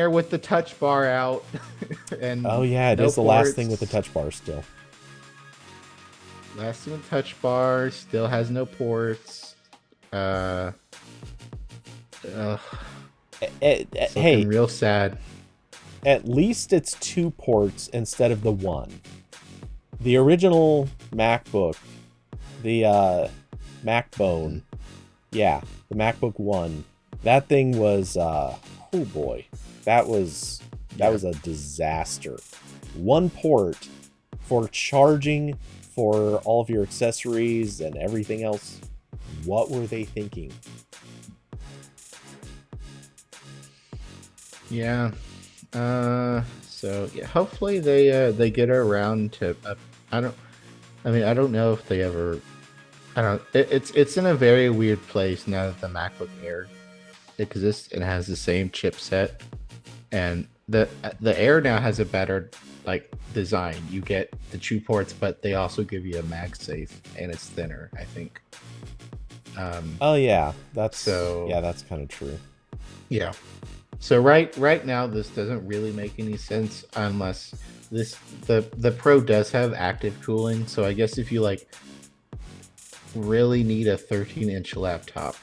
with the touch bar out. And oh yeah, it is the last thing with the touch bar still. Last thing with touch bar, still has no ports. It's looking real sad. At least it's 2 ports instead of the 1. The original MacBook, the MacBone, the MacBook One, that thing was oh boy, that was a disaster. 1 port for charging for all of your accessories and everything else. What were they thinking? Yeah. So yeah, hopefully they get around to. I don't know if they ever. I don't. It's in a very weird place now that the MacBook Air exists and has the same chipset, and the Air now has a better design. You get the 2 ports, but they also give you a MagSafe, and it's thinner, I think. Oh yeah, that's kind of true. Yeah. So right now this doesn't really make any sense unless the Pro does have active cooling. So I guess if you really need a 13-inch laptop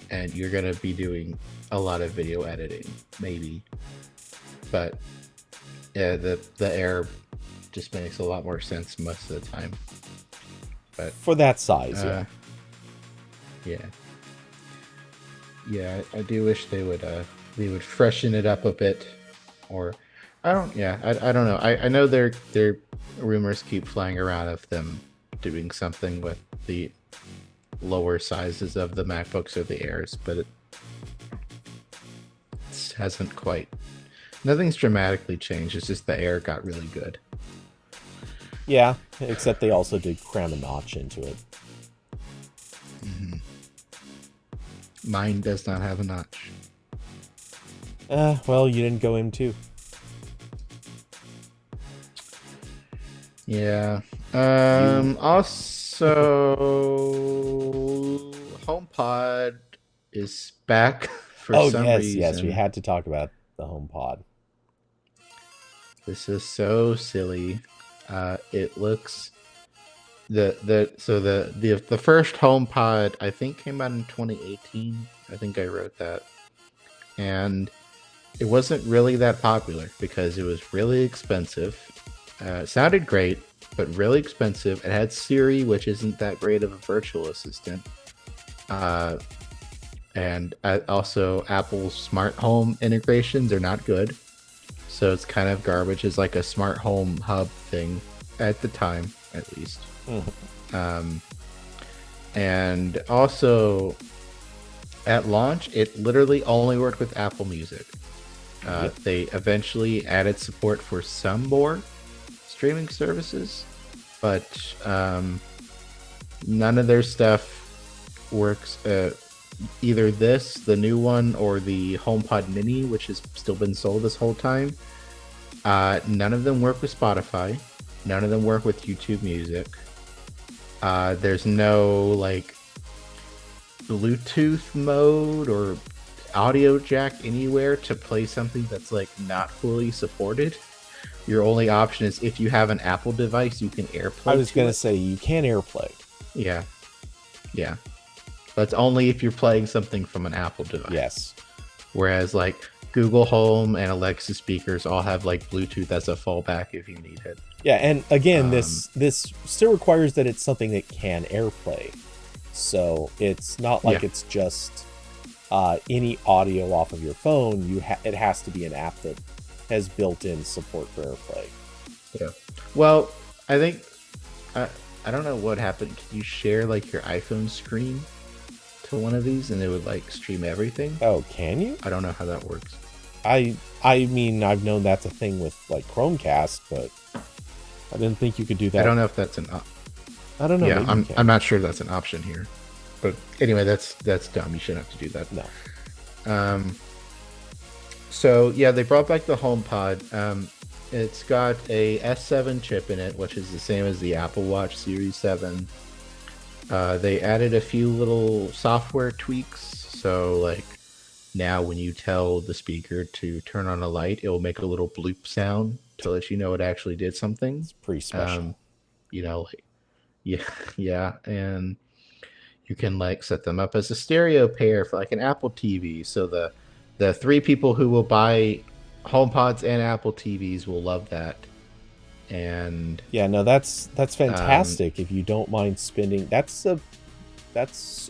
and you're gonna be doing a lot of video editing, maybe. But yeah, the Air just makes a lot more sense most of the time. But for that size, yeah, I do wish they would freshen it up a bit, or I don't know. I know their rumors keep flying around of them doing something with the lower sizes of the MacBooks or the Airs, but it hasn't quite. Nothing's dramatically changed. It's just the Air got really good. Yeah, except they also did cram a notch into it. Mm-hmm. Mine does not have a notch. Well, you didn't go M2. Yeah. You. Also, HomePod is back for Oh some yes, yes, we reason. had to talk about the HomePod. This is so silly. It looks the first HomePod I think came out in 2018. I think I wrote that, and it wasn't really that popular because it was really expensive. It sounded great, but really expensive. It had Siri, which isn't that great of a virtual assistant. Uh, and also Apple's smart home integrations are not good. So it's kind of garbage as like a smart home hub thing at the time, at least. Mhm. Um, and also at launch, it literally only worked with Apple Music. Yep. They eventually added support for some more streaming services, but none of their stuff works. Either this, the new one, or the HomePod Mini, which has still been sold this whole time. None of them work with Spotify. None of them work with YouTube Music. There's no like Bluetooth mode or audio jack anywhere to play something that's like not fully supported. Your only option is if you have an Apple device, you can I AirPlay was to gonna it. say you can AirPlay. Yeah, yeah. That's only if you're playing something from an Apple device. Yes. Whereas like Google Home and Alexa speakers all have like Bluetooth as a fallback if you need it. Yeah, and again, Um, this still requires that it's something that can AirPlay. So it's not like yeah, it's just any audio off of your phone. It has to be an app that has built-in support for AirPlay. yeah. Well, I think I I don't know what happened. Can you share like your iPhone screen to one of these and it would like stream everything? Oh, can you? I don't know how that works. I mean, I've known that's a thing with like Chromecast, but I didn't think you could do I that. don't know if that's I don't know. yeah. Maybe you I'm can. not sure that's an option here. But anyway, that's dumb. You shouldn't have to do that. No. Um, so yeah, they brought back the HomePod. It's got a S7 chip in it, which is the same as the Apple Watch Series 7. They added a few little software tweaks. So like now when you tell the speaker to turn on a light, it will make a little bloop sound to let you know it actually did something. It's pretty special. Um, like yeah, yeah, and you can like set them up as a stereo pair for like an Apple TV. So the three people who will buy HomePods and Apple TVs will love that. And Yeah, no, that's um, fantastic. If you don't mind spending, that's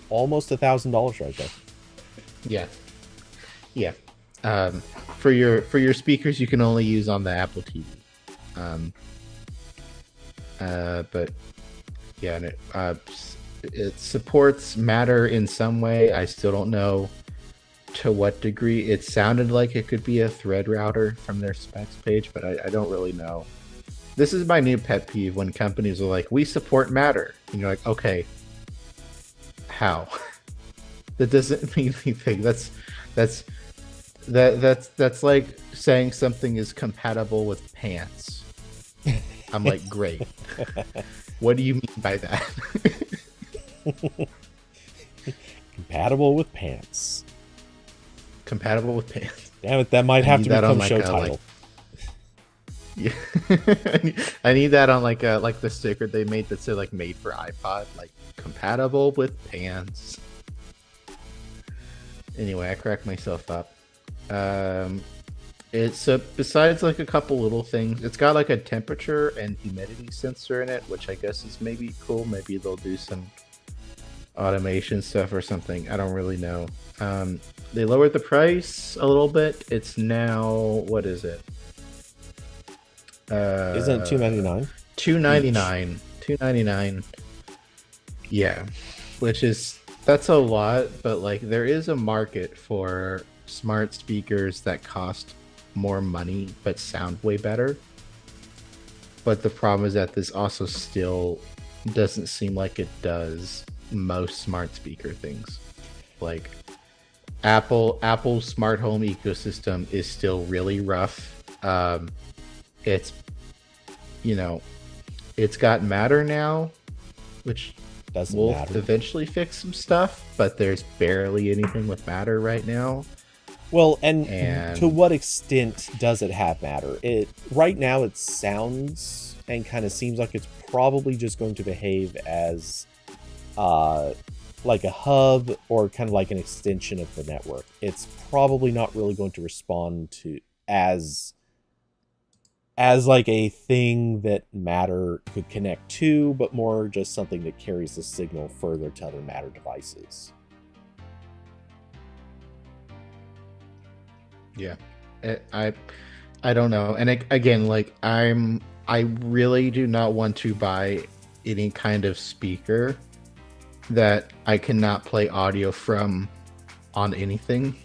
almost $1,000 right there. yeah, yeah. Um, for your speakers, you can only use on the Apple TV. Um, but yeah, and it supports Matter in some way. I still don't know to what degree. It sounded like it could be a thread router from their specs page, but I don't really know. This is my new pet peeve when companies are like, "We support Matter," and you're like, "Okay, how?" That doesn't mean anything. That's that's like saying something is compatible with pants. I'm like, great. What do you mean by that? Compatible with pants. Compatible with pants. Damn it, that might I have need to that on become like show a like title. yeah. I need that on like a like the sticker they made that said like made for iPod, like compatible with pants. Anyway, I cracked myself up. Um, it's besides like a couple little things, it's got like a temperature and humidity sensor in it, which I guess is maybe cool. Maybe they'll do some automation stuff or something. I don't really know. They lowered the price a little bit. It's now what is it? Isn't it Uh, $2.99 two ninety each? nine. 299. Yeah, which is that's a lot, but like there is a market for smart speakers that cost more money but sound way better. But the problem is that this also still doesn't seem like it does most smart speaker things. Like Apple's smart home ecosystem is still really rough. It's it's got Matter now, which Doesn't will matter. eventually fix some stuff, but there's barely anything with Matter right now. Well, and to what extent does it have Matter? Right now it sounds and kind of seems like it's probably just going to behave as like a hub or kind of like an extension of the network. It's probably not really going to respond to as like a thing that Matter could connect to, but more just something that carries the signal further to other Matter devices. Yeah, I don't know. And again, like I really do not want to buy any kind of speaker that I cannot play audio from on anything.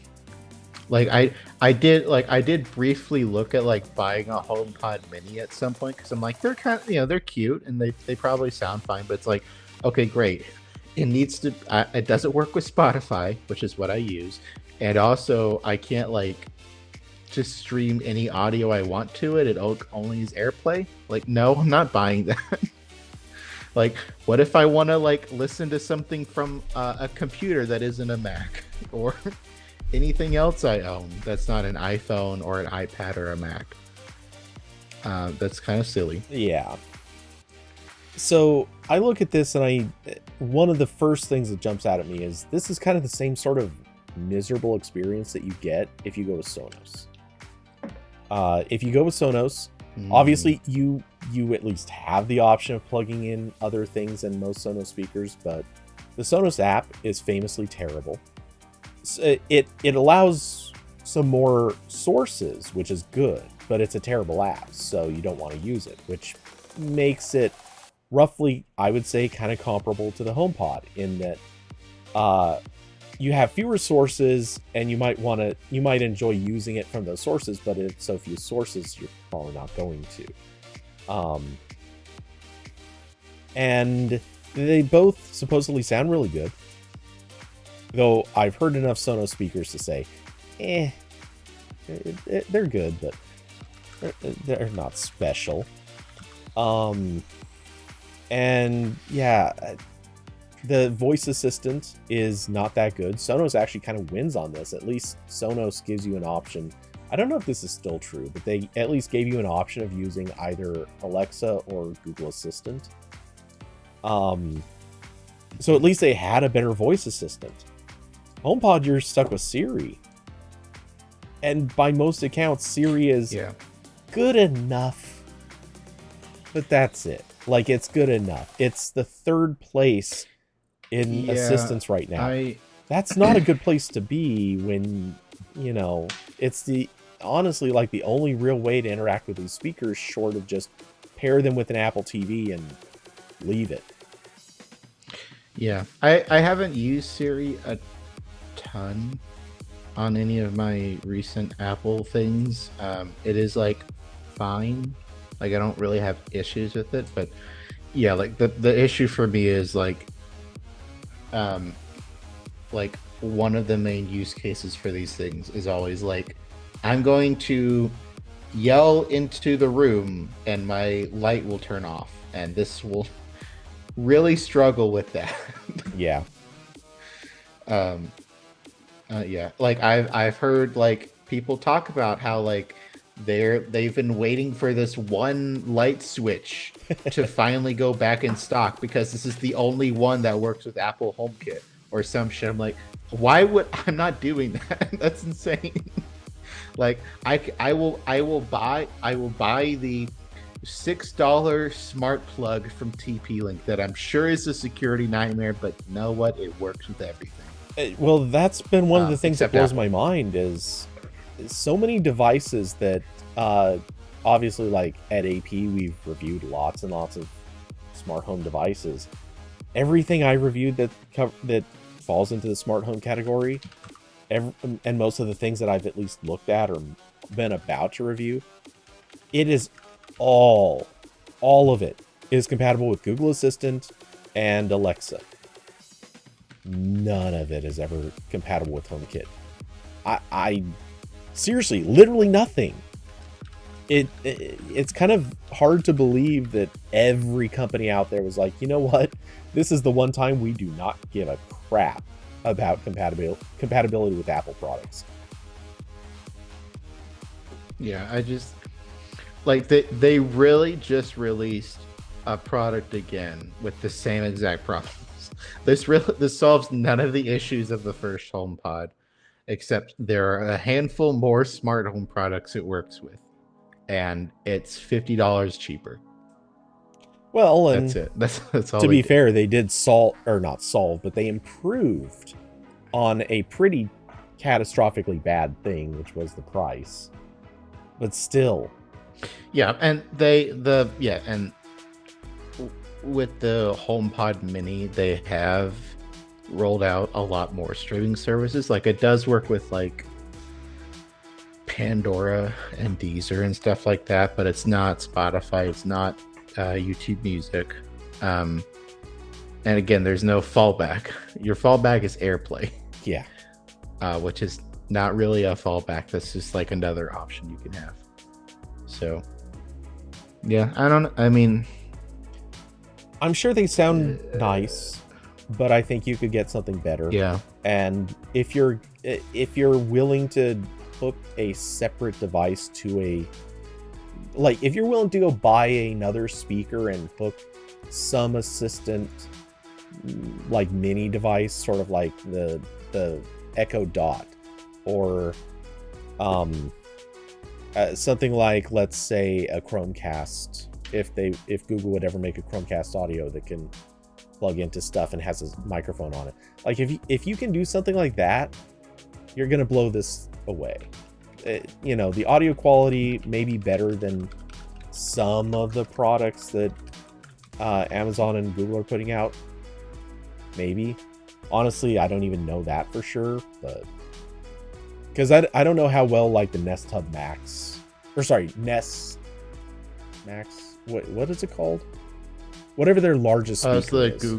Like I did briefly look at like buying a HomePod Mini at some point because I'm like, they're kind of, they're cute and they probably sound fine, but it's like, okay, great. It needs to it doesn't work with Spotify, which is what I use, and also I can't like just stream any audio I want to it. It only is AirPlay. Like, no, I'm not buying that. Like, what if I want to like listen to something from a computer that isn't a Mac or anything else I own that's not an iPhone or an iPad or a Mac? That's kind of silly. Yeah. So I look at this and one of the first things that jumps out at me is this is kind of the same sort of miserable experience that you get if you go with Sonos. If you go with Sonos, obviously you at least have the option of plugging in other things than most Sonos speakers, but the Sonos app is famously terrible. So it allows some more sources, which is good, but it's a terrible app, so you don't want to use it, which makes it roughly, I would say, kind of comparable to the HomePod in that you have fewer sources and you might enjoy using it from those sources, but it's so few sources you're probably not going to. And they both supposedly sound really good, though I've heard enough Sonos speakers to say, they're good, but they're not special. And yeah, the voice assistant is not that good. Sonos actually kind of wins on this. At least Sonos gives you an option. I don't know if this is still true, but they at least gave you an option of using either Alexa or Google Assistant. So at least they had a better voice assistant. HomePod, you're stuck with Siri. And by most accounts, Siri is good enough. But that's it. Like, it's good enough. It's the third place in assistance right now. That's not a good place to be when, it's honestly like the only real way to interact with these speakers short of just pair them with an Apple TV and leave it. Yeah. I haven't used Siri a ton on any of my recent Apple things. It is like fine. Like, I don't really have issues with it, but yeah, like the issue for me is like one of the main use cases for these things is always like, I'm going to yell into the room and my light will turn off, and this will really struggle with that. Yeah. Yeah, like I've heard like people talk about how like they've been waiting for this one light switch to finally go back in stock because this is the only one that works with Apple HomeKit or some shit. I'm like, I'm not doing that. That's insane. Like I will buy the $6 smart plug from TP-Link that I'm sure is a security nightmare, but you know what? It works with everything. Well, that's been one of the things that blows Apple. my mind is so many devices that obviously, like at AP, we've reviewed lots and lots of smart home devices. Everything I reviewed that falls into the smart home category, and most of the things that I've at least looked at or been about to review, it is all of it is compatible with Google Assistant and Alexa. None of it is ever compatible with HomeKit. I seriously, literally nothing. It's kind of hard to believe that every company out there was like, you know what? This is the one time we do not give a crap about compatibility with Apple products. Yeah, I just like they really just released a product again with the same exact problems. This solves none of the issues of the first HomePod, except there are a handful more smart home products it works with, and it's $50 cheaper. Well, and that's it. That's all. To be fair, they did not solve, but they improved on a pretty catastrophically bad thing, which was the price. But still, yeah, and and with the HomePod Mini, they have rolled out a lot more streaming services. Like, it does work with like Pandora and Deezer and stuff like that, but it's not Spotify, it's not YouTube Music, and again, there's no fallback. Your fallback is AirPlay, yeah, which is not really a fallback. That's just like another option you can have. So yeah, I'm sure they sound nice, but I think you could get something better. Yeah. And if you're willing to hook a separate device to if you're willing to go buy another speaker and hook some assistant like mini device, sort of like the Echo Dot, or something like, let's say, a Chromecast, if Google would ever make a Chromecast audio that can plug into stuff and has a microphone on it. Like, if you can do something like that, you're gonna blow this away. The audio quality may be better than some of the products that Amazon and Google are putting out. Maybe. Honestly, I don't even know that for sure, but because I don't know how well like the Nest Hub Max, or sorry, Nest Max. What is it called? Whatever their largest speaker is.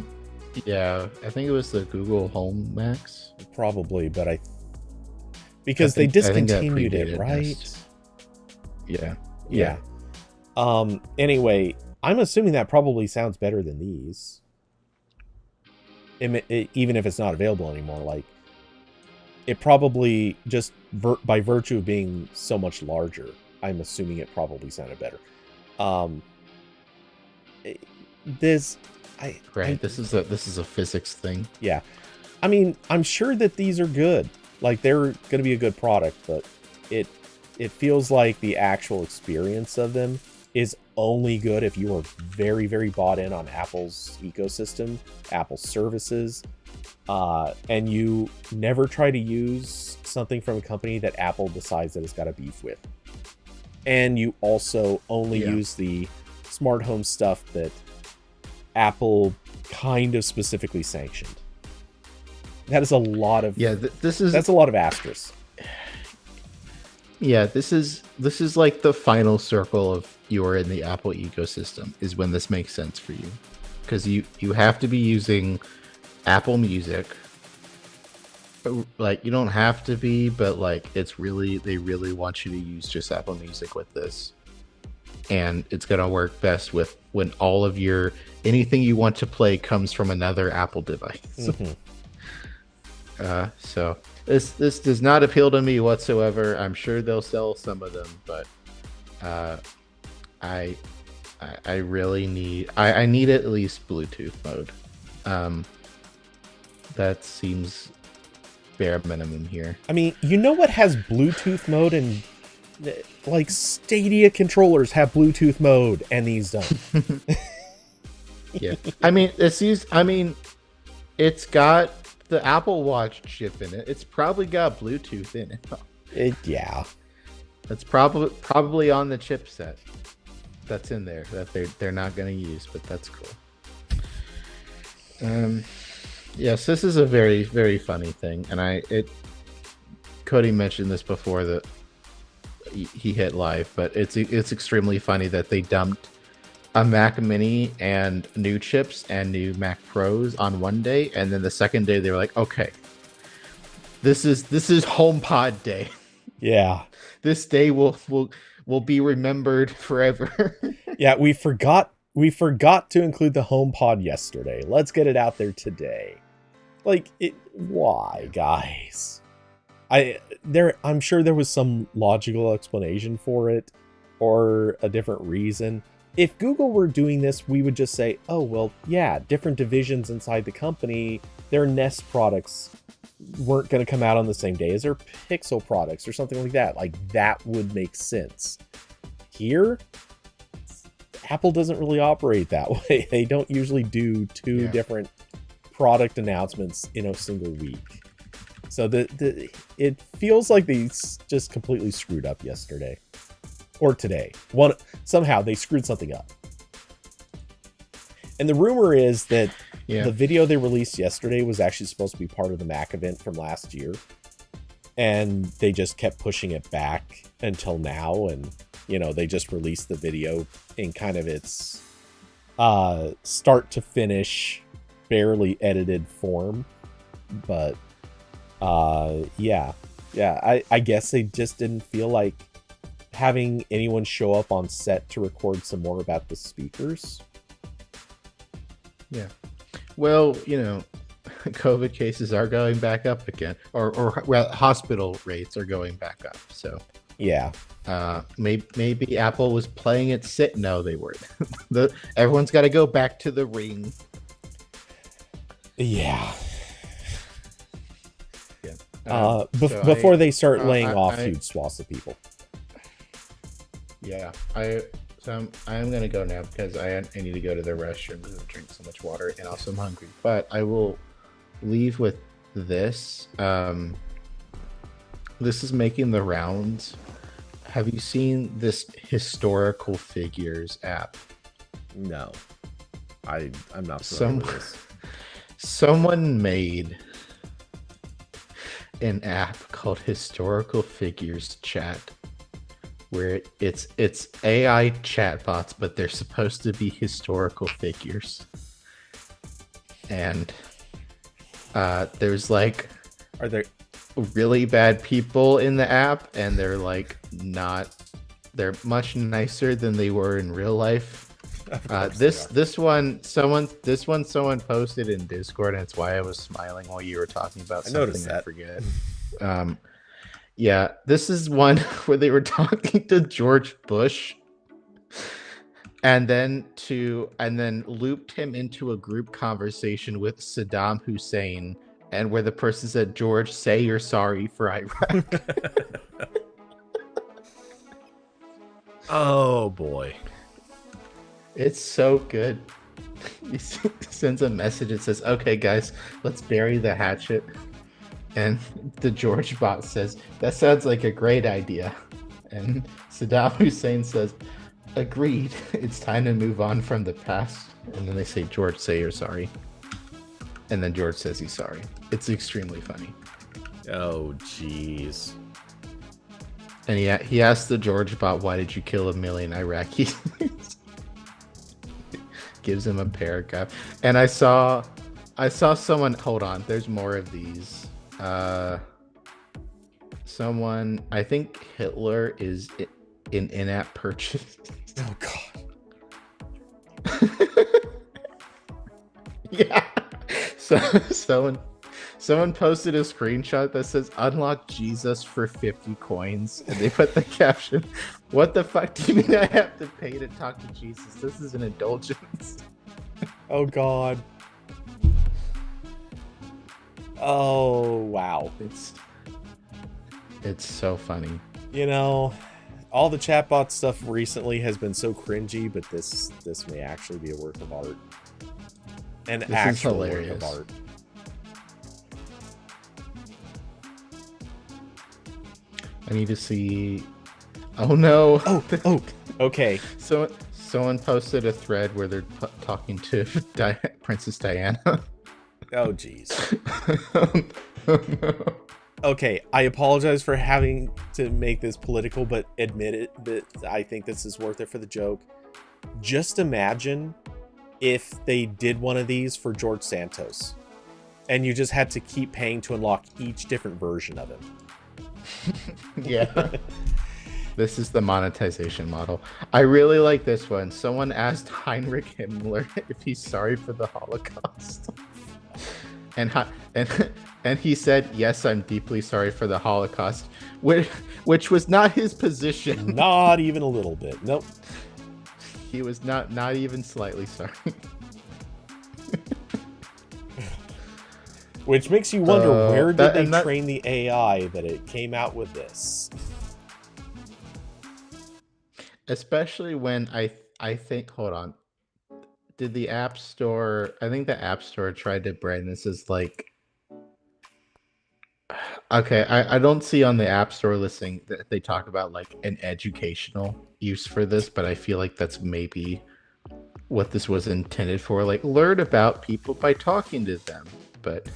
Yeah, I think it was the Google Home Max. Probably, but because they discontinued it, right? Nest. Yeah. Anyway, I'm assuming that probably sounds better than these. Even if it's not available anymore, like, it probably just by virtue of being so much larger, I'm assuming it probably sounded better. This is a physics thing. Yeah, I mean, I'm sure that these are good. Like, they're going to be a good product, but it feels like the actual experience of them is only good if you are very, very bought in on Apple's ecosystem, Apple services, and you never try to use something from a company that Apple decides that it's got a beef with. And you also only use the smart home stuff that Apple kind of specifically sanctioned. That is a lot of that's a lot of asterisks. Yeah, this is like the final circle of you're in the Apple ecosystem is when this makes sense for you, because you have to be using Apple Music. Like, you don't have to be, but like, they really want you to use just Apple Music with this, and it's gonna work best with when all of anything you want to play comes from another Apple device. Mm-hmm. So this does not appeal to me whatsoever. I'm sure they'll sell some of them, but I really need at least Bluetooth mode. That seems bare minimum here. I mean, you know what has Bluetooth mode, and like Stadia controllers have Bluetooth mode, and these don't. Yeah, it's got the Apple Watch chip in it. It's probably got Bluetooth in it. Yeah, that's probably on the chipset that's in there that they're not going to use, but that's cool. Yes, this is a very, very funny thing, and Cody mentioned this before that he hit live, but it's extremely funny that they dumped a Mac Mini and new chips and new Mac Pros on one day, and then the second day they were like, okay, This is HomePod Day. Yeah. This day will be remembered forever. Yeah, we forgot to include the HomePod yesterday. Let's get it out there today. Why, guys? I'm sure there was some logical explanation for it or a different reason. If Google were doing this, we would just say, oh, well, yeah, different divisions inside the company, their Nest products weren't going to come out on the same day as their Pixel products or something like that. Like, that would make sense. Here, Apple doesn't really operate that way. They don't usually do two different product announcements in a single week. So it feels like they just completely screwed up yesterday or today. Somehow they screwed something up. And the rumor is that the video they released yesterday was actually supposed to be part of the Mac event from last year. And they just kept pushing it back until now. And, they just released the video in kind of its start to finish, barely edited form. But, I guess they just didn't feel like having anyone show up on set to record some more about the speakers. Yeah. Well, COVID cases are going back up again, or hospital rates are going back up. So yeah, maybe Apple was playing it sit. No, they weren't. Everyone's got to go back to the ring. Yeah. Yeah. Before they start laying off huge swaths of people. Yeah, I'm gonna go now because I need to go to the restroom and drink so much water, and also I'm hungry. But I will leave with this. This is making the rounds. Have you seen this historical figures app? No, I'm not familiar with this. Someone made an app called Historical Figures Chat, where it's AI chatbots, but they're supposed to be historical figures. And there's are there really bad people in the app, and they're much nicer than they were in real life. This one someone posted in Discord, and it's why I was smiling while you were talking about something I forget. Yeah, this is one where they were talking to George Bush and then looped him into a group conversation with Saddam Hussein, and where the person said, "George, say you're sorry for Iraq." Oh boy. It's so good. He sends a message that says, "Okay, guys, let's bury the hatchet." And the George bot says, "That sounds like a great idea." And Saddam Hussein says, "Agreed. It's time to move on from the past." And then they say, "George, say you're sorry." And then George says he's sorry. It's extremely funny. Oh, jeez. And he asked the George bot, "Why did you kill 1 million Iraqis?" Gives him a paragraph. And I saw someone, hold on, there's more of these. Someone, I think Hitler is an in-app purchase. Oh god. Yeah. So someone posted a screenshot that says, "Unlock Jesus for 50 coins." And they put the caption, "What the fuck do you mean I have to pay to talk to Jesus? This is an indulgence." Oh god. Oh wow. It's so funny. All the chatbot stuff recently has been so cringy, but this may actually be a work of art. An actual work of art. I need to see. Oh no. Oh. Okay. So someone posted a thread where they're talking to Princess Diana. Oh jeez. Oh no. Okay, I apologize for having to make this political, but admit it that I think this is worth it for the joke. Just imagine if they did one of these for George Santos, and you just had to keep paying to unlock each different version of him. Yeah. This is the monetization model. I really like this one. Someone asked Heinrich Himmler if he's sorry for the Holocaust. And he said, "Yes, I'm deeply sorry for the Holocaust," which was not his position. Not even a little bit. Nope. He was not even slightly sorry. Which makes you wonder, where did they that train the AI that it came out with this? Especially when I think, hold on, did the App Store? I think the App Store tried to brand this as like. Okay, I don't see on the App Store listing that they talk about like an educational use for this, but I feel like that's maybe what this was intended for. Like, learn about people by talking to them. But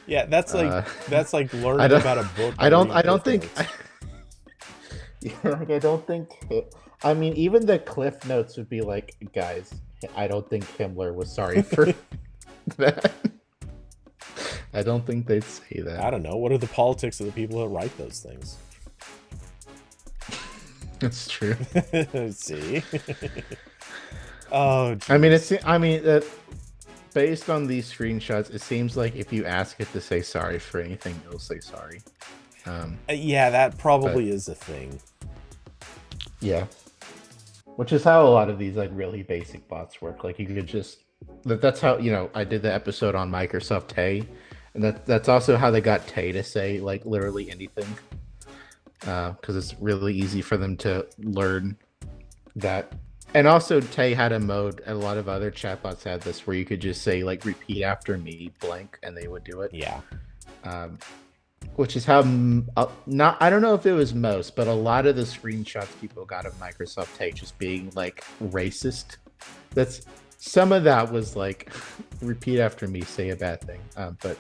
yeah, that's like learning I don't- about a book. I don't reading think. notes. Yeah, like, I don't think. I mean, even the Cliff Notes would be like, guys, I don't think Himmler was sorry for that. I don't think they'd say that. I don't know. What are the politics of the people that write those things? That's true. See. Oh, geez. I mean, based on these screenshots, it seems like if you ask it to say sorry for anything, it'll say sorry. Yeah, that probably is a thing. Yeah. Which is how a lot of these like really basic bots work. Like, you could just that's how, I did the episode on Microsoft Tay, and that's also how they got Tay to say like literally anything. Because it's really easy for them to learn that. And also Tay had a mode, and a lot of other chatbots had this, where you could just say like repeat after me blank, and they would do it. Yeah. Which is how I don't know if it was most, but a lot of the screenshots people got of Microsoft Tay just being like racist. Some of that was like repeat after me, say a bad thing. But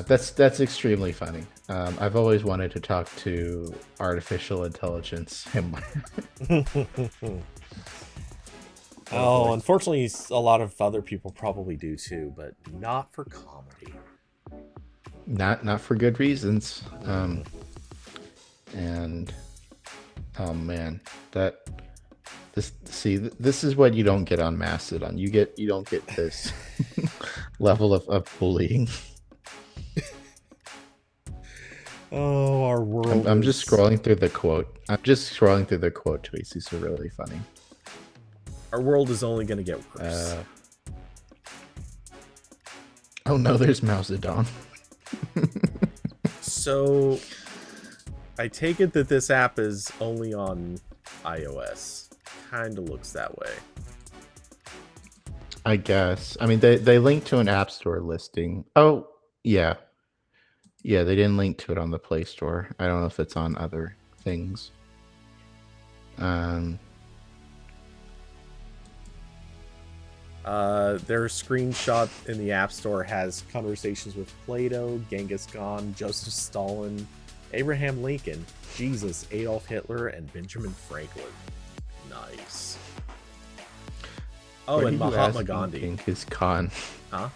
that's extremely funny. I've always wanted to talk to artificial intelligence. Oh, unfortunately, a lot of other people probably do too, but not for comedy. Not for good reasons. And oh man, this is what you don't get on Mastodon. You don't get this level of bullying. Oh, our world. I'm just scrolling through the quote. Tweets. These are really funny. Our world is only going to get worse. Oh no, there's Mastodon. So, I take it that this app is only on iOS. Kind of looks that way. I guess. I mean, they linked to an App Store listing. Oh, yeah. Yeah, they didn't link to it on the Play Store. I don't know if it's on other things. Their screenshot in the App Store has conversations with Plato, Genghis Khan, Joseph Stalin, Abraham Lincoln, Jesus, Adolf Hitler, and Benjamin Franklin. Nice. Oh, and Mahatma Gandhi. Genghis Khan. Huh?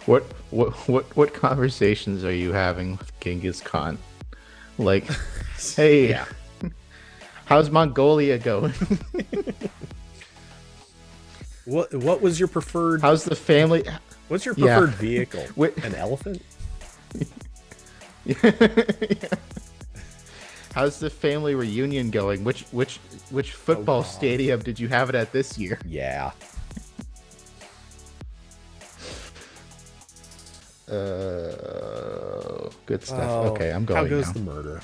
What conversations are you having with Genghis Khan? Like, hey, Yeah. How's Mongolia going? What was your preferred? How's the family? What's your preferred vehicle? An elephant? Yeah. How's the family reunion going? Which football stadium did you have it at this year? Yeah. Good stuff. Okay, I'm going. How goes now. the murder?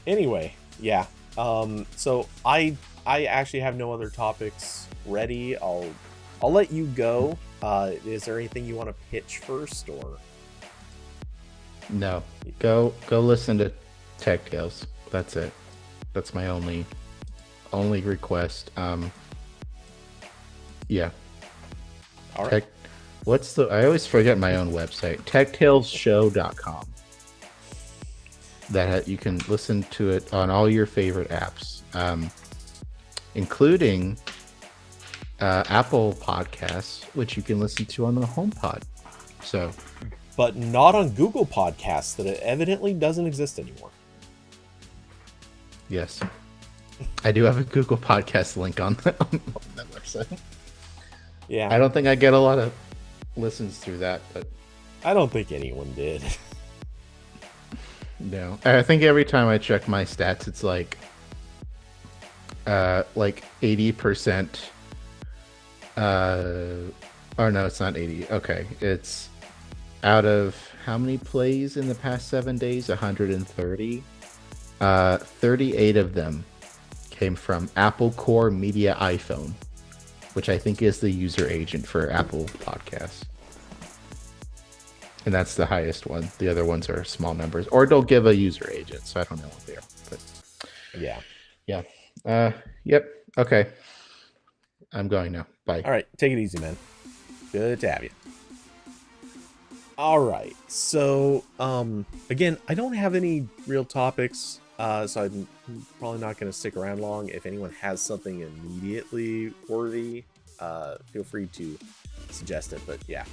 Anyway, yeah. So I actually have no other topics ready. I'll let you go. Is there anything you want to pitch first, or? No. Go listen to Tech Tales. That's it. That's my only request. Yeah. All right. I always forget my own website. techtalesshow.com. That you can listen to it on all your favorite apps, including Apple Podcasts, which you can listen to on the HomePod. So, but not on Google Podcasts. That it evidently doesn't exist anymore. yes, I do have a Google Podcast link on that website. Yeah, I don't think I get a lot of listens through that, but I don't think anyone did. no. I think every time I check my stats, it's like 80%. Or no, it's not 80. Okay, it's out of how many plays in the past 7 days? 130. 38 of them came from Apple Core Media iPhone, which I think is the user agent for Apple Podcasts. And that's the highest one. The other ones are small numbers, or don't give a user agent, so I don't know what they are. But yeah. Yep. Okay. I'm going now. Bye. All right, take it easy, man. Good to have you. All right, so again, I don't have any real topics, so I'm probably not going to stick around long. If anyone has something immediately worthy, feel free to suggest it. But yeah,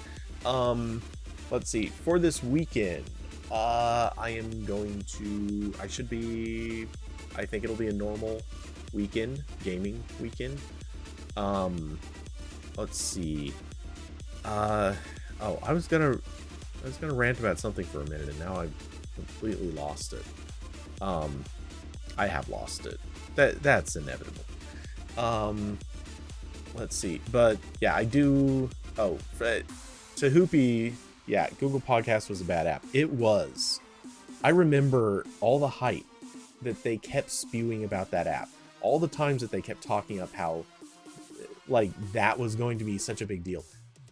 let's see. For this weekend, I am going to. I think it'll be a normal weekend, gaming weekend. Let's see. I was gonna rant about something for a minute, and now I've completely lost it. I have lost it. That's inevitable. Let's see. But yeah, I do. To Hoopy, yeah, Google Podcast was a bad app. It was. I remember all the hype that they kept spewing about that app. All the times that they kept talking up how like that was going to be such a big deal.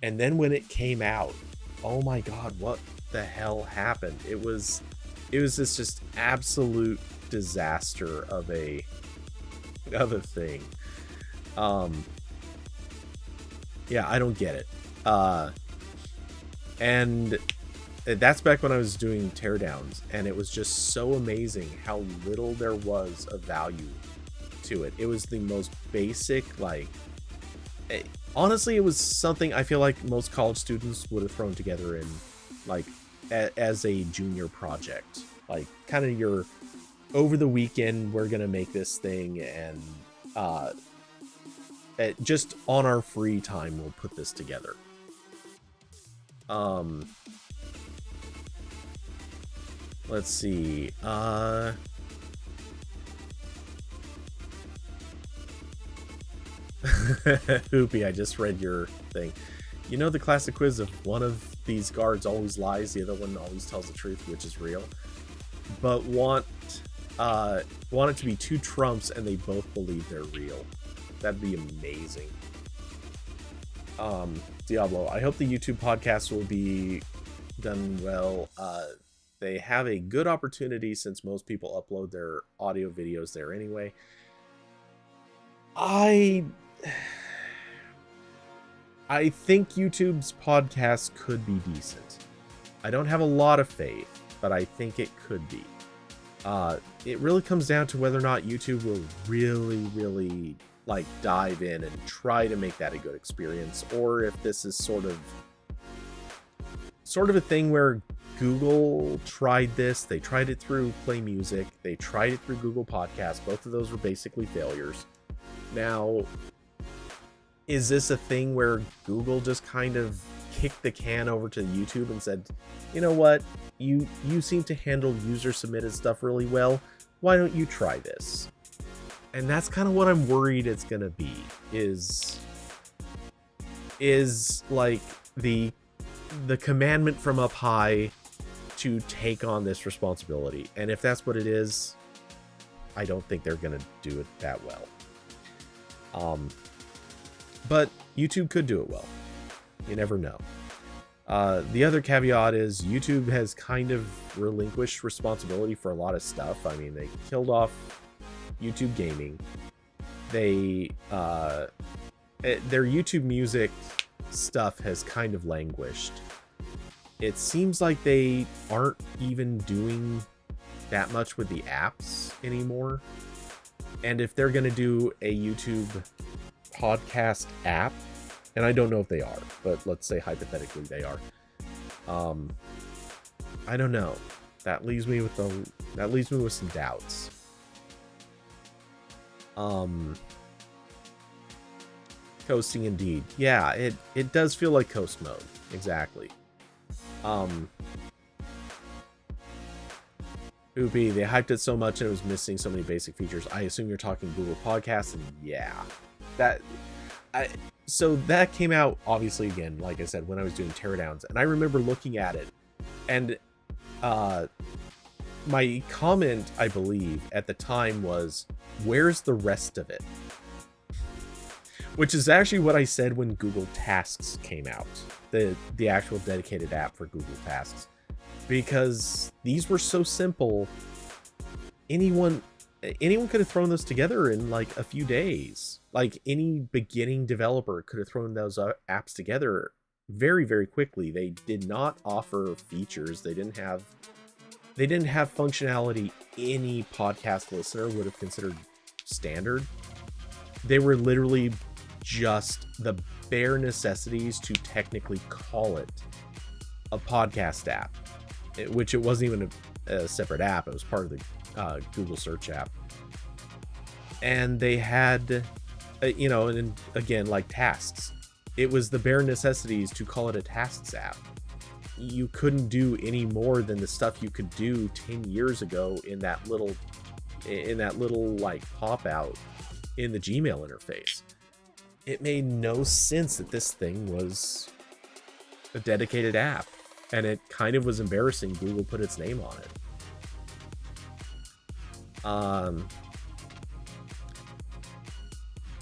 And then when it came out, oh my god, what the hell happened? It was this just absolute disaster of a thing. Yeah, I don't get it. And that's back when I was doing teardowns, and it was just so amazing how little there was of value to it. It was the most basic, honestly, it was something I feel like most college students would have thrown together in, like, as a junior project. Like, kind of your, over the weekend, we're going to make this thing, and just on our free time, we'll put this together. Let's see. Hoopy, I just read your thing. You know the classic quiz of one of these guards always lies, the other one always tells the truth, which is real. But want it to be two Trumps and they both believe they're real. That'd be amazing. Diablo, I hope the YouTube podcast will be done well. They have a good opportunity since most people upload their audio videos there anyway. I think YouTube's podcast could be decent. I don't have a lot of faith, but I think it could be. It really comes down to whether or not YouTube will really like dive in and try to make that a good experience, or if this is sort of a thing where Google tried this. They tried it through Play Music. They tried it through Google Podcasts. Both of those were basically failures. Now, is this a thing where Google just kind of kicked the can over to YouTube and said, you know what, you seem to handle user submitted stuff really well, why don't you try this? And that's kind of what I'm worried it's gonna be, is like the commandment from up high to take on this responsibility. And if that's what it is, I don't think they're gonna do it that well. But YouTube could do it well. You never know. The other caveat is YouTube has kind of relinquished responsibility for a lot of stuff. I mean, they killed off YouTube Gaming. They their YouTube Music stuff has kind of languished. It seems like they aren't even doing that much with the apps anymore. And if they're going to do a YouTube podcast app, and I don't know if they are, but let's say hypothetically they are. I don't know. That leaves me with some doubts. Coasting indeed. Yeah, it does feel like coast mode. Exactly. Oopie, they hyped it so much and it was missing so many basic features. I assume you're talking Google Podcasts, and yeah. So that came out, obviously, again, like I said, when I was doing teardowns, and I remember looking at it, and my comment, I believe, at the time was, where's the rest of it? Which is actually what I said when Google Tasks came out, the actual dedicated app for Google Tasks. Because these were so simple, anyone could have thrown those together in like a few days. Like any beginning developer could have thrown those apps together very, very quickly. They did not offer features. They didn't have functionality any podcast listener would have considered standard. They were literally just the bare necessities to technically call it a podcast app, which it wasn't even a separate app. It was part of the Google search app. And they had, and again, like tasks, it was the bare necessities to call it a tasks app. You couldn't do any more than the stuff you could do 10 years ago in that little like pop out in the Gmail interface. It made no sense that this thing was a dedicated app, and it kind of was embarrassing Google put its name on it.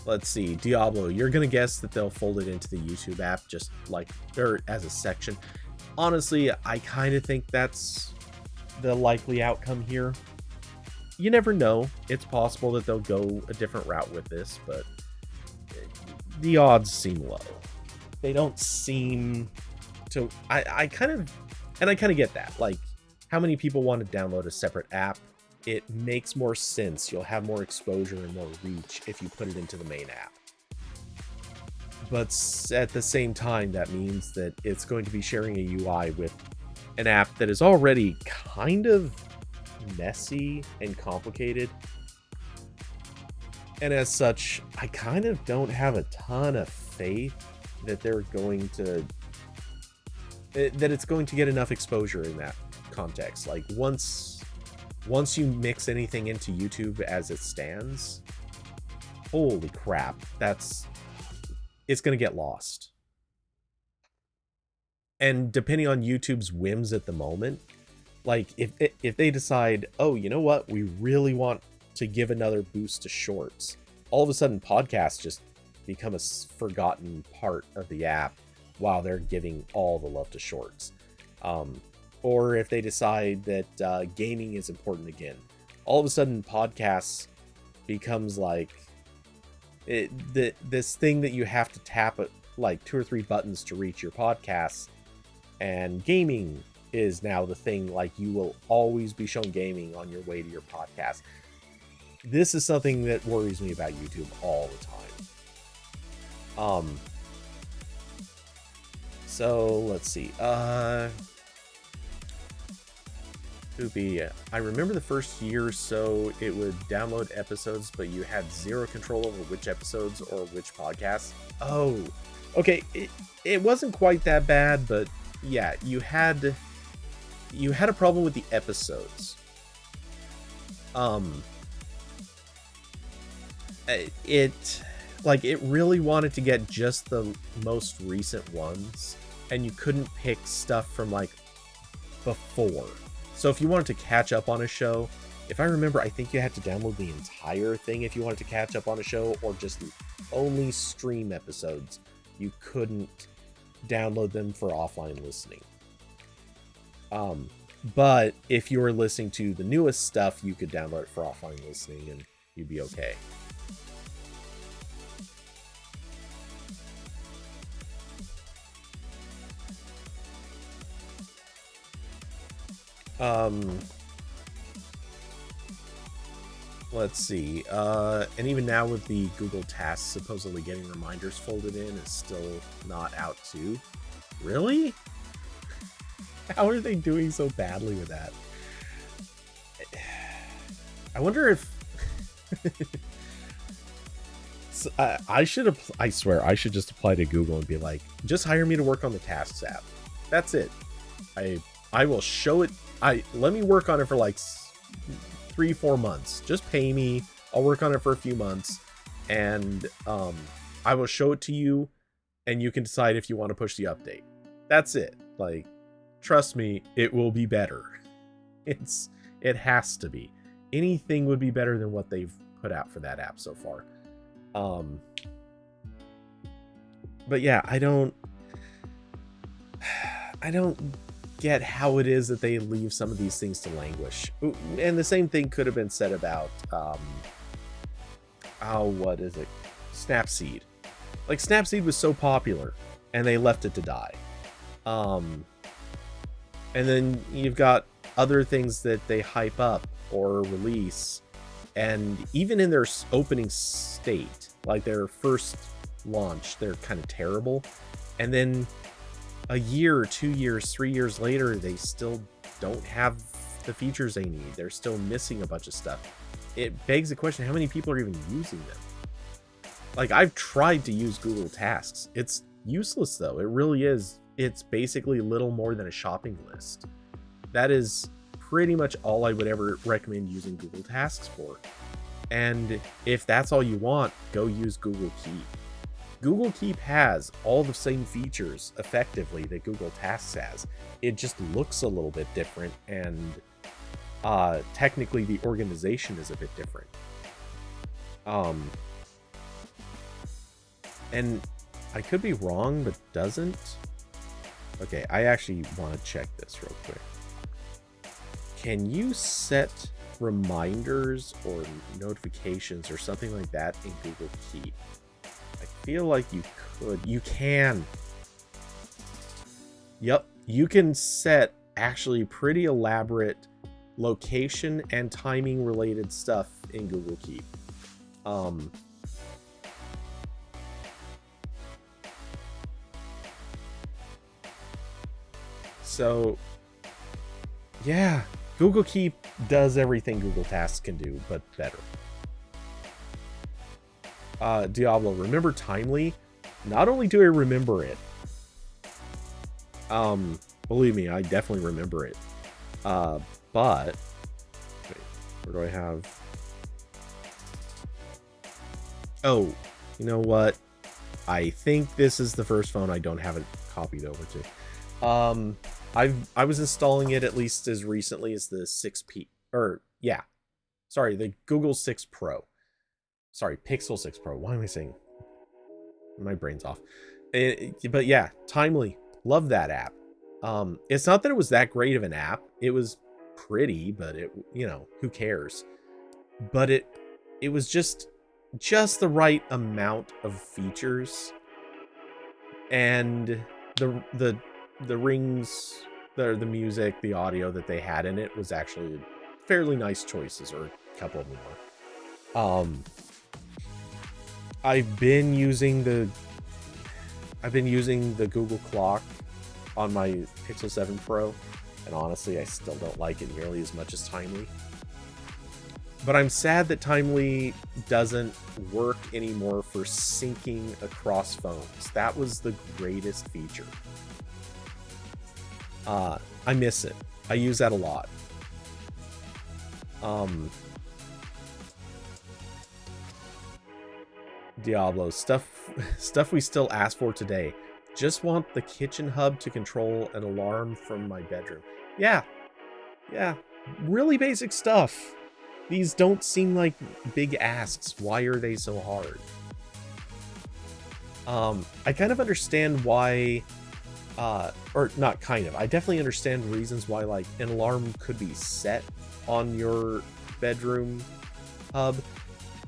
Let's see, Diablo, you're gonna guess that they'll fold it into the YouTube app, just like, or as a section. Honestly, I kind of think that's the likely outcome here. You never know. It's possible that they'll go a different route with this, but the odds seem low. They don't seem to... I kind of get that. Like, how many people want to download a separate app? It makes more sense. You'll have more exposure and more reach if you put it into the main app. But at the same time, that means that it's going to be sharing a UI with an app that is already kind of messy and complicated. And as such, I kind of don't have a ton of faith that they're going to... that it's going to get enough exposure in that context. Like, once you mix anything into YouTube as it stands, holy crap, it's going to get lost. And depending on YouTube's whims at the moment, like if they decide, oh, you know what, we really want to give another boost to shorts, all of a sudden podcasts just become a forgotten part of the app while they're giving all the love to shorts. Or if they decide that gaming is important again, all of a sudden podcasts becomes like this thing that you have to tap like 2 or 3 buttons to reach your podcasts, and gaming is now the thing. Like, you will always be shown gaming on your way to your podcast. This is something that worries me about YouTube all the time. So let's see. Oopie, I remember the first year or so it would download episodes, but you had zero control over which episodes or which podcasts. Oh, okay. It wasn't quite that bad, but yeah, you had a problem with the episodes. It really wanted to get just the most recent ones, and you couldn't pick stuff from like before. So if you wanted to catch up on a show, if I remember, I think you had to download the entire thing if you wanted to catch up on a show, or just only stream episodes. You couldn't download them for offline listening. But if you were listening to the newest stuff, you could download it for offline listening and you'd be okay. Let's see. And even now with the Google Tasks supposedly getting reminders folded in, is still not out too. Really? How are they doing so badly with that? I wonder if so, I should have. I swear I should just apply to Google and be like, just hire me to work on the Tasks app. That's it. I will show it. Let me work on it for like 3-4 months. Just pay me. I'll work on it for a few months, and I will show it to you, and you can decide if you want to push the update. That's it. Like, trust me, it will be better. It has to be. Anything would be better than what they've put out for that app so far. But yeah, I don't get how it is that they leave some of these things to languish. And the same thing could have been said about what is it? Snapseed. Like, Snapseed was so popular and they left it to die. And then you've got other things that they hype up or release, and even in their opening state, like their first launch, they're kind of terrible. And then a year, 2 years, 3 years later, they still don't have the features they need. They're still missing a bunch of stuff. It begs the question, how many people are even using them? Like, I've tried to use Google Tasks. It's useless, though. It really is. It's basically little more than a shopping list. That is pretty much all I would ever recommend using Google Tasks for. And if that's all you want, go use Google Keep. Google Keep has all the same features effectively that Google Tasks has. It just looks a little bit different, and technically the organization is a bit different. And I could be wrong, but doesn't. Okay, I actually want to check this real quick. Can you set reminders or notifications or something like that in Google Keep? I feel like you could. You can. Yep, you can set actually pretty elaborate location and timing related stuff in Google Keep. So yeah, Google Keep does everything Google Tasks can do, but better. Diablo, remember Timely? Not only do I remember it, believe me, I definitely remember it. But wait, where do I have? Oh, you know what? I think this is the first phone I don't have it copied over to. I was installing it at least as recently as the 6P, or yeah, sorry, the Google 6 Pro. Sorry, Pixel 6 Pro. Why am I saying? My brain's off. But yeah, Timely. Love that app. It's not that it was that great of an app. It was pretty, but it, you know, who cares? But it was just the right amount of features, and the rings, the music, the audio that they had in it was actually fairly nice choices, or a couple of them were. I've been using the Google Clock on my Pixel 7 Pro, and honestly, I still don't like it nearly as much as Timely. But I'm sad that Timely doesn't work anymore for syncing across phones. That was the greatest feature. I miss it. I use that a lot. Diablo, stuff we still ask for today. Just want the kitchen hub to control an alarm from my bedroom. Yeah, really basic stuff. These don't seem like big asks. Why are they so hard? I kind of understand why, or not kind of, I definitely understand reasons why, like, an alarm could be set on your bedroom hub.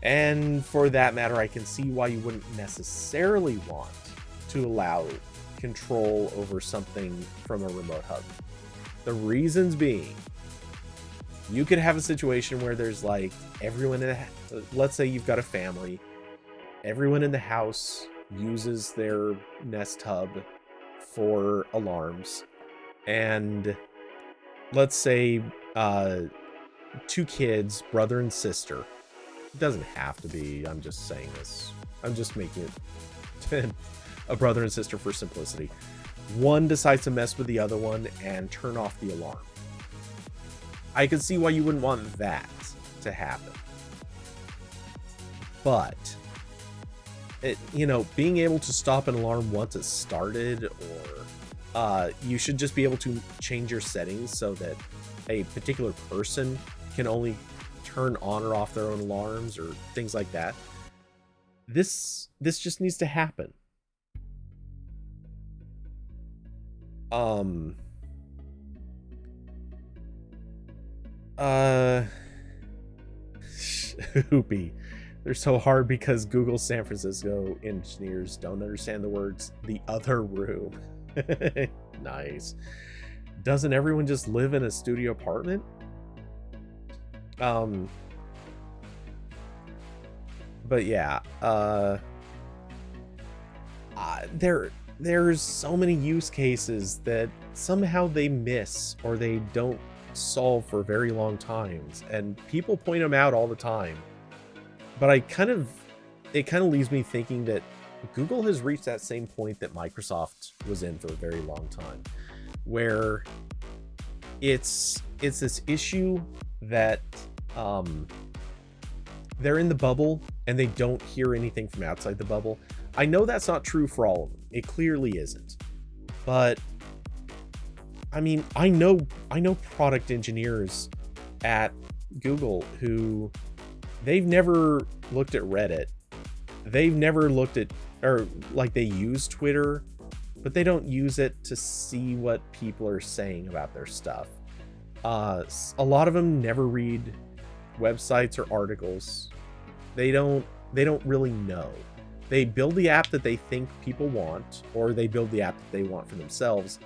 And for that matter, I can see why you wouldn't necessarily want to allow control over something from a remote hub. The reasons being, You could have a situation where there's like everyone let's say you've got a family, everyone in the house uses their Nest Hub for alarms, and let's say 2 kids, brother and sister. It doesn't have to be, I'm just saying this. I'm just making it a brother and sister for simplicity. One decides to mess with the other one and turn off the alarm. I can see why you wouldn't want that to happen. But being able to stop an alarm once it's started, or you should just be able to change your settings so that a particular person can only turn on or off their own alarms or things like that. This just needs to happen. Hoopy. They're so hard because Google San Francisco engineers don't understand the words "the other room." Nice. Doesn't everyone just live in a studio apartment? But yeah, there's so many use cases that somehow they miss or they don't solve for very long times, and people point them out all the time. But it kind of leaves me thinking that Google has reached that same point that Microsoft was in for a very long time, where it's this issue that they're in the bubble and they don't hear anything from outside the bubble. I know that's not true for all of them. It clearly isn't. But I mean, I know product engineers at Google who they've never looked at Reddit. They've never looked at, or like they use Twitter, but they don't use it to see what people are saying about their stuff. A lot of them never read websites or articles. They don't really know. They build the app that they think people want, or they build the app that they want for themselves.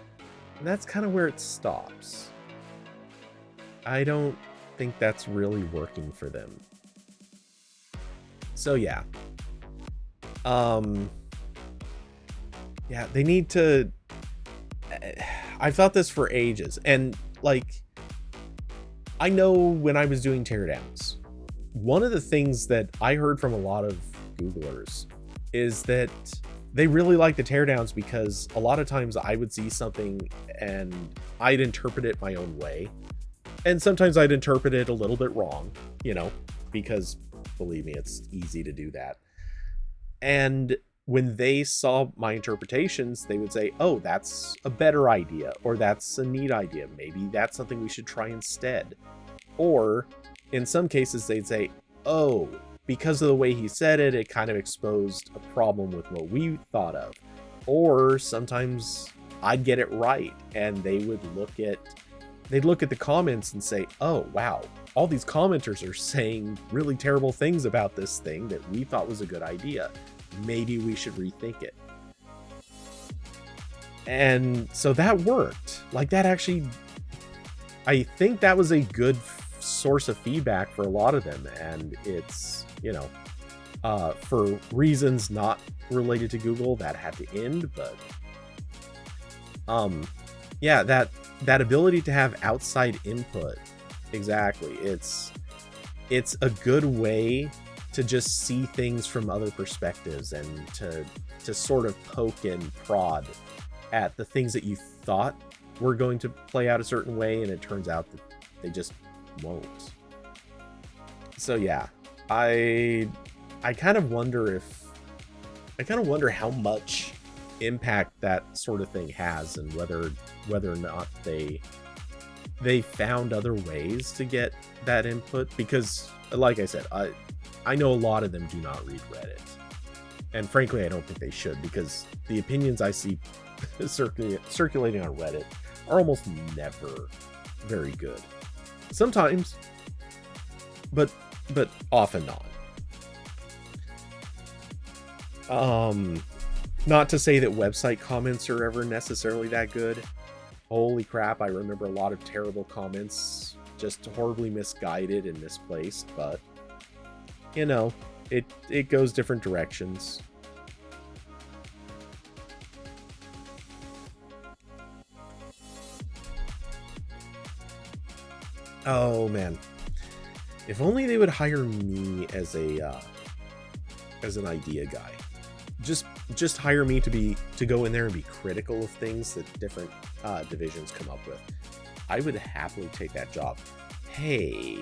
And that's kind of where it stops. I don't think that's really working for them. So yeah. Yeah, they need to... I've thought this for ages, and like, I know when I was doing teardowns, one of the things that I heard from a lot of Googlers is that they really like the teardowns because a lot of times I would see something and I'd interpret it my own way. And sometimes I'd interpret it a little bit wrong, because believe me, it's easy to do that. And when they saw my interpretations, they would say, oh, that's a better idea, or that's a neat idea. Maybe that's something we should try instead. Or in some cases, they'd say, oh, because of the way he said it, it kind of exposed a problem with what we thought of. Or sometimes I'd get it right, and they would look at the comments and say, oh, wow, all these commenters are saying really terrible things about this thing that we thought was a good idea. Maybe we should rethink it. And so that worked. Like, that actually, I think that was a good source of feedback for a lot of them. And it's, for reasons not related to Google, that had to end. But yeah, that ability to have outside input, exactly. It's a good way to just see things from other perspectives and to sort of poke and prod at the things that you thought were going to play out a certain way, and it turns out that they just won't. So yeah, I kind of wonder how much impact that sort of thing has, and whether or not they found other ways to get that input, because like I said, I know a lot of them do not read Reddit, and frankly I don't think they should, because the opinions I see circulating on Reddit are almost never very good. Sometimes, but often not. Not to say that website comments are ever necessarily that good. Holy crap, I remember a lot of terrible comments just horribly misguided and misplaced, but you know, it goes different directions. Oh man, if only they would hire me as a as an idea guy. Just hire me to go in there and be critical of things that different divisions come up with. I would happily take that job. Hey,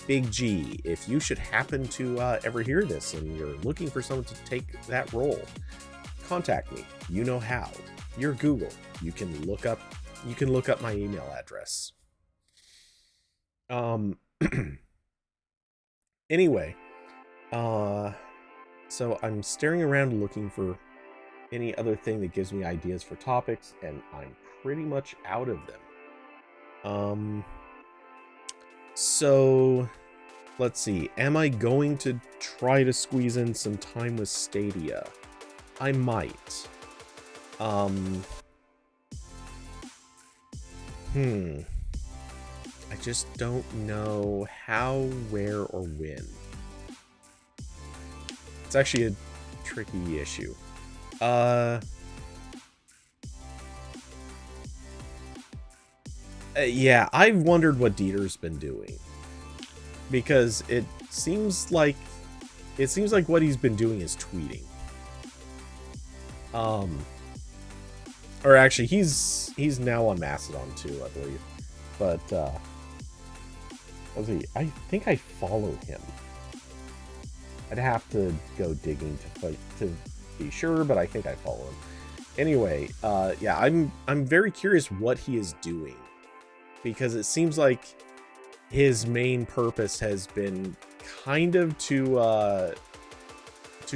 Big G, if you should happen to ever hear this and you're looking for someone to take that role, contact me. You know how. You're Google. You can look up my email address. Anyway, so I'm staring around looking for any other thing that gives me ideas for topics, and I'm pretty much out of them. So let's see. Am I going to try to squeeze in some time with Stadia? I might. I just don't know how, where, or when. It's actually a tricky issue. Yeah, I've wondered what Dieter's been doing, because it seems like what he's been doing is tweeting. Or actually, he's now on Mastodon too, I believe. But let's see. I think I follow him. I'd have to go digging to be sure, but I think I follow him. Anyway, yeah, I'm very curious what he is doing, because it seems like his main purpose has been kind of to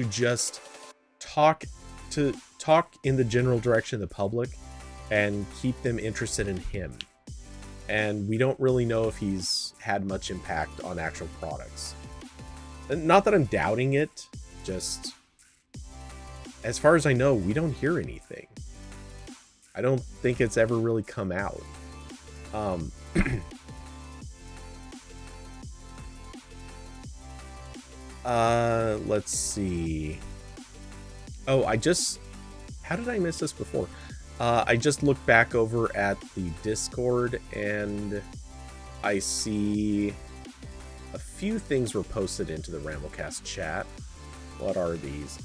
just talk in the general direction of the public and keep them interested in him. And we don't really know if he's had much impact on actual products. Not that I'm doubting it, just as far as I know, we don't hear anything. I don't think it's ever really come out. Let's see. Oh, how did I miss this before? I just looked back over at the Discord and I see a few things were posted into the RambleCast chat. What are these?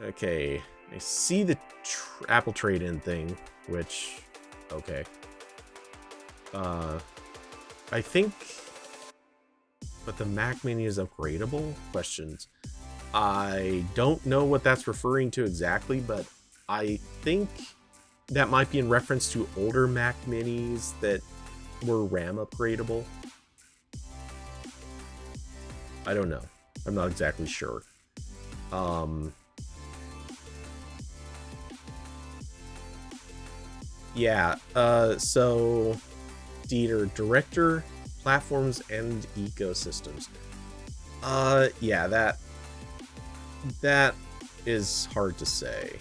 Okay, I see the Apple trade-in thing, which, okay. I think, but the Mac Mini is upgradable? Questions. I don't know what that's referring to exactly, but I think that might be in reference to older Mac Minis that were RAM upgradable. I don't know. I'm not exactly sure. Yeah, so Dieter, Director, Platforms and Ecosystems. Yeah, that is hard to say.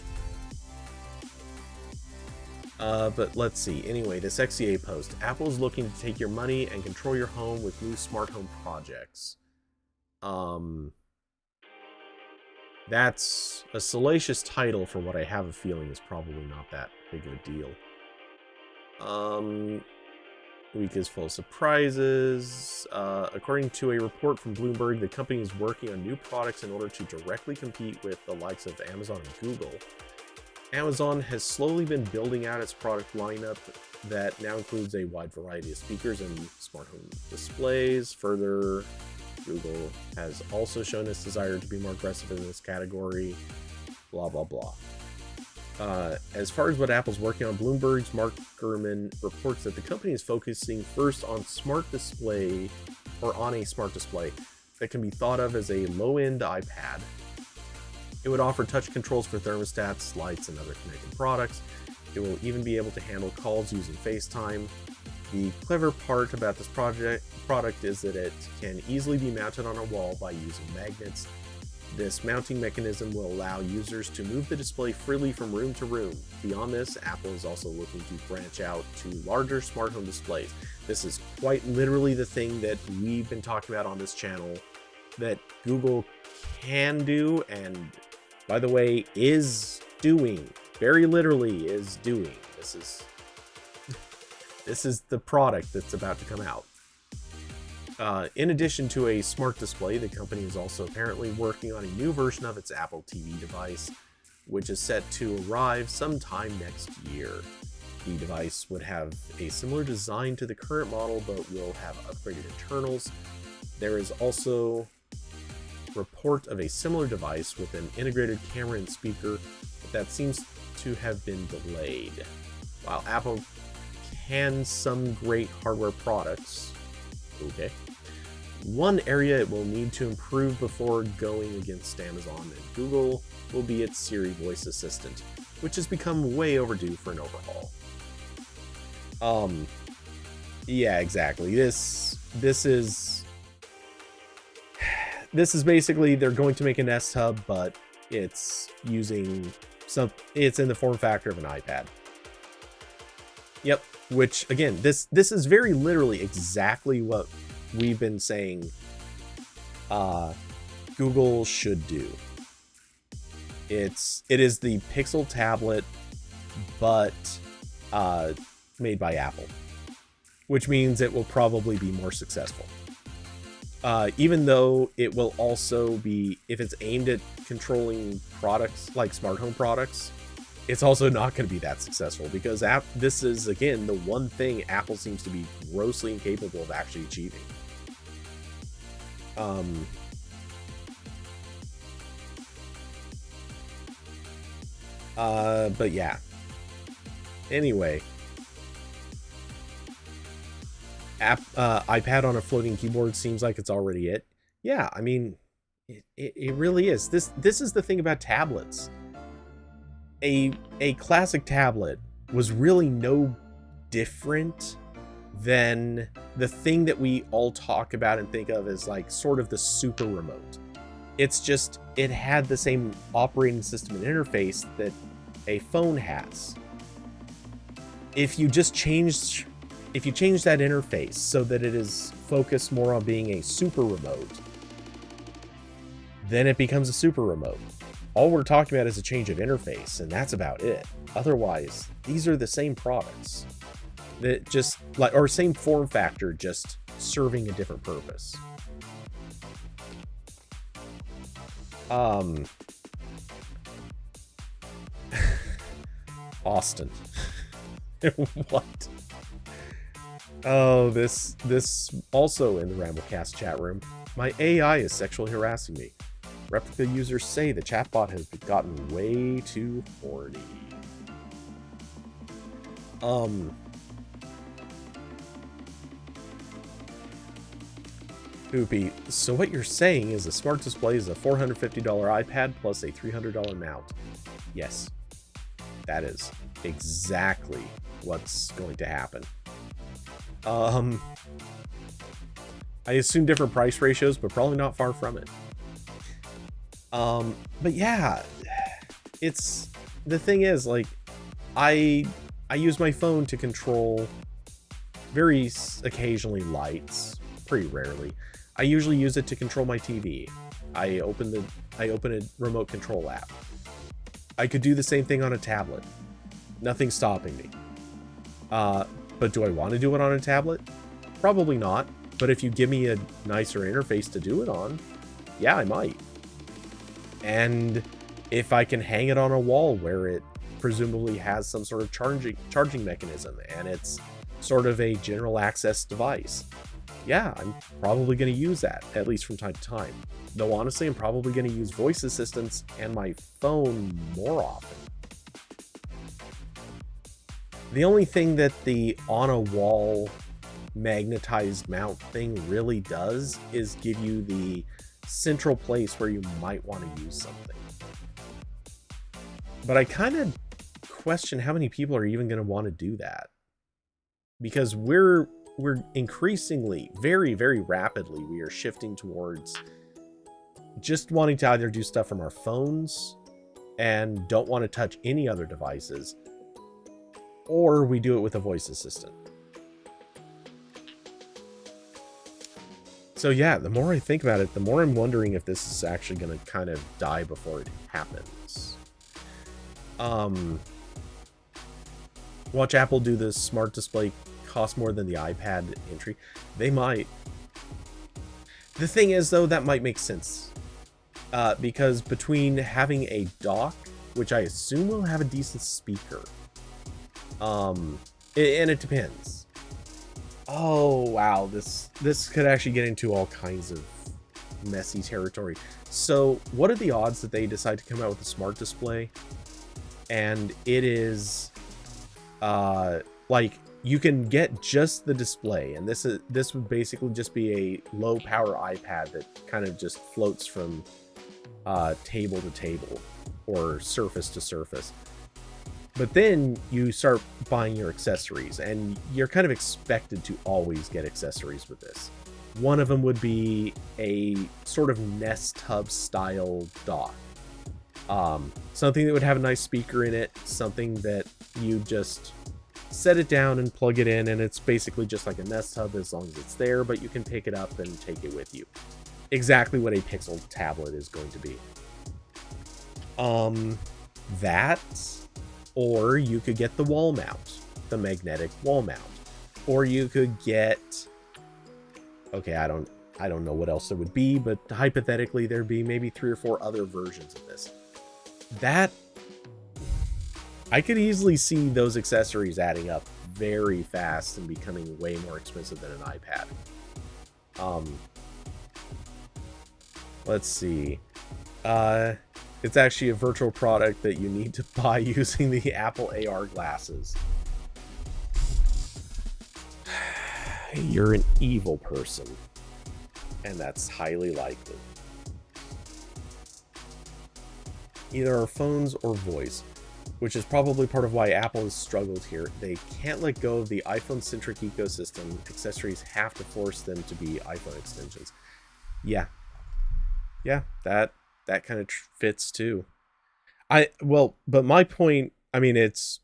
But let's see. Anyway, this XCA post. Apple's looking to take your money and control your home with new smart home projects. That's a salacious title for what I have a feeling is probably not that big of a deal. Week is full of surprises. According to a report from Bloomberg, the company is working on new products in order to directly compete with the likes of Amazon and Google. Amazon has slowly been building out its product lineup that now includes a wide variety of speakers and smart home displays. Further, Google has also shown its desire to be more aggressive in this category. Blah, blah, blah. As far as what Apple's working on, Bloomberg's Mark Gurman reports that the company is focusing first on smart display, or on a smart display that can be thought of as a low-end iPad. It would offer touch controls for thermostats, lights, and other connected products. It will even be able to handle calls using FaceTime. The clever part about this product is that it can easily be mounted on a wall by using magnets. This mounting mechanism will allow users to move the display freely from room to room. Beyond this, Apple is also looking to branch out to larger smart home displays. This is quite literally the thing that we've been talking about on this channel that Google can do, and by the way, is doing. Very literally is doing. This is the product that's about to come out. In addition to a smart display, the company is also apparently working on a new version of its Apple TV device, which is set to arrive sometime next year. The device would have a similar design to the current model, but will have upgraded internals. There is also report of a similar device with an integrated camera and speaker, but that seems to have been delayed. While Apple can some great hardware products, okay, one area it will need to improve before going against Amazon and Google will be its Siri voice assistant, which has become way overdue for an overhaul. Yeah, exactly. This is basically they're going to make a Nest Hub, but it's using it's in the form factor of an iPad. Yep, which again, this is very literally exactly what we've been saying Google should do. It is the Pixel tablet, but made by Apple, which means it will probably be more successful. Even though it will also be, if it's aimed at controlling products like smart home products, it's also not going to be that successful, because this is, again, the one thing Apple seems to be grossly incapable of actually achieving. But yeah. Anyway. iPad on a floating keyboard seems like it's already it. Yeah, I mean, it really is. This is the thing about tablets. A classic tablet was really no different than the thing that we all talk about and think of as like sort of the super remote. It's just, it had the same operating system and interface that a phone has. If you change that interface so that it is focused more on being a super remote, then it becomes a super remote. All we're talking about is a change of interface, and that's about it. Otherwise, these are the same products. That just like, or same form factor, just serving a different purpose. Austin. What? Oh, this also in the RambleCast chat room. My AI is sexually harassing me. Replica users say the chatbot has gotten way too horny. Hoopy, so what you're saying is a smart display is a $450 iPad plus a $300 mount. Yes, that is exactly what's going to happen. I assume different price ratios, but probably not far from it. But yeah, the thing is, like, I use my phone to control very occasionally lights, pretty rarely. I usually use it to control my TV. I open a remote control app. I could do the same thing on a tablet. Nothing's stopping me. But do I want to do it on a tablet? Probably not. But if you give me a nicer interface to do it on, yeah, I might. And if I can hang it on a wall where it presumably has some sort of charging mechanism and it's sort of a general access device, yeah, I'm probably going to use that, at least from time to time. Though honestly, I'm probably going to use voice assistants and my phone more often. The only thing that the on-a-wall magnetized mount thing really does is give you the central place where you might want to use something. But I kind of question how many people are even going to want to do that. Because we're increasingly, very, very rapidly, we are shifting towards just wanting to either do stuff from our phones and don't want to touch any other devices, or we do it with a voice assistant. So yeah, the more I think about it, the more I'm wondering if this is actually going to kind of die before it happens. Watch Apple do this smart display cost more than the iPad entry. They might. The thing is, though, that might make sense. Because between having a dock, which I assume will have a decent speaker, and it depends. Oh, wow, this could actually get into all kinds of messy territory. So what are the odds that they decide to come out with a smart display? And it is, like, you can get just the display, and this would basically just be a low power iPad that kind of just floats from table to table or surface to surface. But then you start buying your accessories, and you're kind of expected to always get accessories with this. One of them would be a sort of Nest Hub style dock. Something that would have a nice speaker in it, something that you just set it down and plug it in, and it's basically just like a Nest Hub as long as it's there, but you can pick it up and take it with you. Exactly what a Pixel tablet is going to be. That, or you could get the wall mount, the magnetic wall mount, or you could get, okay, I don't know what else there would be, but hypothetically there'd be maybe 3 or 4 other versions of this. That, I could easily see those accessories adding up very fast and becoming way more expensive than an iPad. Let's see. It's actually a virtual product that you need to buy using the Apple AR glasses. You're an evil person, and that's highly likely. Either our phones or voice, which is probably part of why Apple has struggled here. They can't let go of the iPhone-centric ecosystem. Accessories have to force them to be iPhone extensions. Yeah, that kind of fits too. But my point, I mean, it's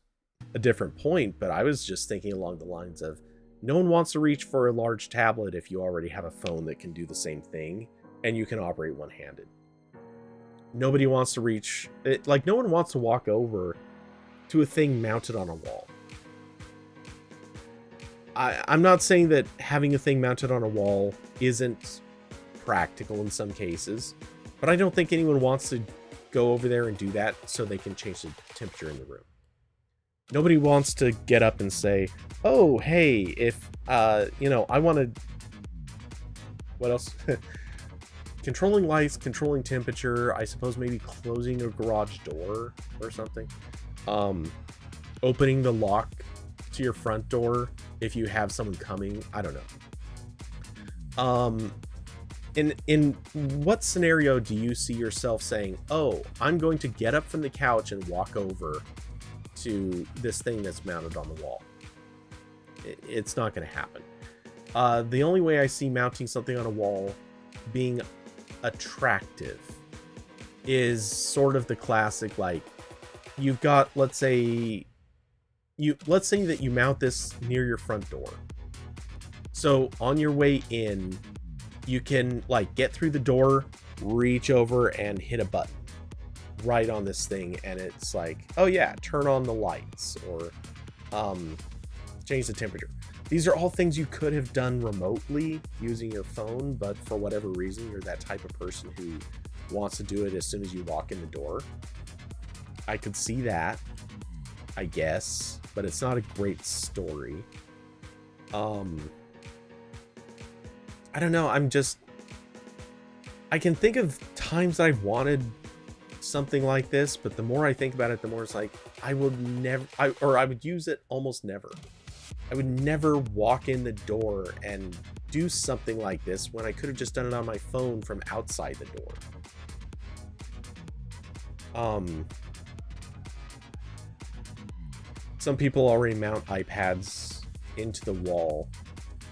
a different point, but I was just thinking along the lines of, no one wants to reach for a large tablet if you already have a phone that can do the same thing and you can operate one-handed. Nobody wants to reach, like, no one wants to walk over to a thing mounted on a wall. I'm not saying that having a thing mounted on a wall isn't practical in some cases, but I don't think anyone wants to go over there and do that so they can change the temperature in the room. Nobody wants to get up and say, oh, hey, if, I want to... What else? Controlling lights, controlling temperature, I suppose maybe closing a garage door or something. Opening the lock to your front door if you have someone coming. I don't know. In what scenario do you see yourself saying, oh, I'm going to get up from the couch and walk over to this thing that's mounted on the wall? It's not going to happen. The only way I see mounting something on a wall being attractive is sort of the classic, like, you've got, let's say that you mount this near your front door. So on your way in, you can, like, get through the door, reach over and hit a button right on this thing, and it's like, oh yeah, turn on the lights, or change the temperature. These are all things you could have done remotely using your phone, but for whatever reason, you're that type of person who wants to do it as soon as you walk in the door. I could see that, I guess, but it's not a great story. I don't know, I can think of times I've wanted something like this, but the more I think about it, the more it's like, I would use it almost never. I would never walk in the door and do something like this when I could have just done it on my phone from outside the door. Some people already mount iPads into the wall.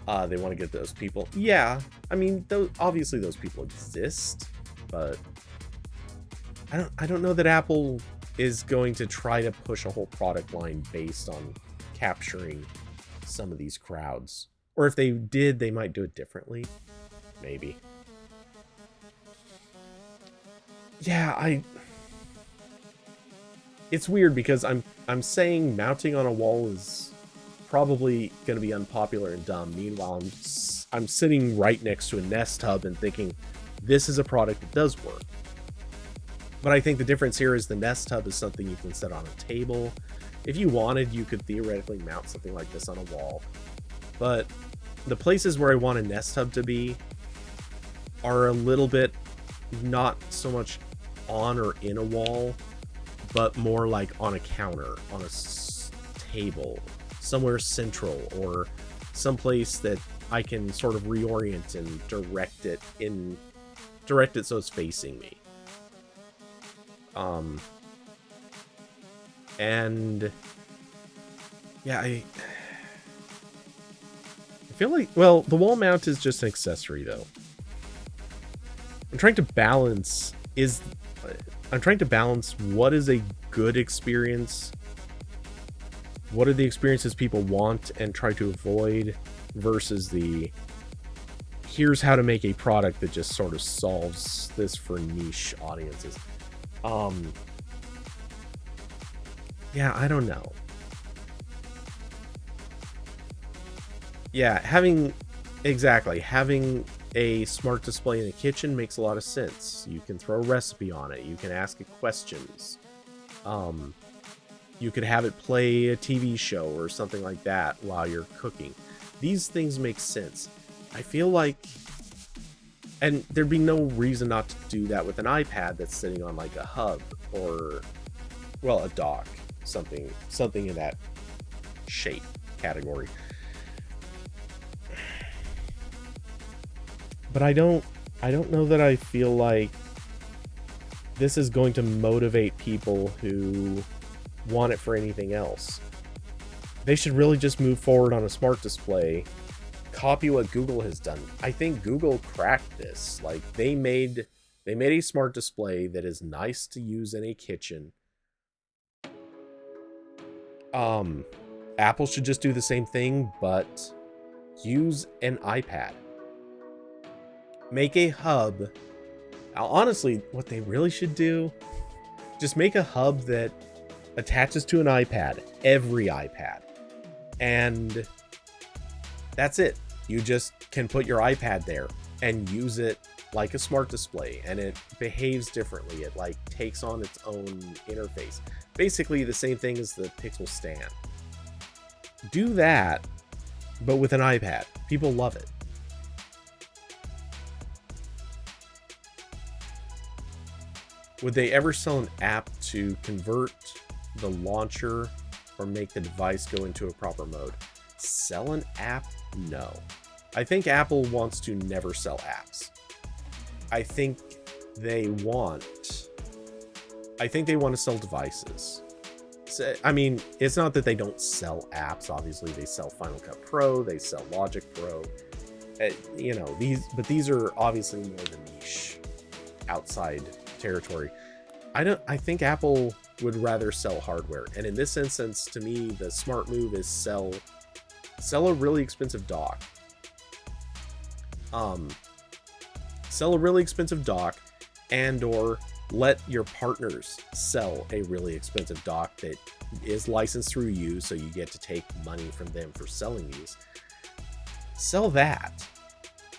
They want to get those people. Yeah, I mean, obviously those people exist. but I don't know that Apple is going to try to push a whole product line based on capturing some of these crowds. Or if they did, they might do it differently. Maybe. Yeah, it's weird because I'm saying mounting on a wall is probably going to be unpopular and dumb. Meanwhile, I'm sitting right next to a Nest Hub and thinking this is a product that does work. But I think the difference here is the Nest Hub is something you can set on a table. If you wanted, you could theoretically mount something like this on a wall. But the places where I want a Nest Hub to be are a little bit not so much on or in a wall, but more like on a counter, on a table, somewhere central, or someplace that I can sort of reorient and direct it so it's facing me. And yeah, I feel like, well, the wall mount is just an accessory though. I'm trying to balance what is a good experience, what are the experiences people want and try to avoid, versus the here's how to make a product that just sort of solves this for niche audiences. Yeah, I don't know. Yeah, having a smart display in a kitchen makes a lot of sense. You can throw a recipe on it. You can ask it questions. You could have it play a TV show or something like that while you're cooking. These things make sense. I feel like, and there'd be no reason not to do that with an iPad that's sitting on like a hub or, well, a dock, something in that shape category. But I don't know that I feel like this is going to motivate people who want it for anything else. They should really just move forward on a smart display, copy what Google has done. I think Google cracked this. Like they made a smart display that is nice to use in a kitchen. Apple should just do the same thing, but use an iPad. Make a hub. Honestly, what they really should do, just make a hub that attaches to an iPad, every iPad. And that's it. You just can put your iPad there and use it like a smart display, and it behaves differently. It like takes on its own interface. Basically the same thing as the Pixel stand. Do that, but with an iPad. People love it. Would they ever sell an app to convert the launcher or make the device go into a proper mode? Sell an app? No. I think Apple wants to never sell apps. I think they want to sell devices. So, I mean, it's not that they don't sell apps. Obviously, they sell Final Cut Pro, they sell Logic Pro. These are obviously more the niche, outside territory. I think Apple would rather sell hardware, and in this instance, to me, the smart move is sell a really expensive dock. Sell a really expensive dock, and or let your partners sell a really expensive dock that is licensed through you, so you get to take money from them for selling these. Sell that,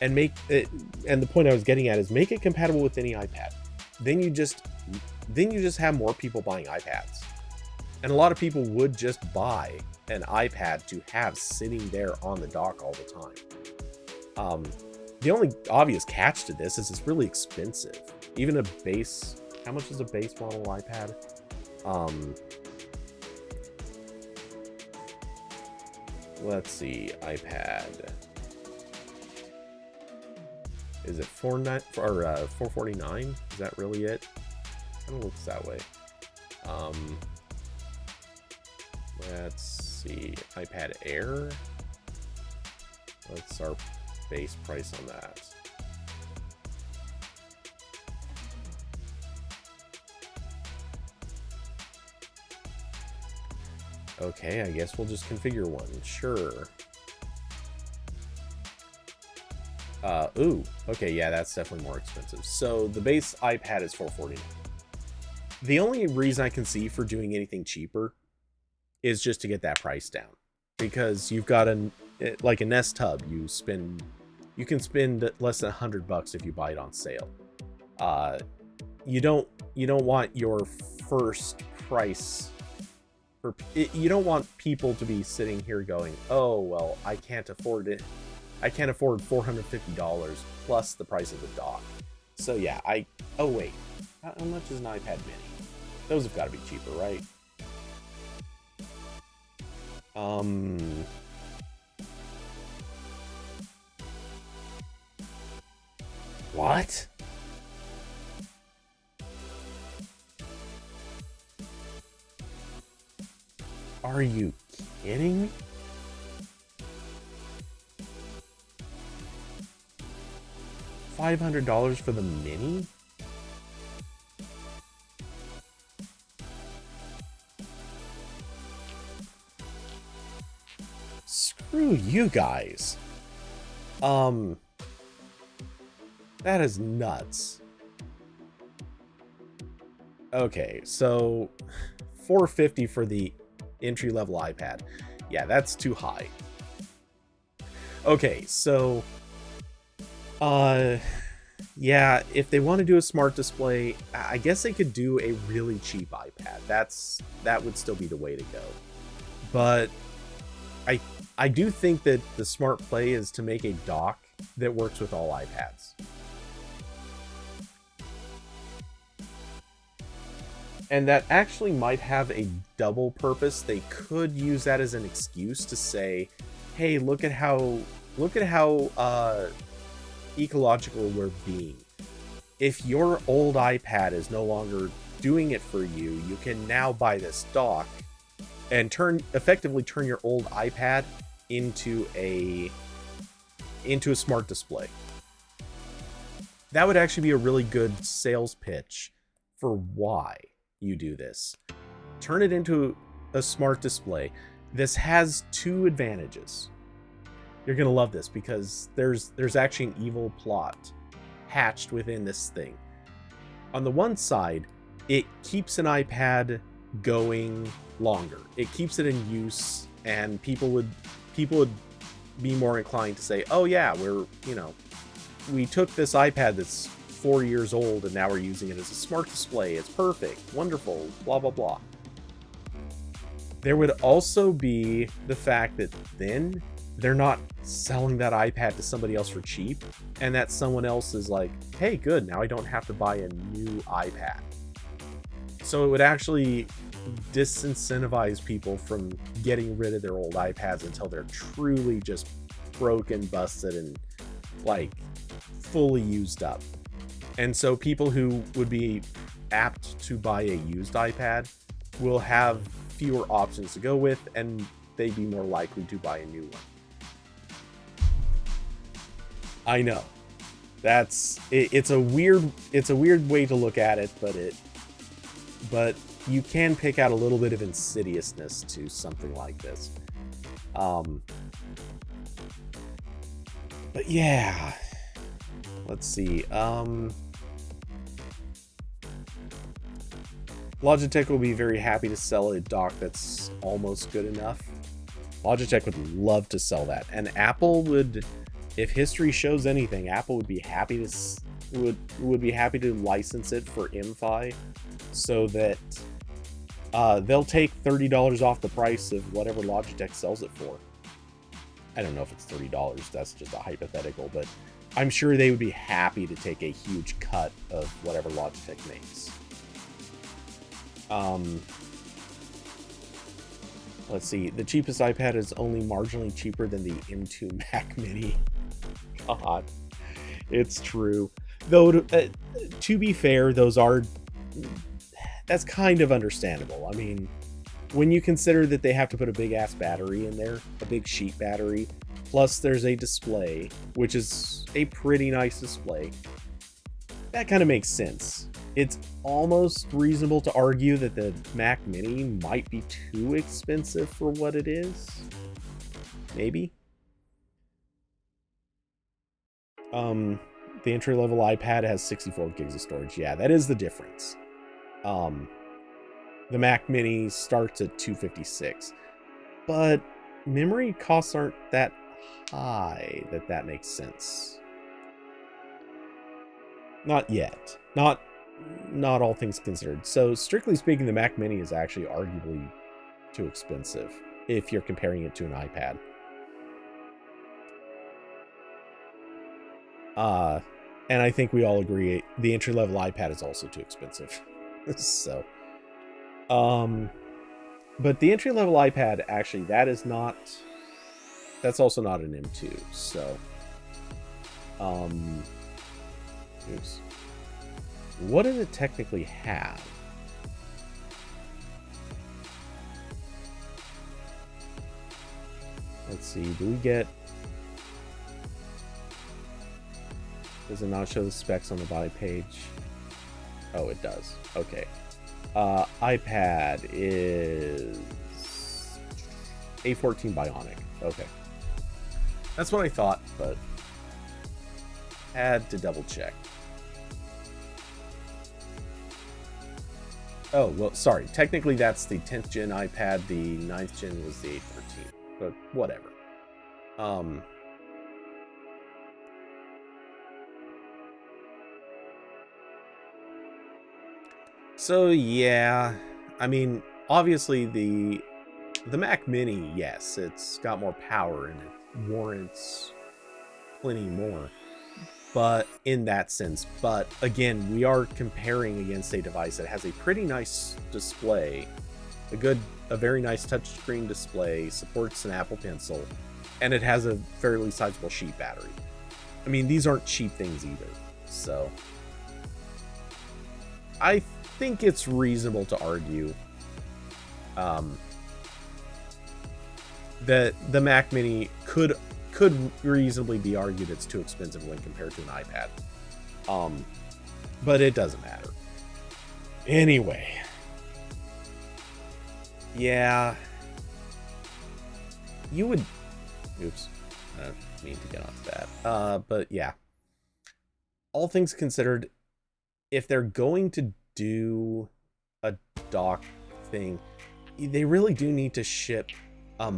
and make it. And the point I was getting at is make it compatible with any iPad. Then you just have more people buying iPads, and a lot of people would just buy an iPad to have sitting there on the dock all the time. The only obvious catch to this is it's really expensive. Even a base, how much is a base model iPad? Let's see, iPad. Is it $449? Is that really it? Kind of looks that way. Let's see, iPad Air. What's our base price on that? Okay, I guess we'll just configure one. Sure. Ooh. Okay, yeah, that's definitely more expensive. So the base iPad is $449. The only reason I can see for doing anything cheaper is just to get that price down, because you've got like a Nest Hub. You can spend less than $100 if you buy it on sale. You don't want your first price you don't want people to be sitting here going, oh well, I can't afford it. I can't afford $450 plus the price of the dock. So yeah, oh wait, how much is an iPad mini? Those have got to be cheaper, right? What? Are you kidding me? $500 for the mini? Screw you guys. That is nuts. Okay, so $450 for the entry-level iPad. Yeah, that's too high. Okay, so yeah, if they want to do a smart display, I guess they could do a really cheap iPad. That would still be the way to go. But I do think that the smart play is to make a dock that works with all iPads. And that actually might have a double purpose. They could use that as an excuse to say, hey, look at how ecological we're being. If your old iPad is no longer doing it for you, you can now buy this dock and effectively turn your old iPad into a smart display. That would actually be a really good sales pitch for why you do this. Turn it into a smart display. This has two advantages. You're gonna love this because there's actually an evil plot hatched within this thing. On the one side, it keeps an iPad going longer. It keeps it in use, and people would be more inclined to say, oh yeah, we took this iPad that's 4 years old and now we're using it as a smart display. It's perfect, wonderful, blah blah blah. There would also be the fact that then they're not selling that iPad to somebody else for cheap, and that someone else is like, hey, good, now I don't have to buy a new iPad. So it would actually disincentivize people from getting rid of their old iPads until they're truly just broken, busted, and like fully used up. And so people who would be apt to buy a used iPad will have fewer options to go with, and they'd be more likely to buy a new one. I know. It's a weird way to look at it, but you can pick out a little bit of insidiousness to something like this. But yeah, let's see. Logitech will be very happy to sell a dock that's almost good enough. Logitech would love to sell that, and Apple would, if history shows anything, Apple would be happy to would be happy to license it for MFi, so that they'll take $30 off the price of whatever Logitech sells it for. I don't know if it's $30. That's just a hypothetical, but I'm sure they would be happy to take a huge cut of whatever Logitech makes. Let's see. The cheapest iPad is only marginally cheaper than the M2 Mac Mini. God, it's true. Though, to be fair, that's kind of understandable. I mean, when you consider that they have to put a big ass battery in there, a big sheet battery, plus there's a display, which is a pretty nice display, that kind of makes sense. It's almost reasonable to argue that the Mac Mini might be too expensive for what it is. Maybe. The entry-level iPad has 64 gigs of storage. Yeah, that is the difference. The Mac Mini starts at 256. But memory costs aren't that high that makes sense. Not yet. Not all things considered. So strictly speaking, the Mac Mini is actually arguably too expensive if you're comparing it to an iPad. And I think we all agree the entry-level iPad is also too expensive. So, but the entry-level iPad, actually, that's also not an M2. So, oops. What did it technically have? Let's see, do we get... Does it not show the specs on the body page? Oh, it does. Okay. iPad is A14 Bionic. Okay. That's what I thought, but had to double check. Oh, well, sorry. Technically, that's the 10th gen iPad. The 9th gen was the A14, but whatever. So yeah, I mean, obviously the Mac Mini, yes, it's got more power and it warrants plenty more, but in that sense. But again, we are comparing against a device that has a pretty nice display, a very nice touchscreen display, supports an Apple Pencil, and it has a fairly sizable sheet battery. I mean, these aren't cheap things either, so I think it's reasonable to argue that the Mac Mini could reasonably be argued it's too expensive when compared to an iPad. But it doesn't matter. Anyway. Yeah. You would... Oops. I don't mean to get onto that. But yeah. All things considered, if they're going to do a dock thing, they really do need to ship a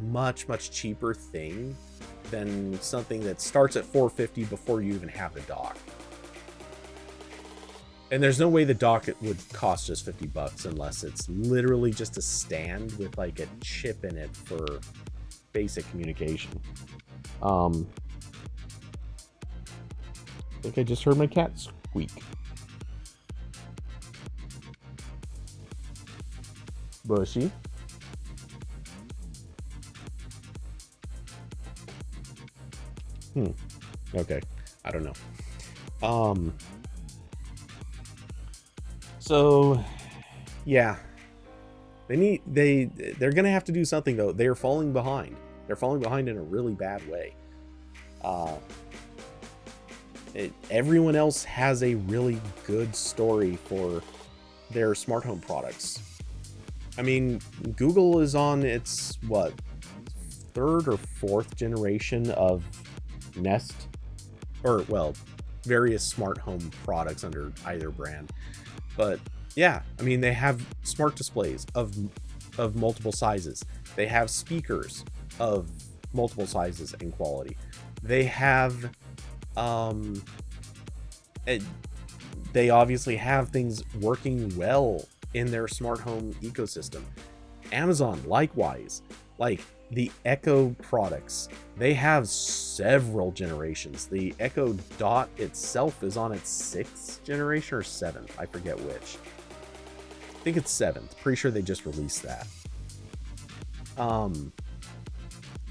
much cheaper thing than something that starts at $450 before you even have the dock. And there's no way the dock would cost just $50 unless it's literally just a stand with like a chip in it for basic communication. I think I just heard my cat squeak. Bushy. Okay. I don't know. So yeah. They're gonna have to do something though. They're falling behind. They're falling behind in a really bad way. Everyone else has a really good story for their smart home products. I mean, Google is on its, what, 3rd or 4th generation of Nest? Or, well, various smart home products under either brand. But, yeah, I mean, they have smart displays of multiple sizes. They have speakers of multiple sizes and quality. They have... they obviously have things working well in their smart home ecosystem. Amazon, likewise, like the Echo products, they have several generations. The Echo Dot itself is on its 6th generation or 7th, I forget which. I think it's 7th. Pretty sure they just released that. Or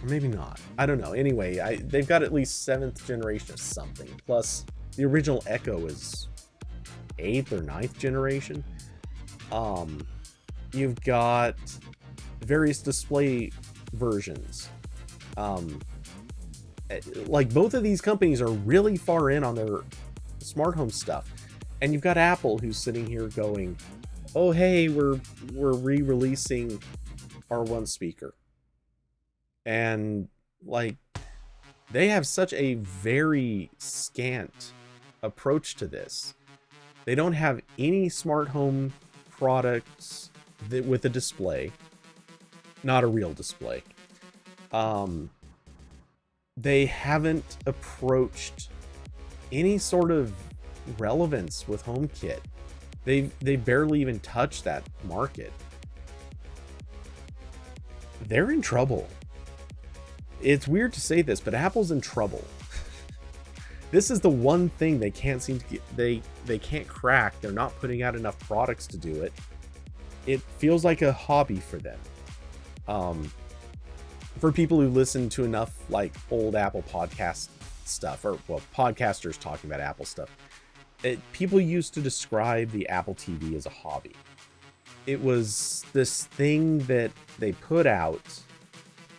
maybe not. I don't know. Anyway, they've got at least 7th generation of something. Plus, the original Echo is 8th or 9th generation. You've got various display versions. Like both of these companies are really far in on their smart home stuff. And you've got Apple who's sitting here going, oh hey, we're re-releasing our one speaker. And like, they have such a very scant approach to this. They don't have any smart home products with a display, not a real display. They haven't approached any sort of relevance with HomeKit. They barely even touch that market. They're in trouble. It's weird to say this, but Apple's in trouble. This is the one thing they can't seem to get, they can't crack. They're not putting out enough products to do it. It feels like a hobby for them. For people who listen to enough like old Apple podcast stuff, or well, podcasters talking about Apple stuff, people used to describe the Apple TV as a hobby. It was this thing that they put out,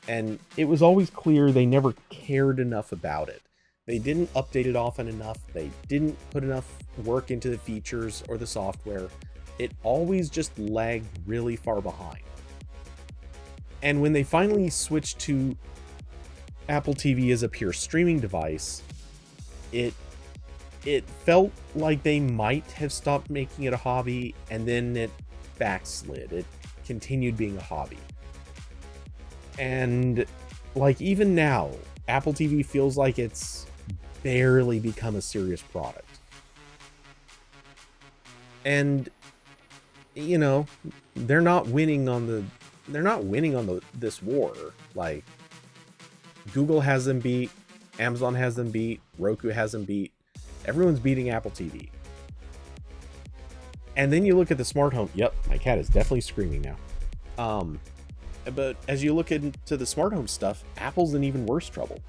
and it was always clear they never cared enough about it. They didn't update it often enough. They didn't put enough work into the features or the software. It always just lagged really far behind. And when they finally switched to Apple TV as a pure streaming device, it felt like they might have stopped making it a hobby, and then it backslid. It continued being a hobby. And like, even now, Apple TV feels like it's barely become a serious product. And you know, they're not winning on this war. Like, Google has them beat, Amazon has them beat, Roku has them beat. Everyone's beating Apple TV. And then you look at the smart home. Yep, my cat is definitely screaming now. But as you look into the smart home stuff, Apple's in even worse trouble.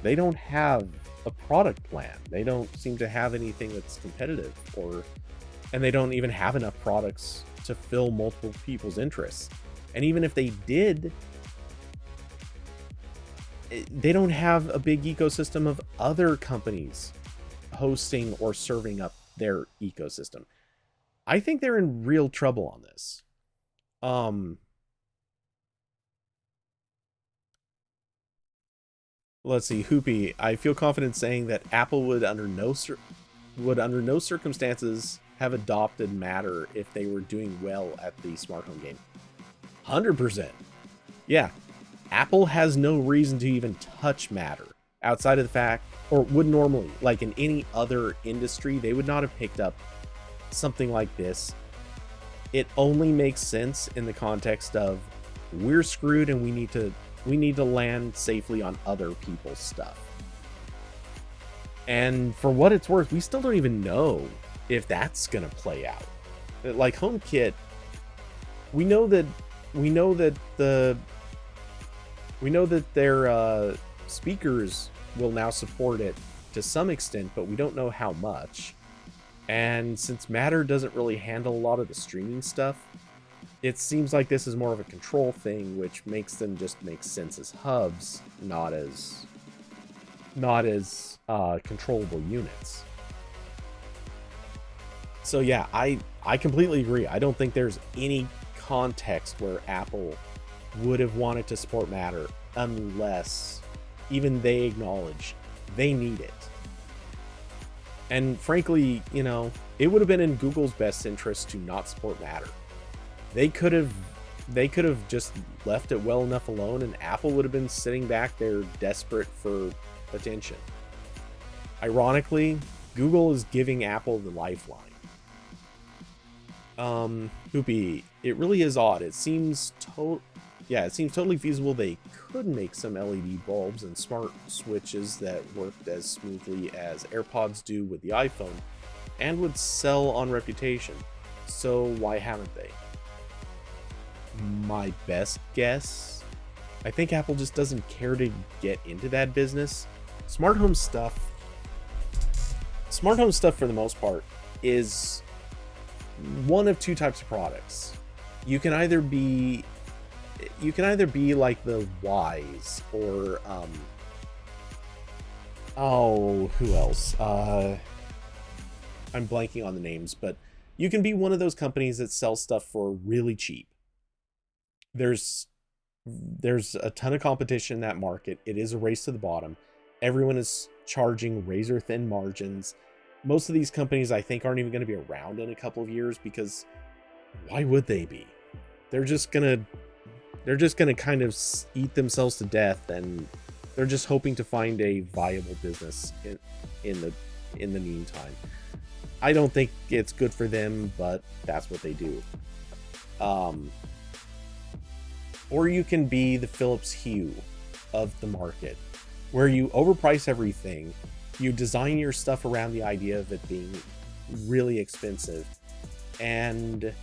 They don't have a product plan. They don't seem to have anything that's competitive, and they don't even have enough products to fill multiple people's interests. And even if they did, they don't have a big ecosystem of other companies hosting or serving up their ecosystem. I think they're in real trouble on this. Let's see, Hoopy. I feel confident saying that Apple would under no circumstances have adopted Matter if they were doing well at the smart home game. 100%. Yeah, Apple has no reason to even touch Matter outside of the fact, or would normally, like in any other industry, they would not have picked up something like this. It only makes sense in the context of we're screwed and we need to land safely on other people's stuff. And for what it's worth, we still don't even know if that's gonna play out. Like HomeKit, we know that their speakers will now support it to some extent, but we don't know how much. And since Matter doesn't really handle a lot of the streaming stuff, it seems like this is more of a control thing, which makes them just make sense as hubs, not as controllable units. So yeah, I completely agree. I don't think there's any context where Apple would have wanted to support Matter unless even they acknowledge they need it. And frankly, you know, it would have been in Google's best interest to not support Matter. They could have just left it well enough alone, and Apple would have been sitting back there desperate for attention. Ironically, Google is giving Apple the lifeline. Hoopy, it really is odd. It seems totally feasible they could make some LED bulbs and smart switches that worked as smoothly as AirPods do with the iPhone and would sell on reputation. So why haven't they? My best guess, I think Apple just doesn't care to get into that business. Smart home stuff for the most part is one of two types of products. You can either be like the Wise or who else? I'm blanking on the names, but you can be one of those companies that sells stuff for really cheap. There's a ton of competition in that market. It is a race to the bottom. Everyone is charging razor thin margins. Most of these companies, I think, aren't even going to be around in a couple of years, because why would they be? They're just gonna kind of eat themselves to death, and they're just hoping to find a viable business in the meantime. I don't think it's good for them, but that's what they do. Or you can be the Philips Hue of the market, where you overprice everything, you design your stuff around the idea of it being really expensive, and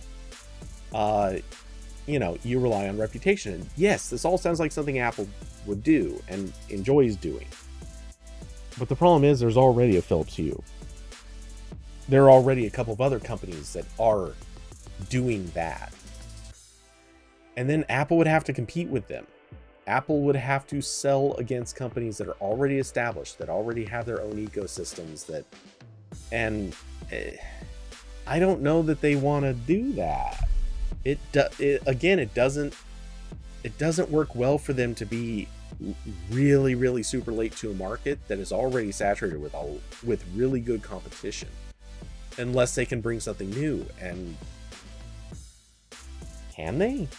you rely on reputation. And yes, this all sounds like something Apple would do and enjoys doing. But the problem is there's already a Philips Hue. There are already a couple of other companies that are doing that. And then Apple would have to compete with them. Apple would have to sell against companies that are already established, that already have their own ecosystems, I don't know that they want to do that. It doesn't work well for them to be really, really super late to a market that is already saturated with really good competition, unless they can bring something new. And can they?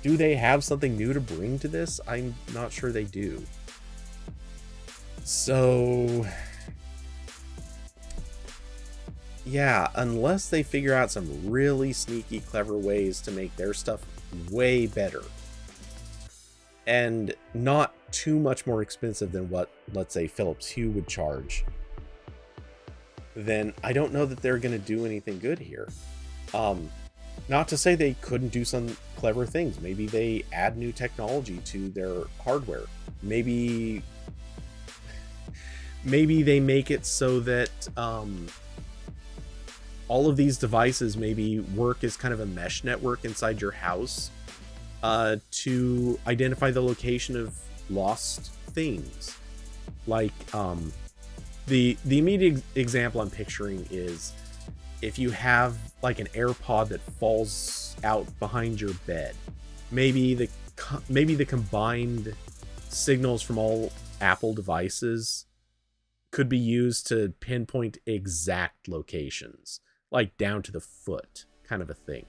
Do they have something new to bring to this? I'm not sure they do. So yeah, unless they figure out some really sneaky, clever ways to make their stuff way better and not too much more expensive than what, let's say, Philips Hue would charge, then I don't know that they're going to do anything good here. Not to say they couldn't do some clever things. Maybe they add new technology to their hardware. Maybe they make it so that all of these devices maybe work as kind of a mesh network inside your house to identify the location of lost things. Like the immediate example I'm picturing is if you have like an AirPod that falls out behind your bed, maybe the combined signals from all Apple devices could be used to pinpoint exact locations, like down to the foot, kind of a thing.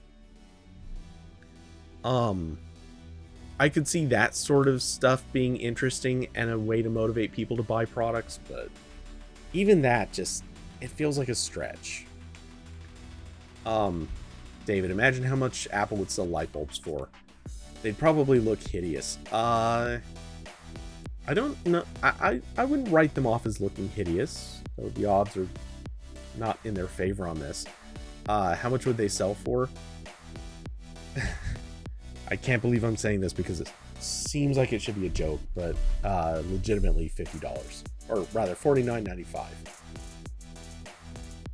I could see that sort of stuff being interesting and a way to motivate people to buy products, but even that it feels like a stretch. David, imagine how much Apple would sell light bulbs for. They'd probably look hideous. I don't know. I wouldn't write them off as looking hideous, though the odds are not in their favor on this. How much would they sell for? I can't believe I'm saying this because it seems like it should be a joke, but legitimately $50, or rather $49.95.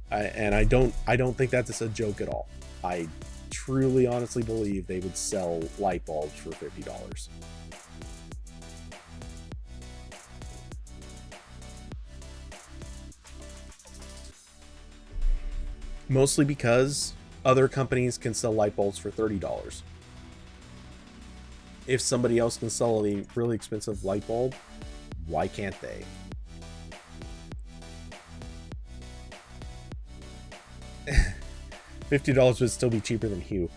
And I don't think that's a joke at all. I truly, honestly believe they would sell light bulbs for $50. Mostly because other companies can sell light bulbs for $30. If somebody else can sell a really expensive light bulb, why can't they? $50 would still be cheaper than Hue.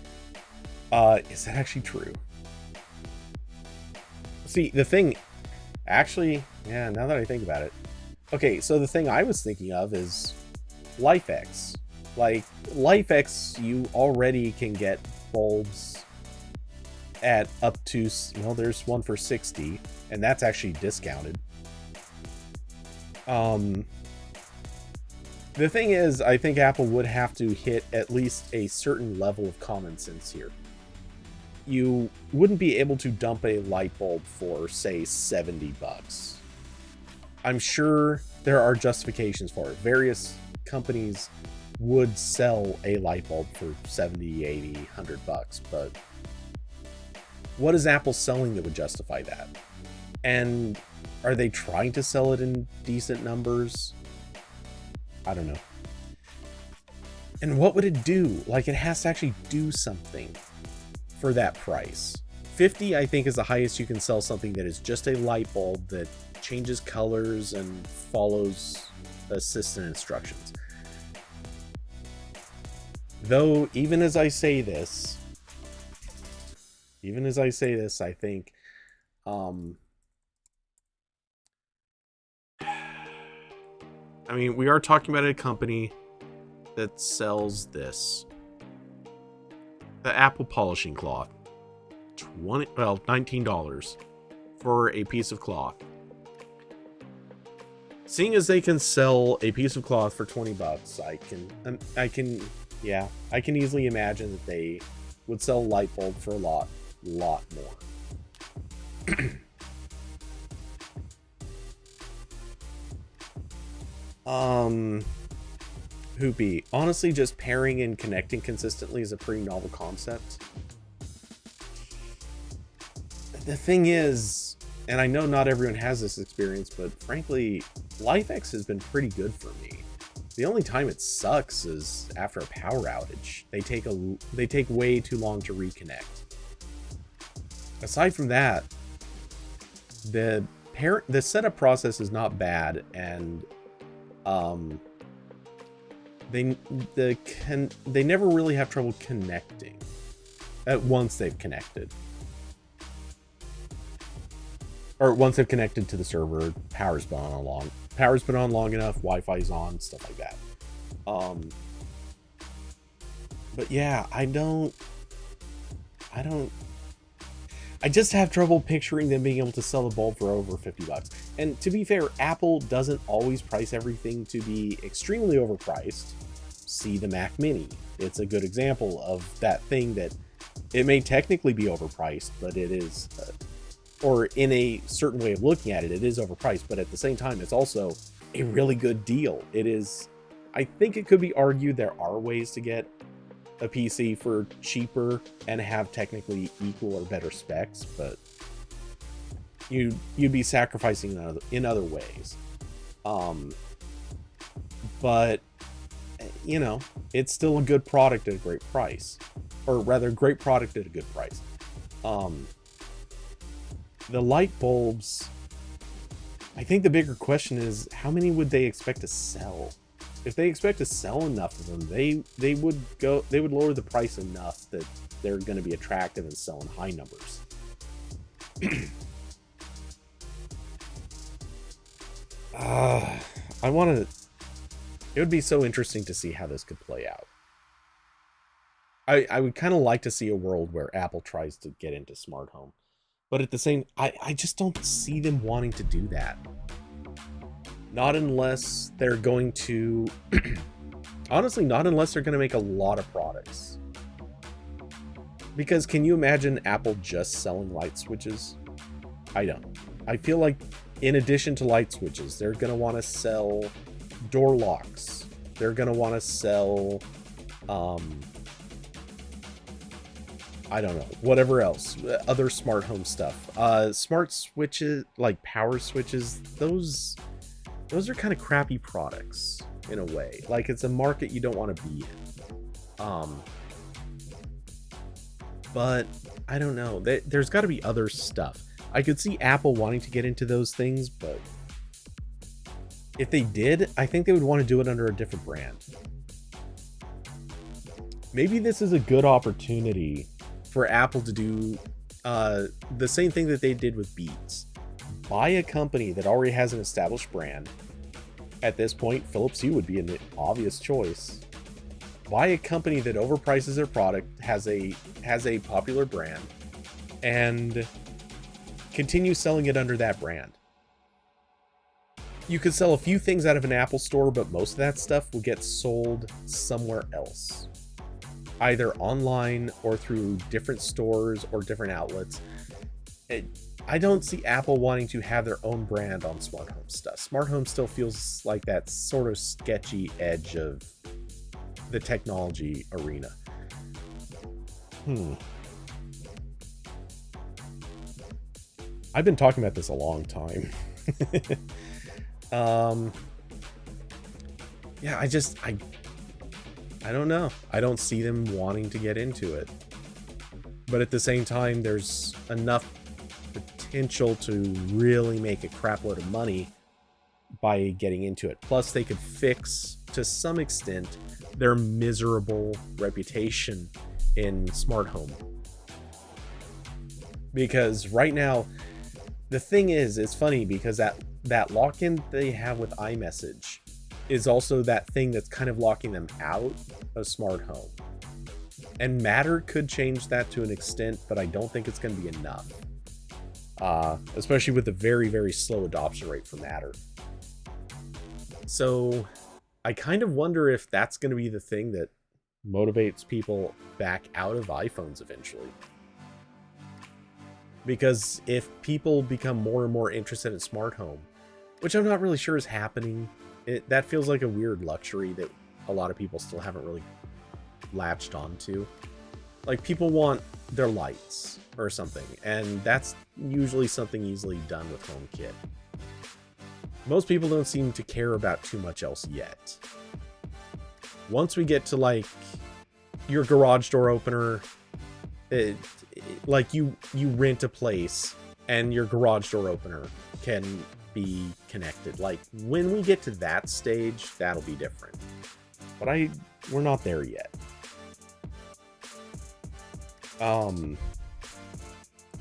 Is that actually true? See, the thing... Actually, yeah, now that I think about it. Okay, so the thing I was thinking of is LifeX. Like, LifeX, you already can get bulbs at up to... Well, there's one for $60, and that's actually discounted. The thing is, I think Apple would have to hit at least a certain level of common sense here. You wouldn't be able to dump a light bulb for, say, $70. I'm sure there are justifications for it. Various companies would sell a light bulb for $70, $80, $100, but what is Apple selling that would justify that? And are they trying to sell it in decent numbers? I don't know. And what would it do? Like, it has to actually do something for that price. 50, I think, is the highest you can sell something that is just a light bulb that changes colors and follows assistant instructions. Though, even as I say this, I think, I mean, we are talking about a company that sells this. The Apple polishing cloth. $19 for a piece of cloth. Seeing as they can sell a piece of cloth for $20, I can easily imagine that they would sell a light bulb for a lot more. Hoopy. Honestly, just pairing and connecting consistently is a pretty novel concept. The thing is, and I know not everyone has this experience, but frankly, LifeX has been pretty good for me. The only time it sucks is after a power outage. They take way too long to reconnect. Aside from that, the setup process is not bad, and they never really have trouble connecting once they've connected. Or once they've connected to the server, power's been on long enough, Wi-Fi's on, stuff like that. But yeah, I just have trouble picturing them being able to sell the bulb for over $50. And to be fair, Apple doesn't always price everything to be extremely overpriced. See the Mac Mini. It's a good example of that thing that it may technically be overpriced, but it is, or in a certain way of looking at it, it is overpriced, but at the same time, it's also a really good deal. It is, I think it could be argued there are ways to get a PC for cheaper and have technically equal or better specs, but you'd be sacrificing in other ways. But you know, it's still a good product at a great price, or rather, great product at a good price. The light bulbs, I think the bigger question is how many would they expect to sell? If they expect to sell enough of them, they would lower the price enough that they're going to be attractive and sell in high numbers. It would be so interesting to see how this could play out. I would kind of like to see a world where Apple tries to get into smart home, but at the same, I just don't see them wanting to do that. Not unless they're going to, honestly, not unless they're going to make a lot of products. Because can you imagine Apple just selling light switches? I don't. I feel like in addition to light switches, they're going to want to sell door locks. They're going to want to sell, I don't know, whatever else, other smart home stuff. Smart switches, like power switches, those are kind of crappy products in a way. Like, it's a market you don't want to be in. But I don't know. There's got to be other stuff. I could see Apple wanting to get into those things, but if they did, I think they would want to do it under a different brand. Maybe this is a good opportunity for Apple to do the same thing that they did with Beats. Buy a company that already has an established brand. At this point, Philips Hue would be an obvious choice. Buy a company that overprices their product, has a popular brand, and continue selling it under that brand. You could sell a few things out of an Apple store, but most of that stuff will get sold somewhere else. Either online or through different stores or different outlets. I don't see Apple wanting to have their own brand on smart home stuff. Smart home still feels like that sort of sketchy edge of the technology arena. I've been talking about this a long time. Yeah, I don't know. I don't see them wanting to get into it. But at the same time, there's enough potential to really make a crap load of money by getting into it. Plus, they could fix, to some extent, their miserable reputation in smart home. Because right now, the thing is, it's funny because that lock-in they have with iMessage is also that thing that's kind of locking them out of smart home. And Matter could change that to an extent, but I don't think it's going to be enough. Especially with the very, very slow adoption rate for Matter. So I kind of wonder if that's going to be the thing that motivates people back out of iPhones eventually. Because if people become more and more interested in smart home, which I'm not really sure is happening, that feels like a weird luxury that a lot of people still haven't really latched onto. Like, people want their lights or something, and that's usually something easily done with HomeKit. Most people don't seem to care about too much else yet. Once we get to, like, your garage door opener, like you rent a place and your garage door opener can be connected. Like, when we get to that stage, that'll be different. But we're not there yet.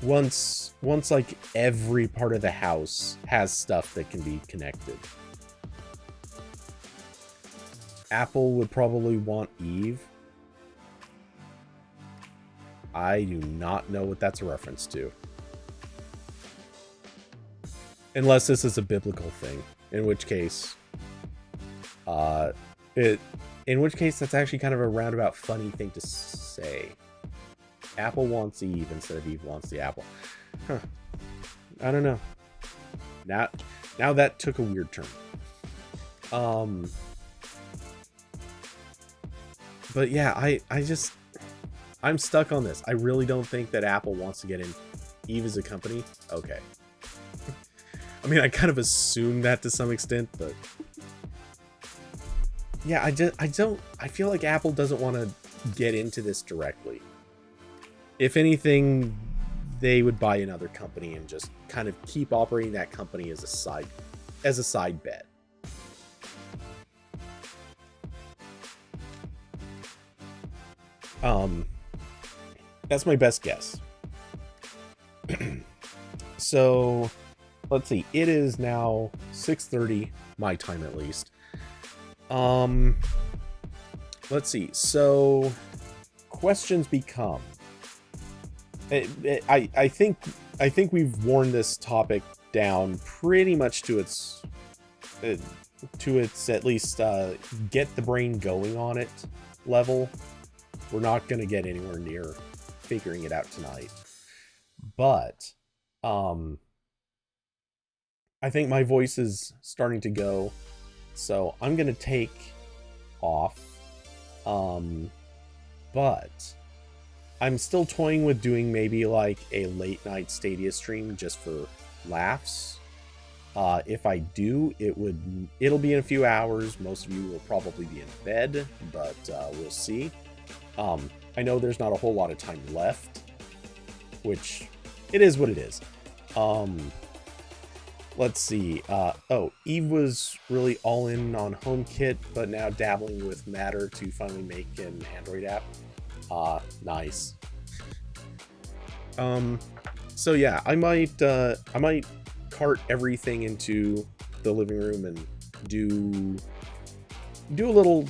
Once like every part of the house has stuff that can be connected. Apple would probably want Eve. I do not know what that's a reference to. Unless this is a biblical thing, in which case that's actually kind of a roundabout funny thing to say. Apple wants Eve instead of Eve wants the apple. Huh. I don't know. Now that took a weird turn. But yeah, I'm stuck on this. I really don't think that Apple wants to get in Eve as a company. Okay. I mean, I kind of assumed that to some extent, but yeah, I feel like Apple doesn't want to get into this directly. If anything, they would buy another company and just kind of keep operating that company as a side bet. That's my best guess. So, let's see. It is now 6:30, my time at least. Let's see. So, questions become. I think we've worn this topic down pretty much to its at least get the brain going on it level. We're not going to get anywhere near figuring it out tonight. But I think my voice is starting to go, so I'm going to take off. But I'm still toying with doing maybe like a late night Stadia stream just for laughs. If I do, it'll be in a few hours. Most of you will probably be in bed, but we'll see. I know there's not a whole lot of time left, which it is what it is. Let's see. Eve was really all in on HomeKit, but now dabbling with Matter to finally make an Android app. Nice. So yeah, I might cart everything into the living room and do a little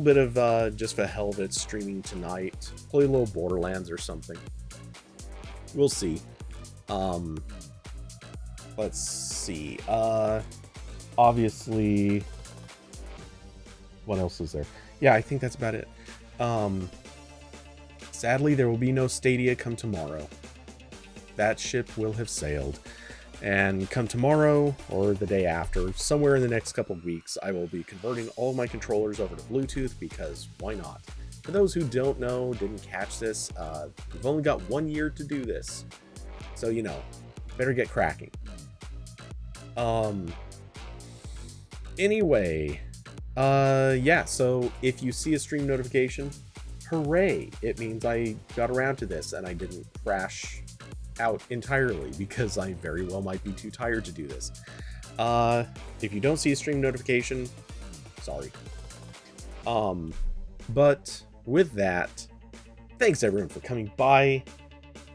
bit of just for the hell of it streaming tonight. Play a little Borderlands or something. We'll see. Let's see. Obviously, what else is there? Yeah, I think that's about it. Sadly, there will be no Stadia come tomorrow. That ship will have sailed. And come tomorrow, or the day after, somewhere in the next couple of weeks, I will be converting all my controllers over to Bluetooth, because why not? For those who don't know, didn't catch this, we've only got 1 year to do this. So, better get cracking. Anyway, Yeah, so if you see a stream notification, hooray, it means I got around to this and I didn't crash out entirely, because I very well might be too tired to do this. If you don't see a stream notification, sorry. But with that, thanks everyone for coming by,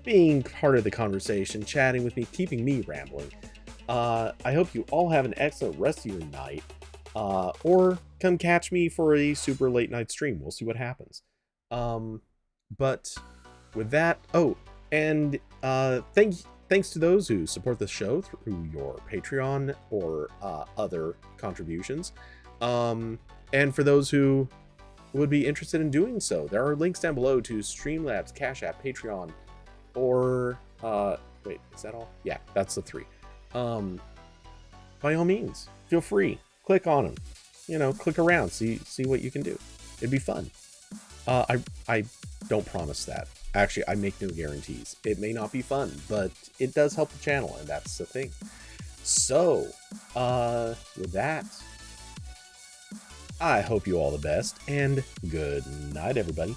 being part of the conversation, chatting with me, keeping me rambling. I hope you all have an excellent rest of your night, or come catch me for a super late night stream. We'll see what happens. But with that, and thanks to those who support the show through your Patreon or other contributions. And for those who would be interested in doing so, there are links down below to Streamlabs, Cash App, Patreon, or wait, is that all? Yeah, that's the 3. By all means, feel free, click on them, click around, see what you can do. It'd be fun. I don't promise that. Actually, I make no guarantees. It may not be fun, but it does help the channel, and that's the thing. So, with that, I hope you all the best, and good night, everybody.